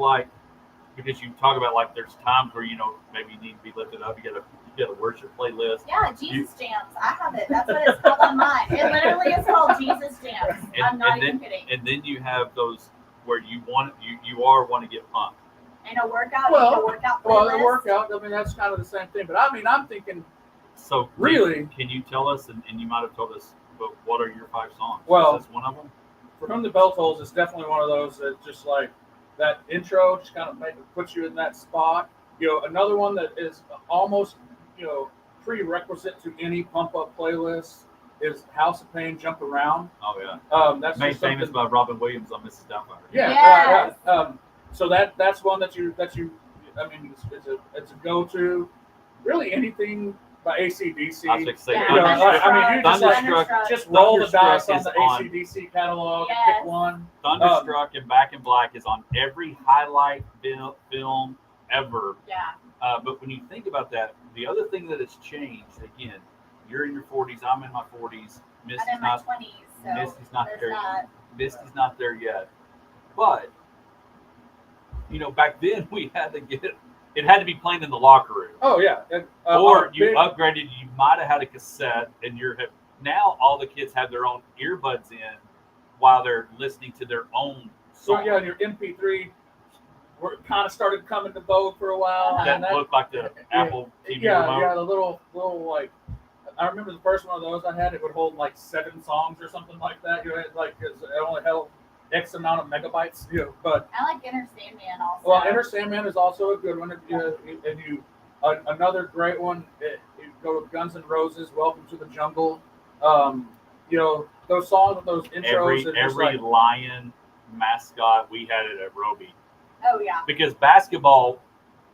[SPEAKER 2] because you talk about there's times where maybe you need to be lifted up. You get a worship playlist.
[SPEAKER 6] Yeah, Jesus jams. I have it. That's what it's called on mine. It literally is called Jesus jams. I'm not even kidding.
[SPEAKER 2] And then you have those where you want to get pumped.
[SPEAKER 6] And a workout. A workout playlist.
[SPEAKER 1] Well, the workout. That's kind of the same thing. But I'm thinking.
[SPEAKER 2] So
[SPEAKER 1] really,
[SPEAKER 2] can you tell us? And you might have told us, but what are your 5 songs?
[SPEAKER 1] Well,
[SPEAKER 2] is this one of them?
[SPEAKER 1] From the Bell Tolls is definitely one of those that just like that intro just kind of puts you in that spot. Another one that is almost prerequisite to any pump up playlist is House of Pain, Jump Around.
[SPEAKER 2] Oh yeah.
[SPEAKER 1] That's
[SPEAKER 2] made famous by Robin Williams on Mrs. Doubtfire.
[SPEAKER 1] Yeah.
[SPEAKER 6] Yes.
[SPEAKER 1] So that's one that you it's a go to. Really anything by AC/DC.
[SPEAKER 2] I was going to say,
[SPEAKER 6] Thunderstruck.
[SPEAKER 1] just roll the dice on
[SPEAKER 2] Thunderstruck
[SPEAKER 1] the
[SPEAKER 2] is
[SPEAKER 1] AC/DC catalog and
[SPEAKER 6] Yes.
[SPEAKER 1] pick one.
[SPEAKER 2] Thunderstruck and Back in Black is on every highlight film ever.
[SPEAKER 6] Yeah.
[SPEAKER 2] But when you think about that, the other thing that has changed, again, you're in your 40s, I'm in my 40s.
[SPEAKER 6] I'm in my 20s, so
[SPEAKER 2] Misty's not
[SPEAKER 6] there's
[SPEAKER 2] there.
[SPEAKER 6] that.
[SPEAKER 2] Misty's not there yet. But back then it had to be playing in the locker room.
[SPEAKER 1] Oh yeah. And,
[SPEAKER 2] or you upgraded. You might have had a cassette, and now all the kids have their own earbuds in while they're listening to their own song.
[SPEAKER 1] So yeah, your MP3 kind of started coming to vogue for a while.
[SPEAKER 2] That looked like the Apple TV remote.
[SPEAKER 1] Yeah, the little like. I remember the first one of those I had. It would hold like 7 songs or something like that. It only held X amount of megabytes. But
[SPEAKER 6] I like Enter Sandman also.
[SPEAKER 1] well, Enter Sandman is also a good one. Another great one. You go with Guns N' Roses, Welcome to the Jungle. Those songs with those intros.
[SPEAKER 2] Every Lion mascot, we had it at Roby.
[SPEAKER 6] Oh yeah.
[SPEAKER 2] Because basketball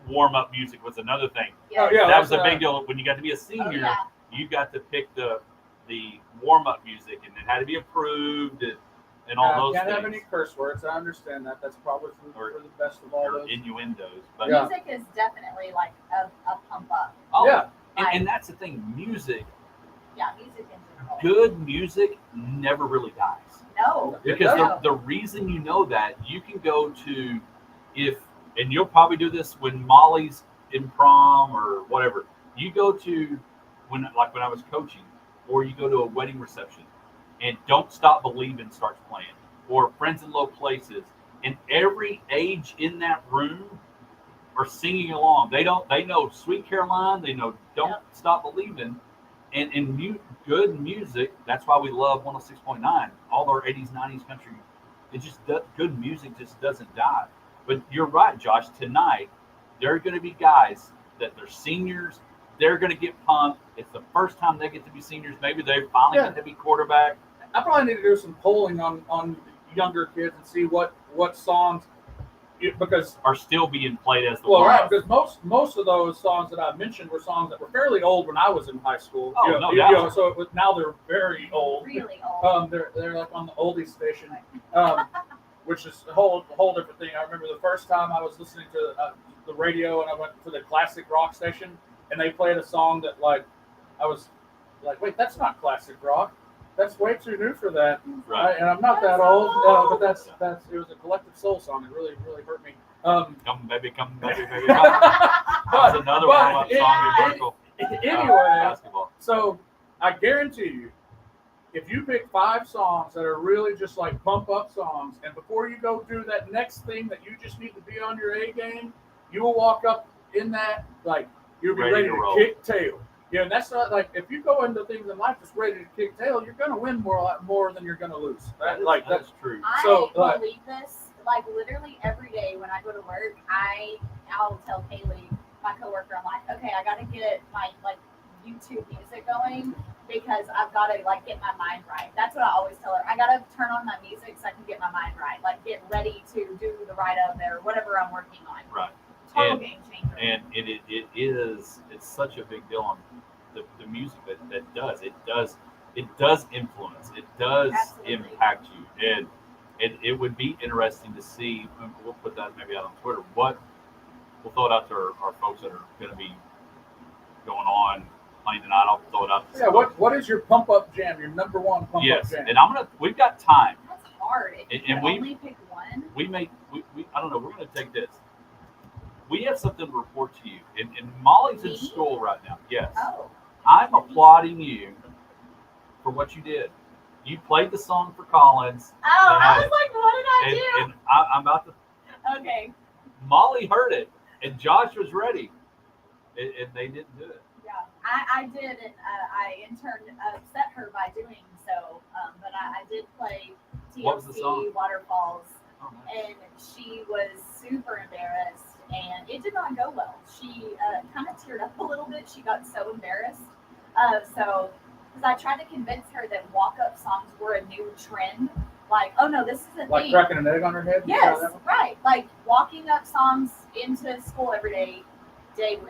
[SPEAKER 2] warm-up music was another thing.
[SPEAKER 6] Yeah.
[SPEAKER 1] Oh, yeah,
[SPEAKER 2] that was a big deal. When you got to be a senior,
[SPEAKER 6] Oh, yeah.
[SPEAKER 2] you got to pick the the warm-up music, and it had to be approved and all those
[SPEAKER 1] can't
[SPEAKER 2] things.
[SPEAKER 1] have any curse words. I understand that. That's probably for the best of all
[SPEAKER 2] Or
[SPEAKER 1] those.
[SPEAKER 2] innuendos. But
[SPEAKER 1] Yeah.
[SPEAKER 6] Music is definitely like a pump up.
[SPEAKER 2] oh,
[SPEAKER 1] Yeah.
[SPEAKER 2] and that's the thing. Music,
[SPEAKER 6] Yeah, music in general.
[SPEAKER 2] good music never really dies.
[SPEAKER 6] No.
[SPEAKER 2] Because
[SPEAKER 1] Yeah.
[SPEAKER 2] the reason you know that, you can go to, and you'll probably do this when Molly's in prom or whatever. You go to when I was coaching, or you go to a wedding reception, and Don't Stop Believin' starts playing, or Friends in Low Places, and every age in that room are singing along. They know Sweet Caroline, they know Don't Stop Believin', and good music. That's why we love 106.9. All our 80s, 90s country. Good music just doesn't die. But you're right, Josh. Tonight, there are going to be guys that they're seniors. They're going to get pumped. It's the first time they get to be seniors. Maybe they finally get to be quarterback.
[SPEAKER 1] I probably need to do some polling on younger kids and see what songs, because
[SPEAKER 2] Are still being played as the
[SPEAKER 1] right, because most of those songs that I mentioned were songs that were fairly old when I was in high school.
[SPEAKER 2] Oh, no doubt.
[SPEAKER 1] So now they're very old.
[SPEAKER 6] Really old.
[SPEAKER 1] They're like on the oldies station, which is a whole different thing. I remember the first time I was listening to the radio, and I went to the classic rock station, and they played a song that I was like, wait, that's not classic rock. That's way too new for that.
[SPEAKER 2] Right.
[SPEAKER 1] And I'm not that old, but that's it was a Collective Soul song. It really hurt me.
[SPEAKER 2] Come baby, come. That's another one about song in Merkel.
[SPEAKER 1] Anyway,
[SPEAKER 2] Basketball.
[SPEAKER 1] so I guarantee you, if you pick 5 songs that are really just like pump up songs, and before you go do that next thing that you just need to be on your A game, you will walk up in that like you'll be ready to
[SPEAKER 2] roll.
[SPEAKER 1] kick tail. Yeah, and that's not like if you go into things in life just ready to kick tail, you're gonna win more than you're gonna lose.
[SPEAKER 2] That's true.
[SPEAKER 6] I believe this. Like literally every day when I go to work, I'll tell Kaylee, my coworker, I'm like, okay, I gotta get my YouTube music going because I've gotta get my mind right. That's what I always tell her. I gotta turn on my music so I can get my mind right. Like get ready to do the write-up or whatever I'm working on.
[SPEAKER 2] Right.
[SPEAKER 6] Total game changer.
[SPEAKER 2] And it's such a big deal on the music that does influence, it does
[SPEAKER 6] Absolutely.
[SPEAKER 2] impact you, and it would be interesting to see. We'll put that maybe out on Twitter. We'll throw it out to our folks that are going to be going on playing tonight. I'll throw it out.
[SPEAKER 1] Yeah, what is your pump up jam? Your number one pump up jam?
[SPEAKER 2] And we've got time.
[SPEAKER 6] That's hard. If you
[SPEAKER 2] And
[SPEAKER 6] can only pick one.
[SPEAKER 2] We I don't know. We're going to take this. We have something to report to you. And Molly's in
[SPEAKER 6] Me?
[SPEAKER 2] school right now. Yes.
[SPEAKER 6] Oh.
[SPEAKER 2] I'm applauding you for what you did. You played the song for Collins.
[SPEAKER 6] Oh, I was like, what did I do?
[SPEAKER 2] And I'm about to.
[SPEAKER 6] Okay.
[SPEAKER 2] Molly heard it, and Josh was ready, and they didn't do it.
[SPEAKER 6] Yeah, I did, and I in turn upset her by doing so. But I did play
[SPEAKER 2] What was the song?
[SPEAKER 6] TLC Waterfalls,
[SPEAKER 2] Oh, nice.
[SPEAKER 6] and she was super embarrassed, and it did not go well. She kind of teared up a little bit. She got so embarrassed. Because I tried to convince her that walk-up songs were a new trend. Like, oh no, this is a
[SPEAKER 1] Like
[SPEAKER 6] thing.
[SPEAKER 1] cracking an egg on her head?
[SPEAKER 6] Yes, right. Like walking up songs into school every day.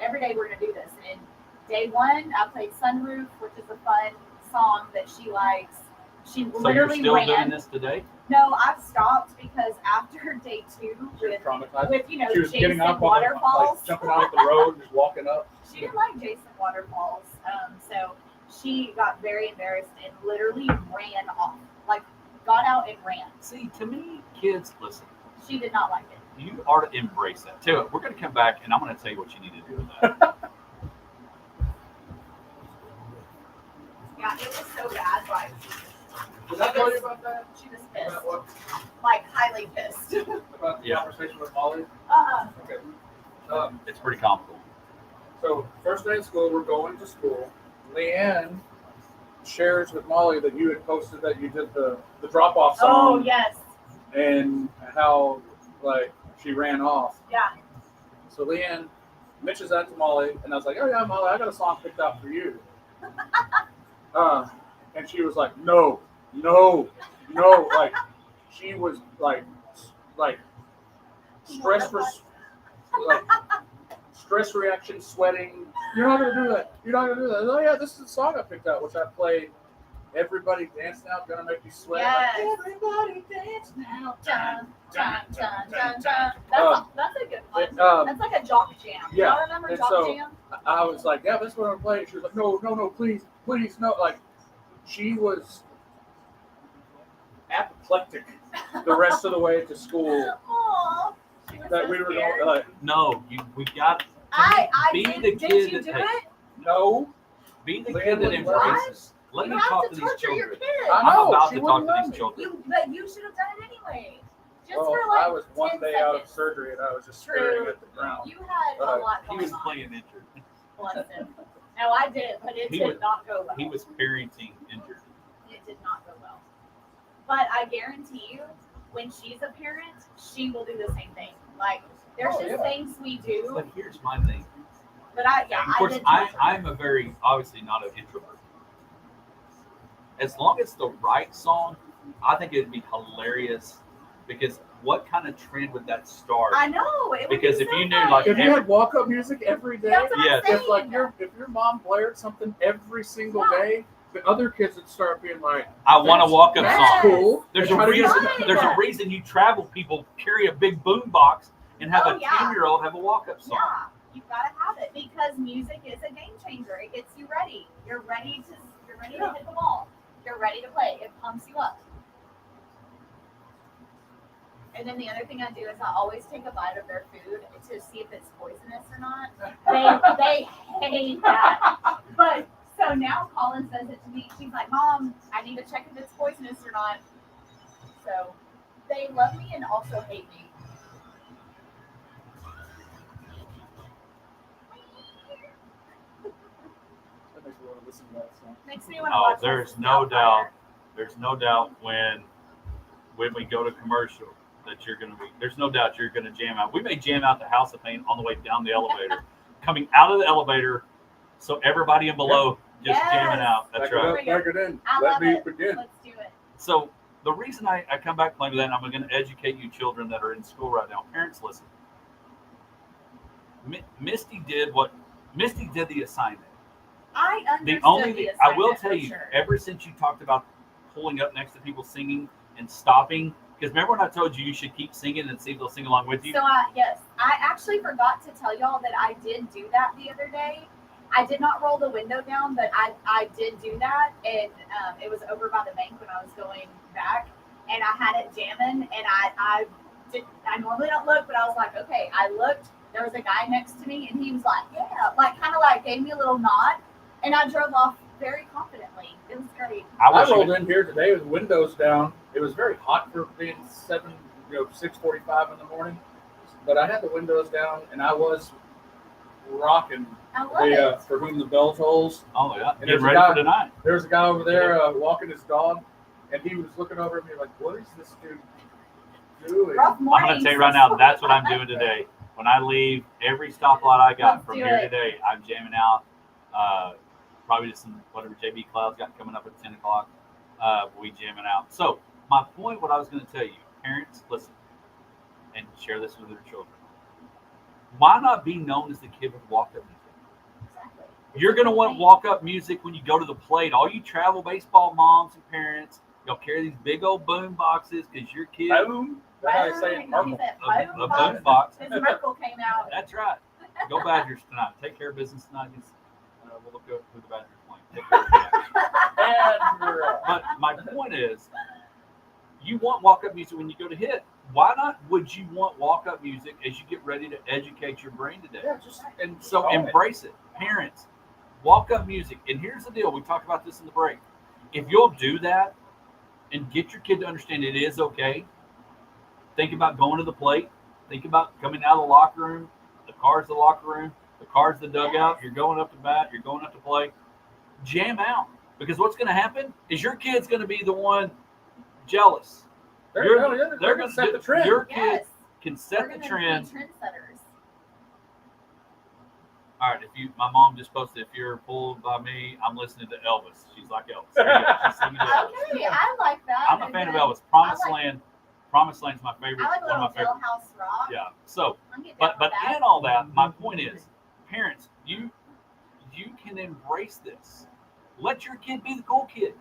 [SPEAKER 6] Every day we're gonna do this. And day one, I played Sunroof, which is a fun song that she likes. She
[SPEAKER 2] So
[SPEAKER 6] literally
[SPEAKER 2] you're still
[SPEAKER 6] ran.
[SPEAKER 2] doing this today?
[SPEAKER 6] No, I've stopped because after day 2
[SPEAKER 1] She was traumatized.
[SPEAKER 6] with
[SPEAKER 1] She was getting
[SPEAKER 6] Jason
[SPEAKER 1] up on
[SPEAKER 6] Waterfalls.
[SPEAKER 1] jumping out the road and just walking up.
[SPEAKER 6] She didn't like Jason Waterfalls. So she got very embarrassed and literally ran off. Like got out and ran.
[SPEAKER 2] See, to me, kids, listen.
[SPEAKER 6] She did not like it.
[SPEAKER 2] You are to embrace that. Tell you what, we're going to come back, and I'm going to tell you what you need to do with that.
[SPEAKER 6] Yeah, it was so bad. Like
[SPEAKER 1] Did I tell you about that?
[SPEAKER 6] she was pissed.
[SPEAKER 1] About what?
[SPEAKER 6] Like highly pissed.
[SPEAKER 1] About the
[SPEAKER 2] Yeah.
[SPEAKER 1] conversation with Molly? Okay.
[SPEAKER 2] It's pretty comical.
[SPEAKER 1] So first day of school, we're going to school. Leanne shares with Molly that you had posted that you did the drop off song.
[SPEAKER 6] Oh yes.
[SPEAKER 1] And how she ran off.
[SPEAKER 6] Yeah.
[SPEAKER 1] So Leanne mentions that to Molly, and I was like, oh yeah, Molly, I got a song picked out for you. And she was like, no. Like she was like stress reaction, sweating. You're not gonna do that. Oh yeah, this is the song I picked out, which I played Everybody dance now, gonna make you sweat.
[SPEAKER 6] Yes.
[SPEAKER 1] Like, everybody dance now.
[SPEAKER 6] Dun, dun, dun, dun, dun. That's a good one. That's like a jock jam.
[SPEAKER 1] Yeah.
[SPEAKER 6] Y'all remember
[SPEAKER 1] And
[SPEAKER 6] jock
[SPEAKER 1] so-
[SPEAKER 6] jam?
[SPEAKER 1] I was like, yeah, that's what I'm playing. She was like, no, please, no. Like, she was apoplectic the rest of the way to school.
[SPEAKER 6] Aw, she was
[SPEAKER 1] That
[SPEAKER 6] so
[SPEAKER 1] we were
[SPEAKER 6] scared.
[SPEAKER 1] going,
[SPEAKER 2] No, we got
[SPEAKER 6] I
[SPEAKER 2] be
[SPEAKER 6] did.
[SPEAKER 2] the
[SPEAKER 6] Did
[SPEAKER 2] kid
[SPEAKER 6] you
[SPEAKER 2] that
[SPEAKER 6] do it?
[SPEAKER 1] no.
[SPEAKER 2] be the
[SPEAKER 1] Leanne
[SPEAKER 2] kid that
[SPEAKER 1] wouldn't let me.
[SPEAKER 2] embraces. Let
[SPEAKER 6] You
[SPEAKER 2] me
[SPEAKER 6] have
[SPEAKER 2] talk
[SPEAKER 6] to
[SPEAKER 2] to these
[SPEAKER 6] torture your
[SPEAKER 2] children.
[SPEAKER 6] kids.
[SPEAKER 1] I know,
[SPEAKER 2] I'm about
[SPEAKER 1] she
[SPEAKER 2] to talk
[SPEAKER 1] wouldn't
[SPEAKER 2] to
[SPEAKER 1] let
[SPEAKER 2] these
[SPEAKER 1] me.
[SPEAKER 2] children.
[SPEAKER 6] But you should have done it anyway. Just
[SPEAKER 1] Well,
[SPEAKER 6] for like
[SPEAKER 1] I was 1
[SPEAKER 6] 10
[SPEAKER 1] day out of
[SPEAKER 6] seconds.
[SPEAKER 1] surgery and I was just
[SPEAKER 6] True.
[SPEAKER 1] staring at the ground.
[SPEAKER 6] You had a lot
[SPEAKER 2] He
[SPEAKER 6] going
[SPEAKER 2] was
[SPEAKER 6] on.
[SPEAKER 2] playing injured.
[SPEAKER 6] Bless him. No, I did, but it
[SPEAKER 2] He
[SPEAKER 6] did
[SPEAKER 2] was-
[SPEAKER 6] not go well.
[SPEAKER 2] He was parenting injured.
[SPEAKER 6] It did not go well. But I guarantee you, when she's a parent, she will do the same thing. Like, there's
[SPEAKER 1] Oh,
[SPEAKER 6] just
[SPEAKER 1] yeah.
[SPEAKER 6] things we do.
[SPEAKER 2] But here's my thing.
[SPEAKER 6] But
[SPEAKER 2] Of course,
[SPEAKER 6] did.
[SPEAKER 2] I'm a very, obviously not an introvert. As long as the right song, I think it'd be hilarious because what kind of trend would that start?
[SPEAKER 6] I know. It would
[SPEAKER 2] Because
[SPEAKER 6] be
[SPEAKER 2] if
[SPEAKER 6] so
[SPEAKER 2] you knew,
[SPEAKER 6] fun.
[SPEAKER 2] like,
[SPEAKER 1] If you had walk-up music every day,
[SPEAKER 6] That's what
[SPEAKER 2] Yes.
[SPEAKER 6] I'm saying.
[SPEAKER 1] if like your mom blared something every single
[SPEAKER 6] Yeah.
[SPEAKER 1] day, the other kids would start being like,
[SPEAKER 2] I want a walk-up
[SPEAKER 6] Yes.
[SPEAKER 2] song.
[SPEAKER 1] cool.
[SPEAKER 2] There's
[SPEAKER 1] Try
[SPEAKER 2] a
[SPEAKER 1] to get
[SPEAKER 2] reason.
[SPEAKER 6] Right.
[SPEAKER 2] There's a reason you travel people carry a big boom box and have
[SPEAKER 6] Oh,
[SPEAKER 2] a
[SPEAKER 6] yeah.
[SPEAKER 2] 10-year-old have a walk-up song.
[SPEAKER 6] Yeah, you've got to have it because music is a game changer. It gets you ready. You're ready to hit the ball. You're ready to play. It pumps you up. And then the other thing I do is I always take a bite of their food to see if it's poisonous or not. They hate that. But so now Colin says it to me. She's like, Mom, I need to check if it's poisonous or not. So they love me and also hate me.
[SPEAKER 1] That makes me want to listen to that song.
[SPEAKER 6] Makes me want to
[SPEAKER 2] Oh,
[SPEAKER 6] watch
[SPEAKER 2] there's
[SPEAKER 6] Mrs.
[SPEAKER 2] no
[SPEAKER 6] Doubtfire.
[SPEAKER 2] doubt. There's no doubt when we go to commercial that you're gonna be. There's no doubt you're gonna jam out. We may jam out the House of Pain on the way down the elevator, coming out of the elevator, so everybody in below just
[SPEAKER 6] Yes.
[SPEAKER 2] jamming out. That's
[SPEAKER 1] Back
[SPEAKER 2] right.
[SPEAKER 1] it up, back it in.
[SPEAKER 6] I
[SPEAKER 1] Let
[SPEAKER 6] love
[SPEAKER 1] me
[SPEAKER 6] it.
[SPEAKER 1] begin.
[SPEAKER 6] Let's do it.
[SPEAKER 2] So the reason I come back playing with that, and I'm going to educate you children that are in school right now. Parents, listen. Misty did the assignment.
[SPEAKER 6] I understood
[SPEAKER 2] The only thing I will
[SPEAKER 6] assignment
[SPEAKER 2] tell
[SPEAKER 6] for
[SPEAKER 2] you,
[SPEAKER 6] sure.
[SPEAKER 2] ever since you talked about pulling up next to people singing and stopping, because remember when I told you should keep singing and see if they'll sing along with you?
[SPEAKER 6] So yes, I actually forgot to tell y'all that I did do that the other day. I did not roll the window down, but I did do that, and it was over by the bank when I was going back, and I had it jamming, and I normally don't look, but I was like, okay, I looked. There was a guy next to me, and he was like, yeah, like kind of like gave me a little nod, and I drove off very confidently. It was great.
[SPEAKER 1] I rolled in here today with windows down. It was very hot for being 6:45 in the morning, but I had the windows down and I was rocking
[SPEAKER 6] I love
[SPEAKER 1] the
[SPEAKER 6] it.
[SPEAKER 1] For Whom the Bell Tolls.
[SPEAKER 2] Oh yeah,
[SPEAKER 1] And
[SPEAKER 2] get
[SPEAKER 1] there's a
[SPEAKER 2] ready
[SPEAKER 1] guy-
[SPEAKER 2] for tonight.
[SPEAKER 1] There's a guy over there walking his dog, and he was looking over at me like, "What is this dude doing?"
[SPEAKER 6] Rough
[SPEAKER 2] I'm
[SPEAKER 6] morning.
[SPEAKER 2] going to tell you right now, that's what I'm doing today. When I leave, every stoplight I got
[SPEAKER 6] Let's
[SPEAKER 2] from
[SPEAKER 6] do
[SPEAKER 2] here
[SPEAKER 6] it.
[SPEAKER 2] today, I'm jamming out. Probably just some whatever JB Cloud's got coming up at 10 o'clock. We jamming out. So my point, what I was going to tell you, parents, listen, and share this with your children. Why not be known as the kid with walk-up music?
[SPEAKER 6] Exactly.
[SPEAKER 2] You're going to want walk-up music when you go to the plate. All you travel baseball moms and parents, y'all carry these big old boom boxes because your kid.
[SPEAKER 1] Boom. That's how I say it.
[SPEAKER 6] He
[SPEAKER 1] Marble.
[SPEAKER 6] said,
[SPEAKER 2] A
[SPEAKER 6] boom
[SPEAKER 2] boom
[SPEAKER 6] box.
[SPEAKER 2] box.
[SPEAKER 6] His Merkel came out.
[SPEAKER 2] That's right. Go Badgers tonight. Take care of business tonight. We'll look up who the Badgers are playing. Take care of the Badgers.
[SPEAKER 1] And we're up.
[SPEAKER 2] But my point is, you want walk-up music when you go to hit. Why not would you want walk-up music as you get ready to educate your brain today?
[SPEAKER 1] Yeah, just
[SPEAKER 2] And so
[SPEAKER 1] Oh,
[SPEAKER 2] embrace it. Parents, walk-up music. And here's the deal. We talked about this in the break. If you'll do that and get your kid to understand it is okay, think about going to the plate. Think about coming out of the locker room. The car's the locker room. The car's the dugout. You're going up to bat. You're going up to play. Jam out. Because what's going to happen is your kid's going to be the one jealous.
[SPEAKER 1] they're going to set the trend.
[SPEAKER 2] Your kid
[SPEAKER 6] Yes.
[SPEAKER 2] can
[SPEAKER 6] We're
[SPEAKER 2] set the
[SPEAKER 6] gonna be
[SPEAKER 2] trend.
[SPEAKER 6] trendsetters.
[SPEAKER 2] All right, my mom just posted, if you're pulled by me, I'm listening to Elvis. She's like Elvis. There you go. She's singing to Elvis.
[SPEAKER 6] Okay, I like that.
[SPEAKER 2] I'm a fan of
[SPEAKER 6] And then
[SPEAKER 2] Elvis. Promised
[SPEAKER 6] I like-
[SPEAKER 2] Land. Promised Land's my favorite.
[SPEAKER 6] I like a
[SPEAKER 2] One
[SPEAKER 6] little
[SPEAKER 2] of my favorite.
[SPEAKER 6] Jailhouse Rock.
[SPEAKER 2] Yeah. So,
[SPEAKER 6] I'm getting
[SPEAKER 2] but
[SPEAKER 6] down with that.
[SPEAKER 2] in all that, my point is, parents, you can embrace this. Let your kid be the cool kid.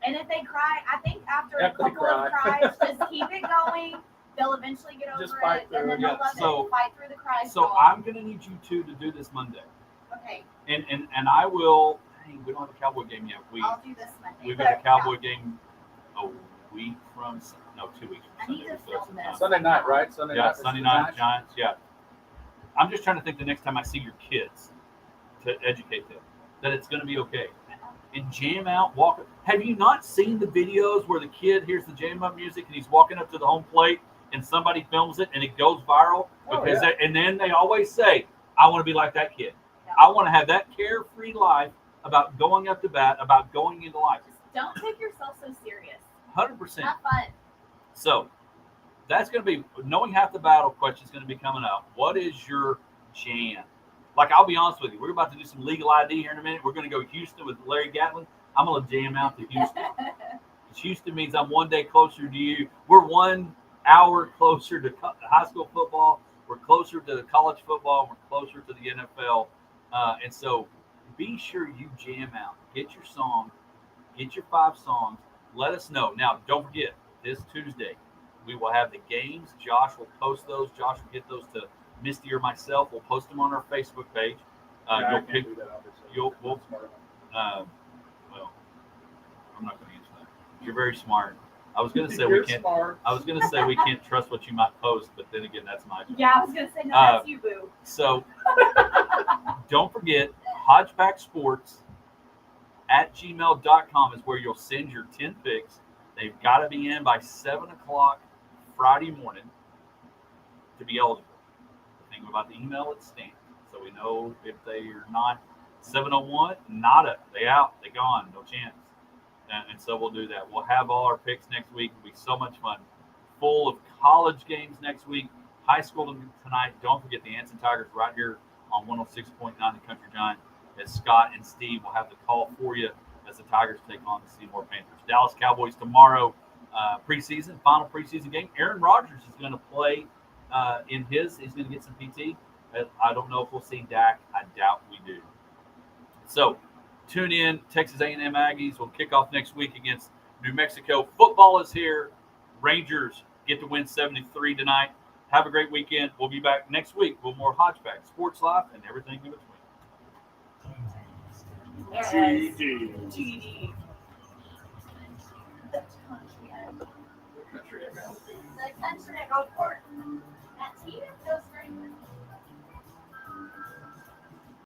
[SPEAKER 6] And if they cry, I think after
[SPEAKER 1] If
[SPEAKER 6] a
[SPEAKER 1] they
[SPEAKER 6] couple of
[SPEAKER 1] cry.
[SPEAKER 6] cries, just keep it going. They'll eventually get over
[SPEAKER 1] Just
[SPEAKER 6] it,
[SPEAKER 1] fight
[SPEAKER 6] and then
[SPEAKER 1] through
[SPEAKER 6] they'll
[SPEAKER 1] it.
[SPEAKER 6] love
[SPEAKER 2] So-
[SPEAKER 6] it. Fight through the cries.
[SPEAKER 2] So I'm going to need you two to do this Monday.
[SPEAKER 6] Okay,
[SPEAKER 2] And I will. Hey, we don't have a Cowboy game yet.
[SPEAKER 6] I'll do this Monday.
[SPEAKER 2] We've
[SPEAKER 6] But
[SPEAKER 2] got a Cowboy game a week from 2 weeks
[SPEAKER 6] I
[SPEAKER 2] from
[SPEAKER 6] need
[SPEAKER 2] Sunday.
[SPEAKER 6] to film this.
[SPEAKER 1] Sunday night, right? Sunday
[SPEAKER 2] Yeah,
[SPEAKER 1] night.
[SPEAKER 2] Sunday night Giants. Yeah. I'm just trying to think the next time I see your kids to educate them that it's going to be okay. And jam out, walk. Have you not seen the videos where the kid hears the jam up music and he's walking up to the home plate and somebody films it and it goes viral?
[SPEAKER 1] Oh,
[SPEAKER 2] Because
[SPEAKER 1] yeah.
[SPEAKER 2] and then they always say, "I want to be like that kid.
[SPEAKER 6] Yeah.
[SPEAKER 2] I want to have that carefree life about going up to bat, about going into life."
[SPEAKER 6] Just don't take yourself so serious.
[SPEAKER 2] 100%.
[SPEAKER 6] Have fun.
[SPEAKER 2] So that's going to be knowing half the battle question is going to be coming up. What is your jam? Like, I'll be honest with you, we're about to do some legal ID here in a minute. We're going to go to Houston with Larry Gatlin. I'm going to jam out to Houston. Because Houston means I'm one day closer to you. We're 1 hour closer to high school football. We're closer to college football. We're closer to the NFL. And so be sure you jam out. Get your song. Get your 5 songs. Let us know. Now, don't forget, this Tuesday, we will have the games. Josh will post those. Josh will get those to Misty or myself. We'll post them on our Facebook page.
[SPEAKER 1] Yeah, I
[SPEAKER 2] You'll
[SPEAKER 1] can't
[SPEAKER 2] pick.
[SPEAKER 1] do that, obviously.
[SPEAKER 2] We'll, well, I'm not going to answer that. You're very smart. I was going to say we
[SPEAKER 1] You're
[SPEAKER 2] can't.
[SPEAKER 1] smart.
[SPEAKER 2] I was going to say we can't trust what you might post, but then again, that's my job.
[SPEAKER 6] Yeah, I was gonna say no. That's you, boo.
[SPEAKER 2] So don't forget, Hodge Pack Sports at gmail.com is where you'll send your 10 picks. They've got to be in by 7 o'clock Friday morning to be eligible. The thing about the email, it's stamped. So we know if they are not 701, nada. They out. They gone. No chance. And so we'll do that. We'll have all our picks next week. It'll be so much fun. Full of college games next week. High school tonight. Don't forget the Anson Tigers right here on 106.9 The Country Giant. As Scott and Steve will have the call for you as the Tigers take on the Seymour Panthers. Dallas Cowboys tomorrow, preseason, final preseason game. Aaron Rodgers is going to play he's going to get some PT. I don't know if we'll see Dak. I doubt we do. So tune in. Texas A&M Aggies will kick off next week against New Mexico. Football is here. Rangers get to win 73 tonight. Have a great weekend. We'll be back next week with more Hodge Pack, Sports Life, and everything in between.
[SPEAKER 6] Yes.
[SPEAKER 1] GD.
[SPEAKER 6] GD. The country. The country. Go for it.